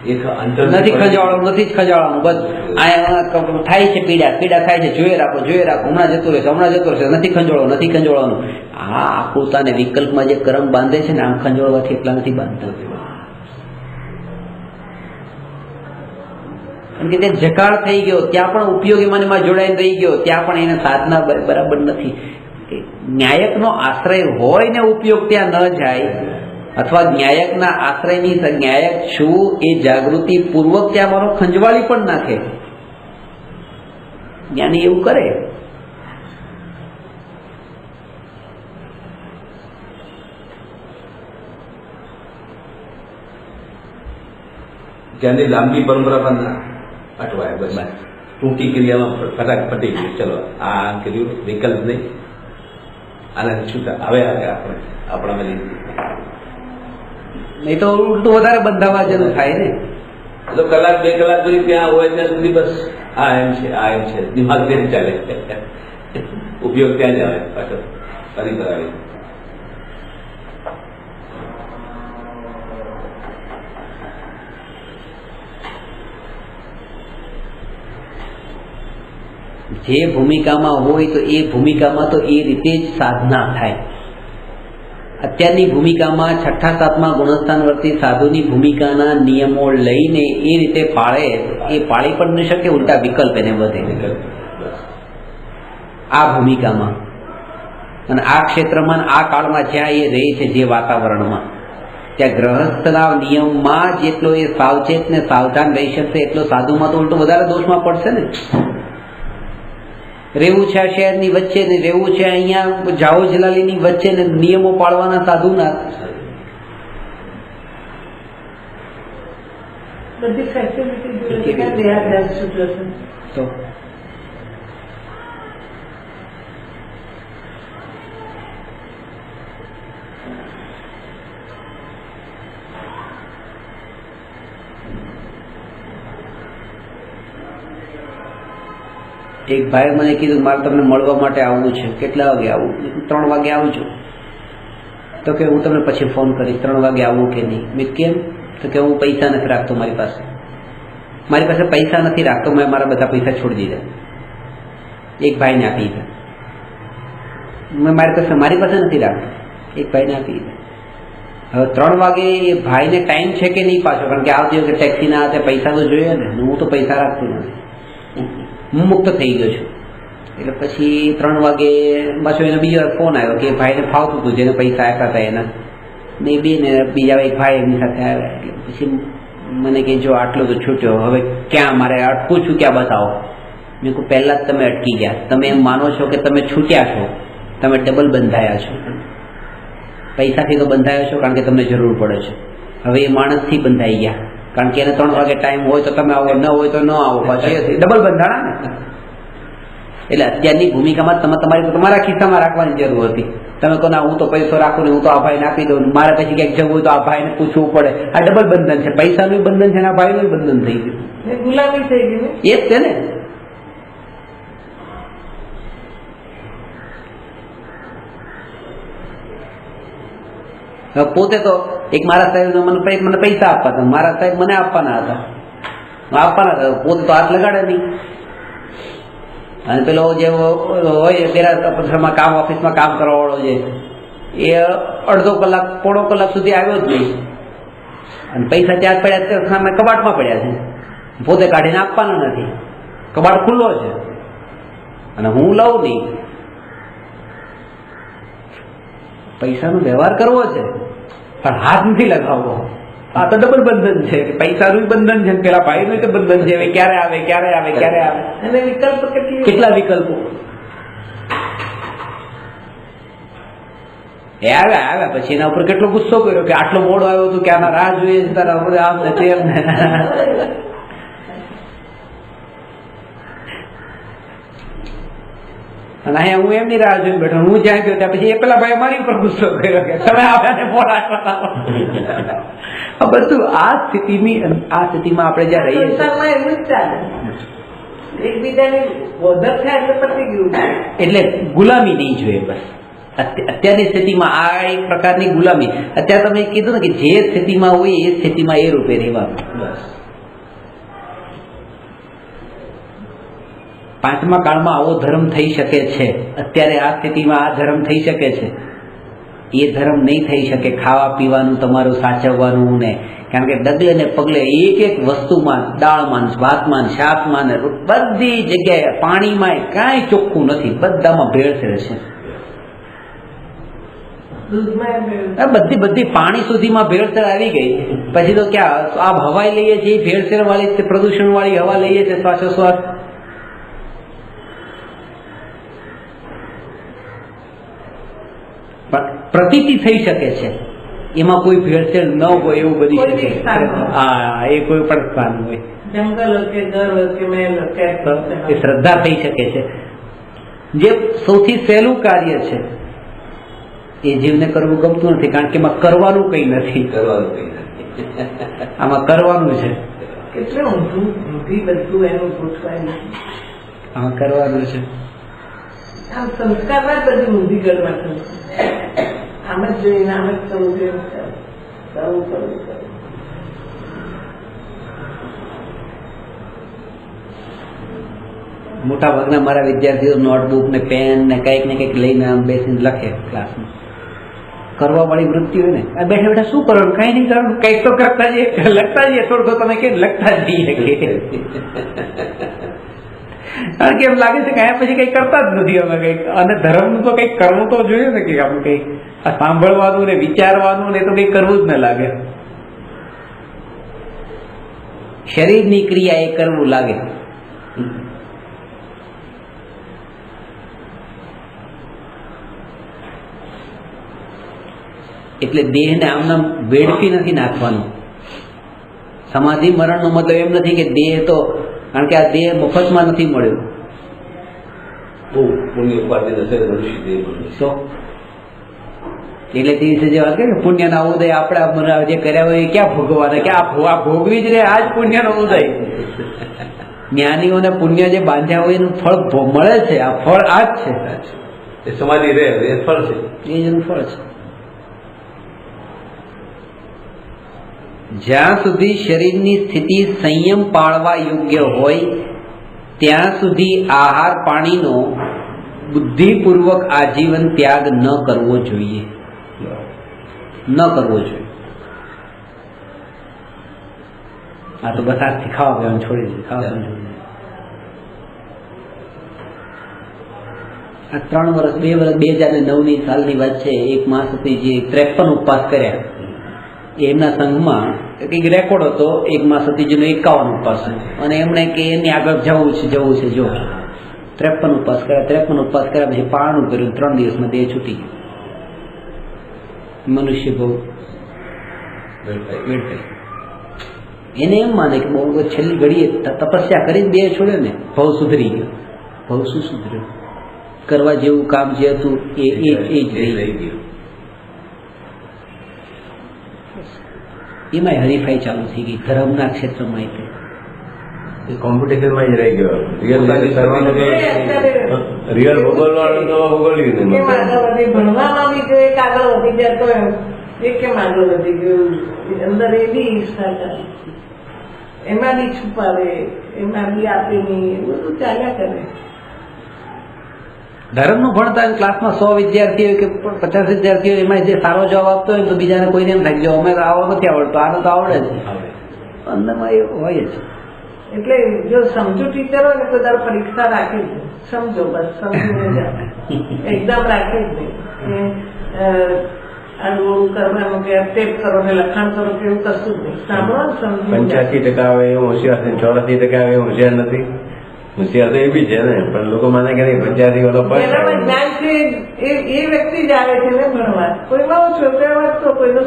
નથી ખંજાળવાનું, નથી જ ખંજાળવાનું. બસ આ થાય છે પીડા, પીડા થાય છે, જોઈએ રાખો, જોઈએ રાખો, હમણાં જતું રહેશે, હમણાં જતું રહેશે, નથી ખંજોળો, નથી ખંજોળવાનું. આ પોતાને વિકલ્પમાં જે કરમ બાંધે છે ને, આમ ખંજોળવાથી એટલા નથી બાંધતા. કારણ કે તે જકાળ થઈ ગયો, ત્યાં પણ ઉપયોગ એમાં જોડાઈને રહી ગયો, ત્યાં પણ એને સાધના બરાબર નથી. ન્યાયકનો આશ્રય હોય ને ઉપયોગ ત્યાં ન જાય, અથવા ન્યાયકના આશ્રયની ન્યાયક છું એ જાગૃતિ પૂર્વક ત્યાં મારો ખંજવાળી પણ નાખે. જ્ઞાની એવું કરે. જ્ઞાનની લાંબી પરંપરા પણ અટવાય, બસ ટૂંકી ક્રિયામાં ફટાક પટી ગયું, ચલો આ કર્યું, વિકલ્પ નહીં, આનાથી છૂટા હવે આવે આપણે આપણા નહીં તો ઉલટું વધારે બંધાવા જેવું થાય ને. તો કલાક 2 કલાક સુધી ત્યાં હોય ત્યાં સુધી બસ આ એમ છે, આ એમ છે, દિમાગ ત્યાં ચાલે, ઉપયોગ ત્યાં જ આવે પાછો ફરી કરાવી. જે ભૂમિકામાં હોય તો એ ભૂમિકામાં તો એ રીતે જ સાધના થાય. અત્યારની ભૂમિકામાં 6ઠા 7મા ગુણસ્થાન વર્તી સાધુની ભૂમિકાના નિયમો લઈને એ રીતે પાળે, એ પાળી પણ ન શકે, ઉલટા વિકલ્પ એને વધે આ ભૂમિકામાં. અને આ ક્ષેત્રમાં, આ કાળમાં જ્યાં એ રહે છે, જે વાતાવરણમાં, ત્યાં ગ્રહસ્થના નિયમમાં જેટલો એ સાવચેત ને સાવધાન રહી શકશે, એટલો સાધુમાં તો ઉલટો વધારે દોષમાં પડશે ને. રહેવું છે આ શહેરની વચ્ચે ને રહેવું છે અહીંયા જાઓ જલાલીની વચ્ચે ને નિયમો પાળવાના સાધુના. બધી ફેસિલિટી તો એક ભાઈ મને કીધું મારે તમને મળવા માટે આવવું છે. કેટલા વાગે આવું? 3 વાગે આવું છું. તો કે હું તમને પછી ફોન કરીશ, 3 વાગે આવું કે નહીં. મેં કેમ? તો કે હું પૈસા નથી રાખતો, મારી પાસે પૈસા નથી રાખતો, મેં મારા બધા પૈસા છોડી દીધા. એક ભાઈને આપી દીધા. મેં મારી પાસે નથી રાખતો, એક ભાઈને આપી દીધા. હવે 3 વાગે એ ભાઈને ટાઈમ છે કે નહીં પાછો, કારણ કે આવતી વખતે ટેક્સીના હાથે પૈસા તો જોઈએ ને. હું તો પૈસા રાખતો નથી, હું મુક્ત થઈ ગયો છું. એટલે પછી 3 વાગે પાછો એને બીજો ફોન આવ્યો કે ભાઈને ફાવતું હતું, જેને પૈસા આપ્યા હતા એના ને બીજા એક ભાઈ એમની સાથે આવ્યા. એટલે પછી મને કે જો આટલો તો છૂટ્યો, હવે ક્યાં મારે અટકું છું, ક્યાં બતાવો. મેં કહું પહેલા જ તમે અટકી ગયા, તમે એમ માનો છો કે તમે છૂટ્યા છો, તમે ડબલ બંધાયા છો. પૈસાથી તો બંધાયા છો કારણ કે તમને જરૂર પડે છે. હવે એ માણસથી બંધાઈ ગયા, કારણ કે એને 3 વાગે ટાઈમ હોય તો તમે આવો, ન હોય તો ન આવો, પછી ડબલ બંધાણા ને. એટલે અત્યારની ભૂમિકામાં તમારા ખિસ્સામાં રાખવાની જરૂર હતી. તમે કહો ના હું તો પૈસો રાખું ને હું તો આ ભાઈને આપી દઉં, મારે પછી ક્યાંક જવું હોય તો આ ભાઈને પૂછવું પડે. આ ડબલ બંધન છે, પૈસાનું બંધન છે ને આ ભાઈનું બંધન થઈ ગયું. ગુલામી થઈ ગઈ ને એ જ છે ને. પોતે તો એક મારા સાહેબ મને પૈસા આપવા હતા, મારા સાહેબ મને આપવાના હતા, પોતે તો હાથ લગાડે નહીં. અને પેલો જે હોય પેલા કામ ઓફિસમાં કામ કરવા વાળો છે એ અડધો કલાક પોણો કલાક સુધી આવ્યો જ નહીં, અને પૈસા ત્યાં પડ્યા સામે કબાટમાં પડ્યા છે, પોતે કાઢીને આપવાના નથી, કબાટ ખુલ્લો છે અને હું લઉં નહીં. પૈસાનો વ્યવહાર કરવો છે પણ હાથ નથી લગાવવો. આ તો ડબલ બંધન છે, પૈસાનું બંધન છે, પેલા ભાઈનું બંધન છે. ક્યારે આવે ક્યારે આવે ક્યારે આવે, અને વિકલ્પ કેટલા વિકલ્પો એ આવ્યા પછી એના ઉપર કેટલો ગુસ્સો કર્યો કે આટલો મોડો આવ્યો હતું કે આના રાહ જોઈએ છે તારા આમ ને તેમ ને. અને અહીંયા હું એમની રાહ જોઈને બેઠો, હું જ્યાં ગયો ત્યાં પછી એ પેલા ભાઈ મારી ઉપર ગુસ્સો કર્યો કે તમે આવ્યા ને મોડા. બધું આ સ્થિતિમાં આપણે જ્યાં રહીએ છીએ એવું જ ચાલે, એકબીજાની ઓધર થાય એટલે પતી ગયું. એટલે ગુલામી નહીં જોઈએ બસ. અત્યારની સ્થિતિમાં આ એક પ્રકારની ગુલામી. અત્યારે તમે કીધું ને કે જે સ્થિતિમાં હોય એ સ્થિતિમાં એ રૂપે રહેવાનું. પાંચમા કાળમાં આવો ધર્મ થઈ શકે છે, અત્યારે આ સ્થિતિમાં આ ધર્મ થઈ શકે છે. એ ધર્મ નહીં થઈ શકે ખાવા પીવાનું તમારું સાચવવાનું ને, કારણ કે ડગલે ને પગલે એક એક વસ્તુમાં, દાળમાં ભાતમાં શાકમાં ને બધી જગ્યાએ પાણીમાં કાંઈ ચોખ્ખું નથી, બધામાં ભેળસેળ છે. બધી પાણી સુધીમાં ભેળસેળ આવી ગઈ. પછી તો ક્યાં આ હવાઈ લઈએ છીએ ભેળસેળ વાળી, પ્રદૂષણ વાળી હવા લઈએ છીએ શ્વાસોશ્વાસ. પ્રતીતિ થઈ શકે છે, એમાં કોઈ ભેળસેળ ન હોય એવું બની શકે. હા, એ કોઈ પણ સ્થાન હોય, જંગલ કે ઘર કે મહેલ કે એ શ્રદ્ધા થઈ શકે છે. જે સૌથી સહેલું કાર્ય છે એ જીવને કરવું ગમતું નથી, કારણ કે એમાં કરવાનું કઈ નથી. આમાં કરવાનું છે, કેટલું ઊંધી બધું એનું ગોઠવાય. આમાં કરવાનું છે. આમ સંસ્કારમાં બધી ઊંધી ગણવા આમ જ જોઈને આમ જ કરવું જોઈએ, કરવું. મોટા ભાગના મારા વિદ્યાર્થીઓ નોટબુક ને પેન ને કંઈક ને કંઈક લઈને આમ બેસીને લખે ક્લાસમાં. કરવા વાળી વૃત્તિ હોય ને, આ બેઠા બેઠા શું કરવાનું, કઈ નહીં કરવાનું, કંઈક તો કરતા જઈએ, લખતા જઈએ, થોડું તમે કે લખતા જઈએ. કારણ કે એમ લાગે છે કે અહીંયા પછી કઈ કરતા જ નથી અમે કંઈક. અને ધર્મનું તો કંઈક કરવું તો જોઈએ ને, કે આપણે કંઈક આ સાંભળવાનું ને વિચારવાનું ને તો કંઈક કરવું જ ન લાગે. શરીરની ક્રિયા એ કરવું લાગે. એટલે દેહને આમનામ વેડફી નથી નાખવાનું. સમાધિ મરણનો મતલબ એમ નથી કે દેહ તો, કારણ કે આ દેહ મફતમાં નથી મળ્યો. એટલે તે વિશે જે વાત કરી ને પુણ્યના ઉદય આપણે જે કર્યા હોય એ ક્યાં ભોગવાના, કે આ ભોગવી જ રહે, આ જ પુણ્યનો ઉદય. જ્ઞાનીઓને પુણ્ય જે બાંધ્યા હોય એનું ફળ મળે છે. આ ફળ આ જ છે, સમાધિ રહે એ ફળ છે, એ જ એનું ફળ છે. જ્યાં સુધી શરીરની સ્થિતિ સંયમ પાળવા યોગ્ય હોય ત્યાં સુધી આહાર પાણીનો બુદ્ધિપૂર્વક આજીવન ત્યાગ ન કરવો જોઈએ. આ તો બસ આજથી ખાવા પીવાનું છોડી દીધું. આ 3 વર્ષ 2 વર્ષ 2009ની સાલની વાત છે. એક માસતીજી 53 ઉપવાસ કર્યા. એમના સંઘમાં કંઈક રેકોર્ડ હતો, એક માસતીજીનો 51 ઉપવાસ, અને એમણે કે એની આગળ જવું છે જો 53 ઉપવાસ કર્યા પછી પારણું કર્યું. 3 દિવસમાં દેહ છૂટી ગયો. મનુષ્ય બહુ એને એમ માને કે બહુ છેલ્લી ઘડીએ તપસ્યા કરી દેહ છોડે ને ભવ સુધરી ગયો. બહુ શું સુધર્યું? કરવા જેવું કામ જે હતું એ જ રહી ગયું. એમાં હરીફાઈ ચાલુ થઈ ગઈ ધર્મના ક્ષેત્રમાં. કોમ્પિટિશનમાં જ રહી ગયો. રિયલ ભૂગોળવાળો તો ભૂગોળી કેમ આગળ વધી? ભણવામાં બી જો એક આગળ વધી જાય તો એ કેમ આગળ વધી ગયું? અંદર એ બી ઈચ્છા ચાલે, એમાં બી છુપાવે, એમાં બી આપે નહીં, એ બધું ચાલ્યા કરે. ધર્મનું ભણતા ક્લાસમાં 100 વિદ્યાર્થીઓ કે 50 વિદ્યાર્થીઓ, એમાં જે સારો જવાબ આપતો હોય તો બીજાને કોઈને એમ થાય જો અમે તો આવો નથી આવડતો, આનો તો આવડે જ. અંદરમાં એ હોય જ. એટલે જો સમજુ ટીચર હોય ને તો તારે પરીક્ષા રાખે જ નહીં. સમજો બસ, સમજીને જાઓ. એક્ઝામ રાખે જ નહીં. આ રોલ કરવાનું કે ટેપ કરો ને લખાણ કરો કે એવું કશું જ નહીં. સાંભળો ને સમજી 85% આવે એવું હોશિયાર છે, 84% આવે એવું હોશિયાર નથી. હોશિયાર તો એ બી છે ને, પણ લોકો માને કે 85 વાળો એનામાં જ્ઞાન છે એ વ્યક્તિ જ આવે છે ને ભણવા. કોઈમાં ઓછો, કોઈમાં તો કોઈનો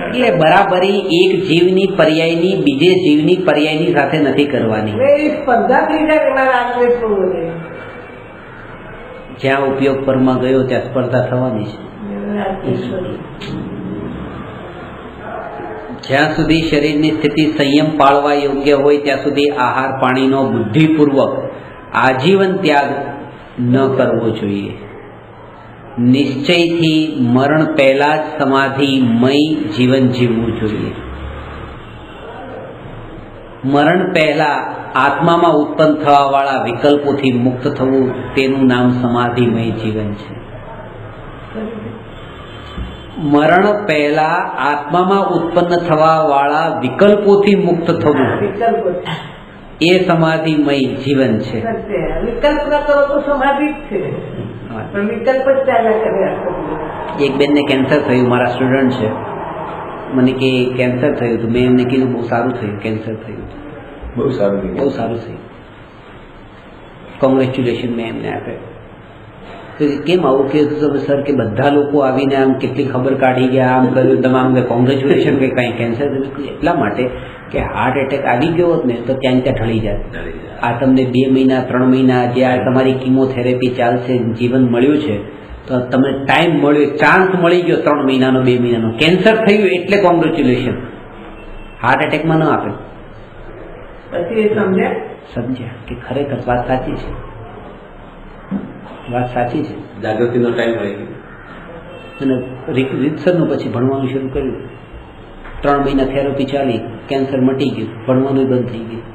એટલે બરાબરી એક જીવની પર્યાયની બીજે જીવની પર્યાયની સાથે નથી કરવાની. એ સ્પર્ધા થઈ જાય એમાં આત્મવિશ્વાસ થવો જોઈએ. જ્યાં ઉપયોગ પરમાં ગયો ત્યાં સ્પર્ધા થવાની છે. જ્યાં સુધી શરીરની સ્થિતિ સંયમ પાળવા યોગ્ય હોય ત્યાં સુધી આહાર પાણીનો બુદ્ધિપૂર્વક આજીવન ત્યાગ ન કરવો જોઈએ. નિશ્ચયથી મરણ પહેલા જ સમાધિમય જીવન જીવવું જોઈએ. મરણ પહેલા આત્મામાં ઉત્પન્ન થવા વાળા વિકલ્પોથી મુક્ત થવું, તેનું નામ સમાધિમય જીવન છે. મરણ પહેલા આત્મામાં ઉત્પન્ન થવા વાળા વિકલ્પોથી મુક્ત થવું એ સમાધિમય જીવન છે. વિકલ્પ ન કરો તો સમાધિ જ છે, પણ વિકલ્પ જ ચાલ્યા કરે. એક બેનને કેન્સર થયું, મારા સ્ટુડન્ટ છે, મને કે કેન્સર થયું હતું. મેં એમને કીધું બહુ સારું થયું, કેન્સર થયું, બહુ સારું થયું, કોંગ્રેચ્યુલેશન મેં એમને આપે. કેમ આવું કીધું તમે સર? કે બધા લોકો આવીને આમ કેટલી ખબર કાઢી ગયા, આમ કર્યું, તમે આમ કે કોંગ્રેચ્યુલેશન કે કાંઈ કેન્સર. એટલા માટે કે હાર્ટ એટેક આવી ગયો હોત ને તો ત્યાં ઢળી જાય. આ તમને 2 મહિના 3 મહિના જે આ તમારી કિમોથેરેપી ચાલશે, જીવન મળ્યું છે, તો તમને ટાઈમ મળ્યો, ચાન્સ મળી ગયો 3 મહિનાનો 2 મહિનાનો. કેન્સર થયું એટલે કોંગ્રેચ્યુલેશન, હાર્ટ એટેકમાં ન આપે. પછી એ સમજ્યા કે ખરેખર વાત સાચી છે, વાત સાચી છે. જાગૃતિનો ટાઈમ રહી ગયો. અને રીતસરનું પછી ભણવાનું શરૂ કર્યું. 3 મહિના થેરપી ચાલી, કેન્સર મટી ગયું, ભણવાનું બંધ થઈ ગયું.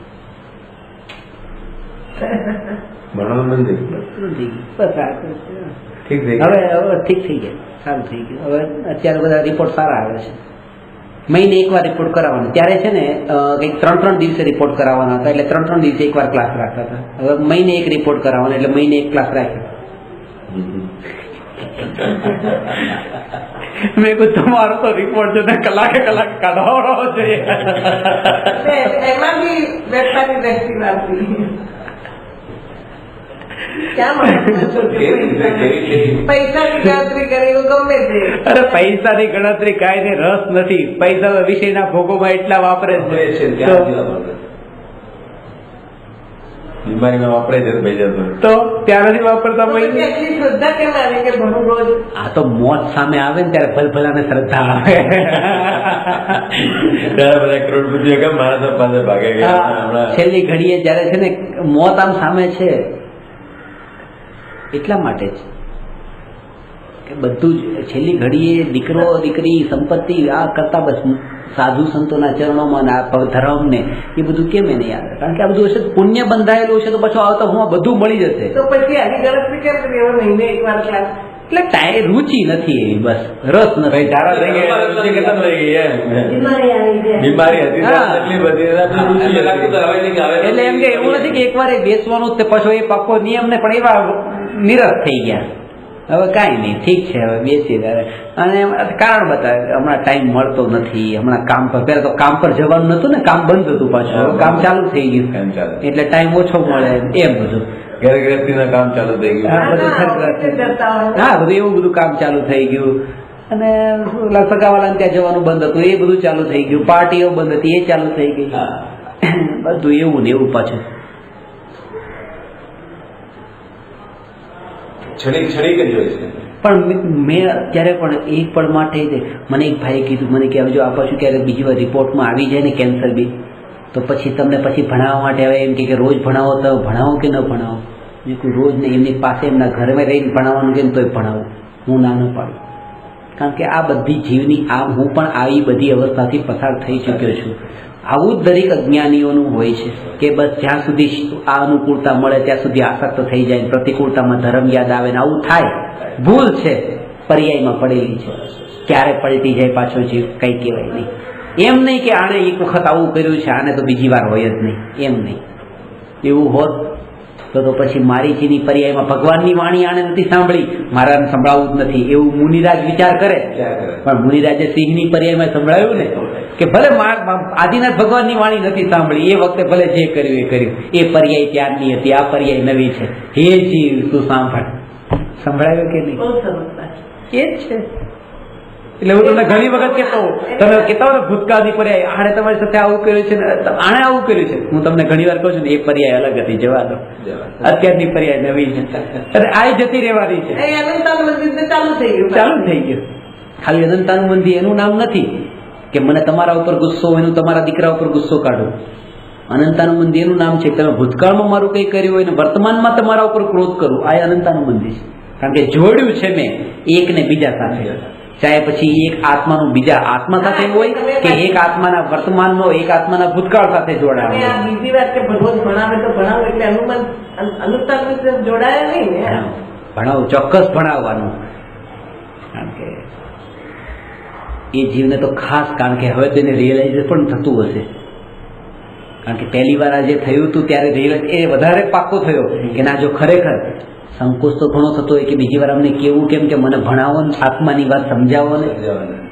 ભણવાનું બંધ થઈ ગયું. બસ ઠીક થઈ હવે ઠીક થઈ ગયા, સારું થઈ ગયું. હવે અત્યારે બધા રિપોર્ટ સારા આવે છે. મહિને એકવાર રિપોર્ટ કરાવવાનો. ત્યારે છે ને કંઈક 3 દિવસે રિપોર્ટ કરાવવાના હતા, એટલે 3 દિવસે એકવાર ક્લાસ રાખતા હતા. હવે મહિને એક રિપોર્ટ કરાવવાનો, એટલે મહિને એક ક્લાસ રાખ્યો. મેં કહ્યું તમારો તો રિપોર્ટ છે કલાકે કાઢવાનો જોઈએ. એમાં બી વેપારી વ્યક્તિ વાપરી પૈસાની ગણતરી કરે એવું ગમે તે. અરે પૈસાની ગણતરી કાંઈ ને રસ નથી. પૈસા વિષયના ભોગોમાં એટલા વાપરે છે. બીમારીમાં વાપરે છે પૈસા તો ત્યાં નથી વાપરતા પૈસા. એટલી શ્રદ્ધા કેમ આવે કે ભણું રોજ? આ તો મોત સામે આવે ને ત્યારે ભલભલાને શ્રદ્ધા આવે. ત્યારે બધા કરોડપતિઓ કેમ મારા પાસે ભાગે ગયા. છેલ્લી ઘડીએ જયારે છે ને મોત આમ સામે છે, એટલા માટે જ કે બધું જ છેલ્લી ઘડીએ દીકરો દીકરી સંપત્તિ આ કરતા બસ સાધુ સંતોના ચરણોમાં ધર્મને એ બધું કેમ એને યાદ? કારણ કે આ બધું હશે પુણ્ય બંધાયેલું છે, તો પછી આવતા હું બધું મળી જશે. તો પછી આની ગણતરી કેમ કરી? એવો મહિને એકવાર ક્લાસ એટલે ટાઈ રુચિ નથી એવી, બસ રસ નથી. તારા થઈ ગયા રુચિ ખતમ થઈ ગઈ એમ. બીમારી હતી એટલી બધી એટલે એમ કે એવું નથી કે એકવાર એ બેસવાનું જ પાછો એ પાકો નિયમ ને, પણ એવા નિરસ થઈ ગયા. હવે કાંઈ નહીં, ઠીક છે, હવે બેસી ત્યારે. અને કારણ બતાવે હમણાં ટાઈમ મળતો નથી, હમણાં કામ પર, પહેલા તો કામ પર જવાનું નતું ને, કામ બંધ હતું, પાછું હવે કામ ચાલુ થઈ ગયું એટલે ટાઈમ ઓછો મળે એમ બધું. ઘર ગૃહસ્થીના કામ ચાલુ થઈ ગયું. હા બધું એવું બધું કામ ચાલુ થઈ ગયું. અને સગાવાલાને ત્યાં જવાનું બંધ હતું, એ બધું ચાલુ થઈ ગયું. પાર્ટીઓ બંધ હતી, એ ચાલુ થઈ ગઈ. બધું એવું ને એવું પાછું. ક્ષણિક ક્ષણિક જ હોય છે. પણ મેં અત્યારે પણ એક પળ માટે મને એક ભાઈએ કીધું મને કે જો આ પાછું ક્યારેક બીજી વાર રિપોર્ટમાં આવી જાય ને કેન્સર બી તો પછી તમને પછી ભણાવવા માટે હવે એમ કે રોજ ભણાવો તો ભણાવો કે ન ભણાવો. મેં કોઈ રોજ નહીં, એમની પાસે એમના ઘરમાં રહીને ભણાવવાનું કે તોય ભણાવું, હું ના ન પાડું. કારણ કે આ બધી જીવની હું પણ આવી બધી અવસ્થાથી પસાર થઈ ચૂક્યો છું. આવું જ દરેક અજ્ઞાનીઓનું હોય છે કે બસ જ્યાં સુધી આ અનુકૂળતા મળે ત્યાં સુધી આસક્ત થઈ જાય, પ્રતિકૂળતામાં ધર્મ યાદ આવે ને આવું થાય. ભૂલ છે, પર્યાયમાં પડેલી છે. ક્યારે પલટી જાય પાછો જીવ કઈ કહેવાય નહીં. એમ નહીં કે આણે એક વખત આવું કર્યું છે આને તો બીજી વાર હોય જ નહીં, એમ નહીં. એવું હોત તો પછી મારીચીની પર્યાયમાં ભગવાનની વાણી આને નથી સાંભળી, મારાને સંભળાવવું જ નથી એવું મુનિરાજ વિચાર કરે. પણ મુનિરાજે સિંહની પર્યાયમાં સંભળાવ્યું ને કે ભલે આદિનાથ ભગવાનની વાણી નથી સાંભળી, એ વખતે ભલે જે કર્યું એ કર્યું, એ પર્યાય ત્યારની હતી, આ પર્યાય નવી છે. હે જીવ તું સાંભળ, સંભળાવ્યું કે નહીં? એ જ છે. એટલે હું તમને ઘણી વખત કહેતો, તમે કહેતા હો ને ભૂતકાળની પર્યાય આણે તમારી સાથે આવું કર્યું છે ને આણે આવું કર્યું છે, હું તમને ઘણી વાર કહું છું ને એ પર્યાય અલગ હતી, જવા દો. અત્યારની પર્યાય નવી છે અને આ જતી રહેવાની છે. ચાલુ થઈ ગયું. ખાલી અનંતાનું મંદિર એનું નામ નથી કે મને તમારા ઉપર ગુસ્સો હોય, તમારા દીકરા ઉપર ગુસ્સો કાઢો. અનંતાનું મંદિર એનું નામ છે તમે ભૂતકાળમાં મારું કંઈ કર્યું હોય ને વર્તમાનમાં તમારા ઉપર ક્રોધ કરું, આ અનંતાનું મંદિર છે. કારણ કે જોડ્યું છે મેં એક ને બીજા સાથે, ચાહે પછી એક આત્માનું બીજા આત્મા સાથે હોય કે એક આત્માના વર્તમાનનો એક આત્માના ભૂતકાળ સાથે જોડાય. બીજી વાત કે ભગવાન ભણાવે તો ભણાવો, એટલે અનુમાન અનુતાર જોડાય નહીં ને. ભણાવો, ચોક્કસ ભણાવવાનું. કારણ કે એ જીવને તો ખાસ, કારણ કે હવે તેને રિયલાઇઝ પણ થતું હશે. કારણ કે પહેલી વાર આ જે થયું હતું ત્યારે રિયલાઇઝ એ વધારે પાક્કો થયો કે ના જો ખરેખર સંકોચ તો ઘણો થતો હોય કે બીજી વાર અમને કેવું કેમ કે મને ભણાવો ને આત્માની વાત સમજાવો ને,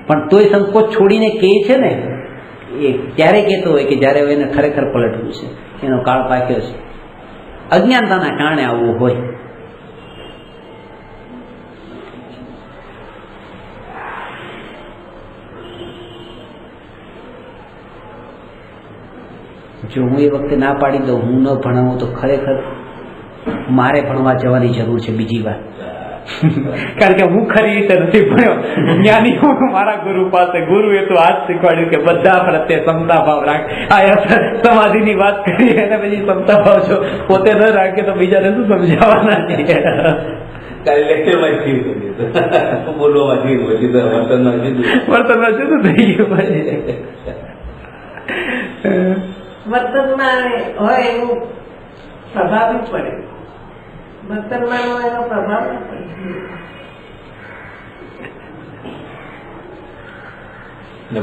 પણ તોય સંકોચ છોડીને કહે છે ને એ ત્યારે કહેતો હોય કે જ્યારે એને ખરેખર પલટવું છે, એનો કાળ પાક્યો છે. અજ્ઞાનતાના કારણે આવવું હોય. જો હું એ વખતે ના પાડી દઉં, હું ન ભણાવું તો ખરેખર મારે ભણવા જવાની જરૂર છે બીજી વાર. કારણ કે હું ખરી રીતે નથી ભણ્યો. જ્ઞાનીઓ મારા ગુરુ પાસે, ગુરુએ તો આજ શીખવાડ્યું કે બધા પ્રત્યે ક્ષમતા ભાવ રાખ. આ સમાધિની વાત કરી અને પછી ક્ષમતા ભાવ જો પોતે ન રાખે તો બીજાને શું સમજાવવાના છે? વર્તનમાં શું થઈ ગયું? વર્તનમાં હોય એનું પ્રભાવ જ પડે. વર્તનમાં એનો પ્રભાવ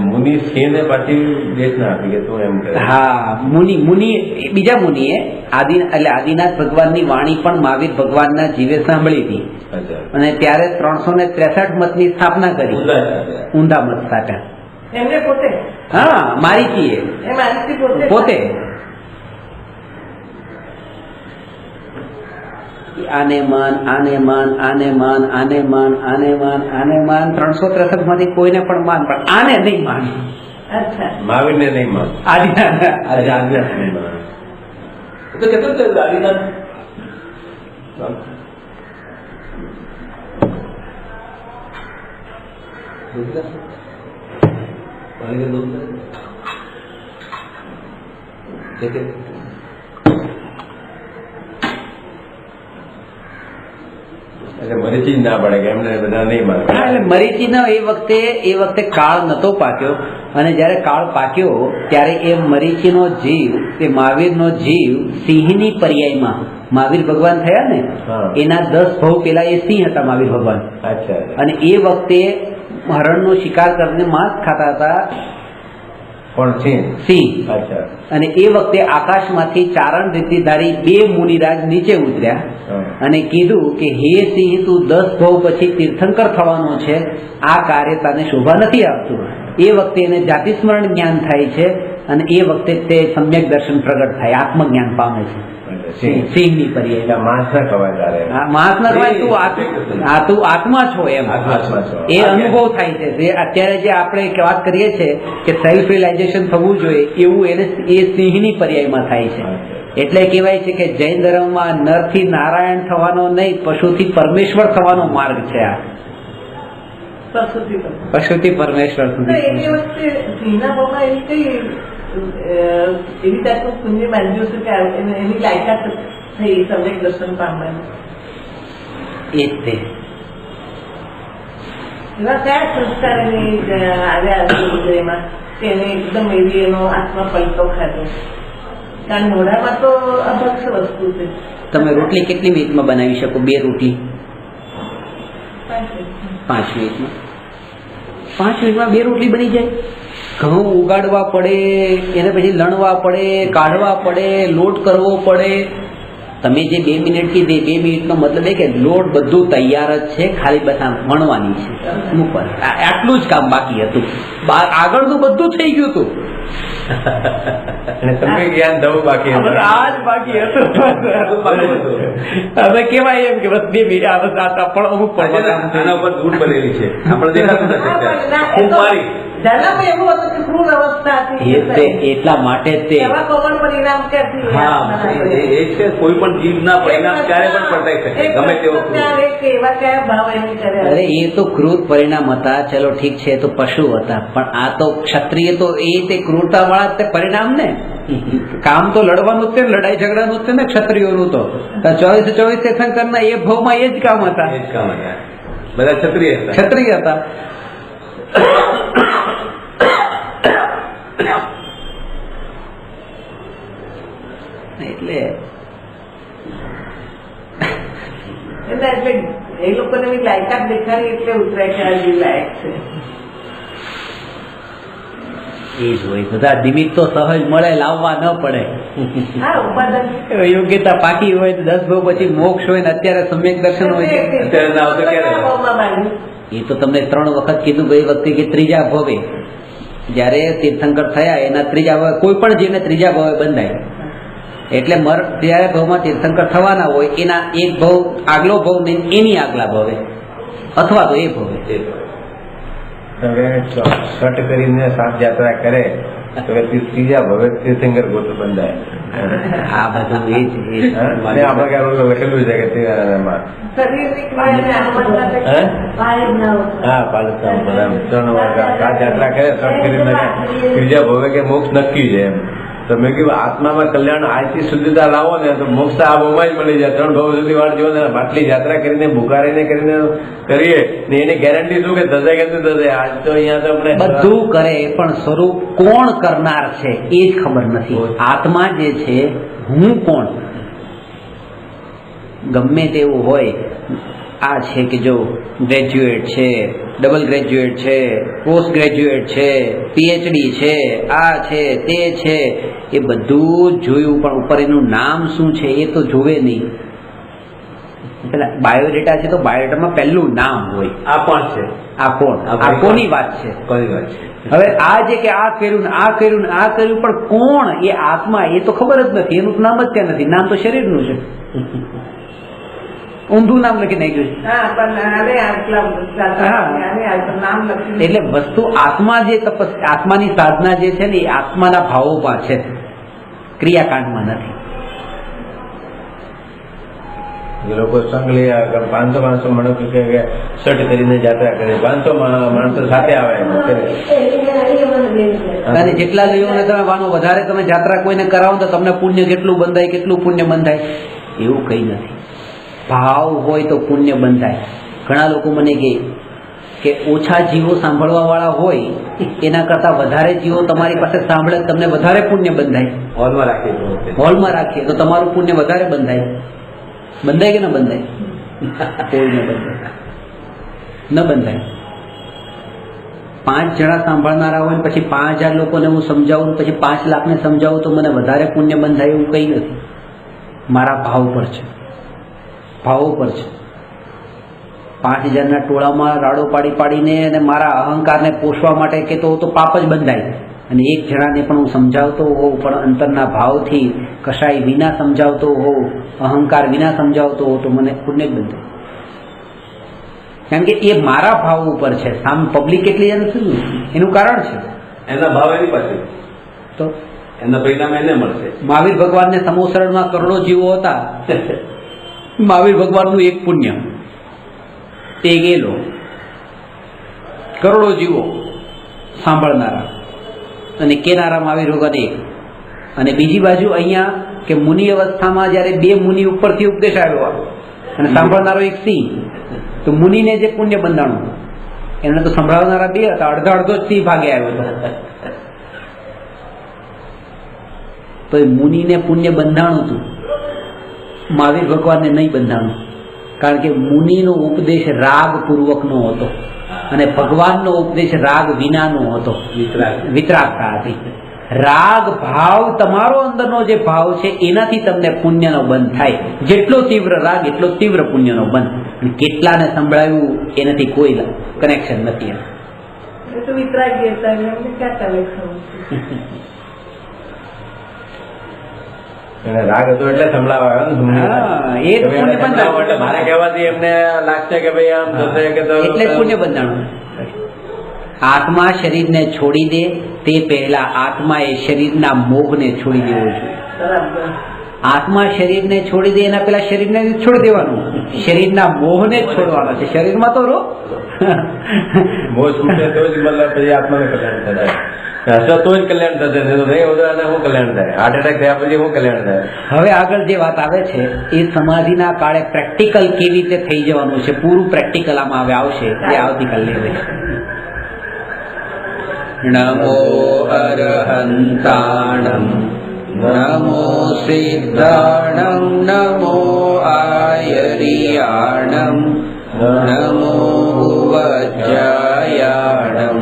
મુનિ સિંહને પાછી દેશ ના આપી કે તું એમ કરે. હા, મુનિ બીજા મુનિએ આદિનાથ ભગવાનની વાણી પણ મહાવીર ભગવાનના જીવે સાંભળી હતી અને ત્યારે 363 મતની સ્થાપના કરી. ઊંધા મત સાથે એમને પોતે, હા, મારીચીએ પોતે આને માન, આને માન, આને માન, આને માન, આને માન, આને માન, 363 માંથી કોઈને પણ માન, પણ આને નહીં માન. મહાવીરને નહીં માન, આદિનાથ નહીં માન. તો કેટલું છે આદિનાથ? મરીચી ના પડે કે એમને બધા નહીં માને. એટલે મરીચીનો એ વખતે કાળ નતો પાક્યો અને જયારે કાળ પાક્યો ત્યારે એ મરીચીનો જીવ, એ મહાવીરનો જીવ સિંહની પર્યાયમાં મહાવીર ભગવાન થયા ને એના 10 ભાવ પેલા એ સિંહ હતા મહાવીર ભગવાન. અને એ વખતે હરણનો શિકાર કરીને માંસ ખાતા હતા પણ સિંહ. અને એ વખતે આકાશમાંથી ચારણ રીતિધારી 2 મુનિરાજ નીચે ઉતર્યા અને કીધું કે હે સિંહ, તું 10 ભાવ પછી તીર્થંકર થવાનો છે, આ કાર્ય તને શોભા નથી આપતું. એ વખતે એને જાતિ સ્મરણ જ્ઞાન થાય છે અને એ વખતે તે સમ્યક દર્શન પ્રગટ થાય, આત્મજ્ઞાન પામે છે. સિંહની પર્યાય માંસ ના ખવાય તારે, માંસ ના ખવાય, તું આત્મા છો એમ એ અનુભવ થાય છે. અત્યારે જે આપણે વાત કરીએ છીએ કે સેલ્ફ રિયલાઇઝેશન થવું જોઈએ એવું એને એ સિંહની પર્યાયમાં થાય છે. એટલે કહેવાય છે કે જૈન ધર્મમાં નરથી નારાયણ થવાનો નહીં, પશુથી પરમેશ્વર થવાનો માર્ગ છે. આ પશુથી પરમેશ્વર સુધી. એની વચ્ચે ઘીના ભાવમાં એવી કઈ એવી જાતનું પુણ્ય બાંધ્યું છે કે એની લાયકાત થઈ સમ્યક દર્શન પામવાની? એ જ તે એવા કયા સંસ્કાર એની આવ્યા હશે હૃદયમાં કે એને એકદમ એવી એનો આત્મા પલટો ખાધો? કારણ મોઢામાં તો અભક્ષ વસ્તુ છે. તમે રોટલી કેટલી મિનિટમાં બનાવી શકો? 2 રોટલી 5 મિનિટમાં. 5 મિનિટમાં 2 રોટલી બની જાય. ઘઉં ઉગાડવા પડે, એને પછી લણવા પડે, કાઢવા પડે, લોટ કરવો પડે. તમે જે 2 મિનિટ કીધી, 2 મિનિટનો મતલબ એ કે લોટ બધું તૈયાર જ છે, ખાલી બસ આમ વણવાની છે. આટલું જ કામ બાકી હતું. આગળનું બધું થઈ ગયું હતું. તમે જ્ઞાન દવું બાકી હતું. આ જ બાકી હતું. હવે કેવાય એમ કે બસ 2 મિનિટ પણ અમુક આના ઉપર દૂધ બનેલી છે, આપણે દેખાતું નથી. એટલા માટે તે કોઈ પણ જીવના પરિણામ ક્યારે પણ પલટાઈ શકે, ગમે તેવો. અરે એ તો ક્રૂર પરિણામ હતા, ચલો ઠીક છે, તો પશુ હતા, પણ આ તો ક્ષત્રિય તો એ તે ક્રૂરતા વાળા તે પરિણામ ને. કામ તો લડવાનું જ છે, લડાઈ ઝઘડાનું જ છે ને ક્ષત્રિયોનું. તો 24 તીર્થંકરના એ ભાવમાં એ જ કામ હતા. બધા ક્ષત્રિય હતા. એટલે એ લોકોને લાયકાત દેખાડી એટલે ઉત્તરાયણ લાયક છે. એ જ હોય, બધા નિમિત્ત તો સહજ મળે, લાવવા ન પડે. યોગ્યતા પાકી હોય તો 10 ભાવ પછી મોક્ષ હોય ને અત્યારે સમ્યક દર્શન હોય છે. એ તો તમને 3 વખત કીધું ગઈ વખતે કે 3જા ભવે જયારે તીર્થંકર થયા એના 3જા ભવે, કોઈ પણ જીવને 3જા ભવે બંધાય. એટલે ત્યારે ભાવમાં તીર્થંકર થવાના હોય એના એક ભાવ આગલો ભાવ ને એની આગલા ભાવે, અથવા તો એ ભાવે. છઠ કરીને 7 યાત્રા કરે તો 3જા ભવે તીર્થંકર ગોત્ર બંધાય. આ બધું એ જ આપણે ક્યાં લખેલું છે કે હા 7 યાત્રા કરે, છઠ કરીને 3જા ભવે કે મોક્ષ નક્કી છે એમ. તો મેં કીધું આત્મામાં કલ્યાણ આજથી શુદ્ધતા લાવો ને તો મોક્ષ આ ભાવમાં જ મળી જાય. 3 ભાવ સુધી વાળ જો ને આટલી યાત્રા કરીને ભૂકારીને કરીને કરીએ ને એની ગેરંટી શું કે થશે કે શું થશે? આજ તો અહીંયા તો આપણે બધું કરે પણ સ્વરૂપ કોણ કરનાર છે એ જ ખબર નથી. આત્મા જે છે, હું કોણ, ગમે તેવું હોય. આ છે કે જો ગ્રેજ્યુએટ છે, ડબલ ગ્રેજ્યુએટ છે, પોસ્ટ ગ્રેજ્યુએટ છે, પીએચડી છે, આ છે તે છે, એ બધું જોયું પણ ઉપર એનું નામ શું છે એ તો જોવે નહીં. પેલા બાયોડેટા છે તો બાયોડેટામાં પહેલું નામ હોય. આ પણ છે, આ કોણ, આ કોની વાત છે? હવે આ જે કે આ કર્યું ને આ કર્યું ને આ કર્યું, પણ કોણ એ આત્મા એ તો ખબર જ નથી. એનું નામ જ ત્યાં નથી. નામ તો શરીરનું છે. ઊંધું નામ લખી નાખ્યું. એટલે વસ્તુ આત્મા જે આત્માની સાધના જે છે ને એ આત્માના ભાવોમાં છે, ક્રિયાકાંડમાં નથી. એ લોકો સંઘ લઈ 500 માણસો મને કે સટ કરીને યાત્રા કરે, 500 માણસો સાથે આવે અને જેટલા લીઓને તમે વાનો વધારે તમે યાત્રા કોઈને કરાવો તો તમને પુણ્ય કેટલું બંધાય, કેટલું પુણ્ય બંધાય? એવું કઈ નથી. ભાવ હોય તો પુણ્ય બંધાય. ઘણા લોકો મને કે ઓછા જીવો સાંભળવા વાળા હોય એના કરતા વધારે જીવો તમારી પાસે સાંભળે તમને વધારે પુણ્ય બંધાય. હોલમાં રાખીએ તો તમારું પુણ્ય વધારે બંધાય. બંધાય કે ન બંધાય? કોઈ ન બંધાય, ન બંધાય. 5 જણા સાંભળનારા હોય પછી 5000 લોકોને હું સમજાવું, પછી 5 લાખને સમજાવું તો મને વધારે પુણ્ય બંધાય એવું કઈ નથી. મારા ભાવ પર છે, ભાવો પર છે. 5000ના ટોળામાં રાડો પાડી પાડીને અને મારા અહંકારને પોષવા માટે કે તો પાપ જ બંધાય. અને 1 જણાને પણ હું સમજાવતો હોઉં પણ અંતરના ભાવથી કશાય વિના સમજાવતો હોઉં, અહંકાર વિના સમજાવતો હોઉં તો મને પુણ્ય જ બંધાય. કારણ કે એ મારા ભાવ ઉપર છે. સામે પબ્લિક એટલી નથી, એનું કારણ છે એના ભાવ એની પાસે. તો એના પરિણામ એને મળશે. મહાવીર ભગવાનને સમોસરણમાં કરોડો જીવો હતા. મહાવીર ભગવાનનું એક પુણ્ય તે ગયેલો, કરોડો જીવો સાંભળનારા અને કેનારા મહાવીર ભગવાન એક. અને બીજી બાજુ અહીંયા કે મુનિ અવસ્થામાં જયારે બે મુનિ ઉપરથી ઉપદેશ આવ્યો અને સાંભળનારો એક સિંહ, તો મુનિને જે પુણ્ય બંધાણું એમને તો સંભળાવનારા બે હતા, અડધો અડધો જ સિંહ ભાગે આવ્યો હતો. તો એ મુનિને પુણ્ય બંધાણું હતું, મહાવીર ભગવાનને નહીં બંધાણું. કારણ કે મુનિનો ઉપદેશ રાગ પૂર્વકનો હતો અને ભગવાનનો ઉપદેશ રાગ વિનાનો હતો, વિતરાગતા હતી. રાગ ભાવ, તમારો અંદરનો જે ભાવ છે એનાથી તમને પુણ્યનો બંધ થાય. જેટલો તીવ્ર રાગ એટલો તીવ્ર પુણ્યનો બંધ. અને કેટલાને સંભળાયું એનાથી કોઈ કનેક્શન નથી. એ તો વિતરાગી હતા, એમને ક્યાં કનેક્શન? રાગ હતો એટલે સંભળાવા એટલે મારે કહેવાથી એમને લાગશે કે ભાઈ આમ થશે કે તો એટલે પુણ્ય બંધાણું. આત્મા શરીરને છોડી દે તે પહેલા આત્માએ શરીરના મોહને છોડી દેવો જોઈએ. આત્મા શરીરને છોડી દે એના પેલા શરીરને છોડી દેવાનું, શરીરના મોહને જ છોડવાનો છે. શરીરમાં તો રો મોહ છૂટે તો જ મતલબ પછી આત્માને કલ્યાણ થાય. હશે તો જ કલ્યાણ થશે, નહીં હોય તો શું કલ્યાણ થાય? હાર્ટ એટેક થયા પછી શું કલ્યાણ થાય? હવે આગળ જે વાત આવે છે એ સમાધિના કાળે પ્રેક્ટિકલ કેવી રીતે થઈ જવાનું છે, પૂરું પ્રેક્ટિકલ આમાં હવે આવશે, જે આવતીકાલે લેવાય. નમો અરહંતાણં નમો સિદ્ધાણં નમો આયરિયાણં નમો વજ્જાયાણં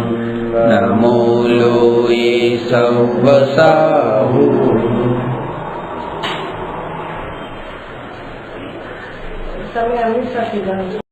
નમો લોયે સવસાહુ. તમે અમિત સાથે જાણો છો.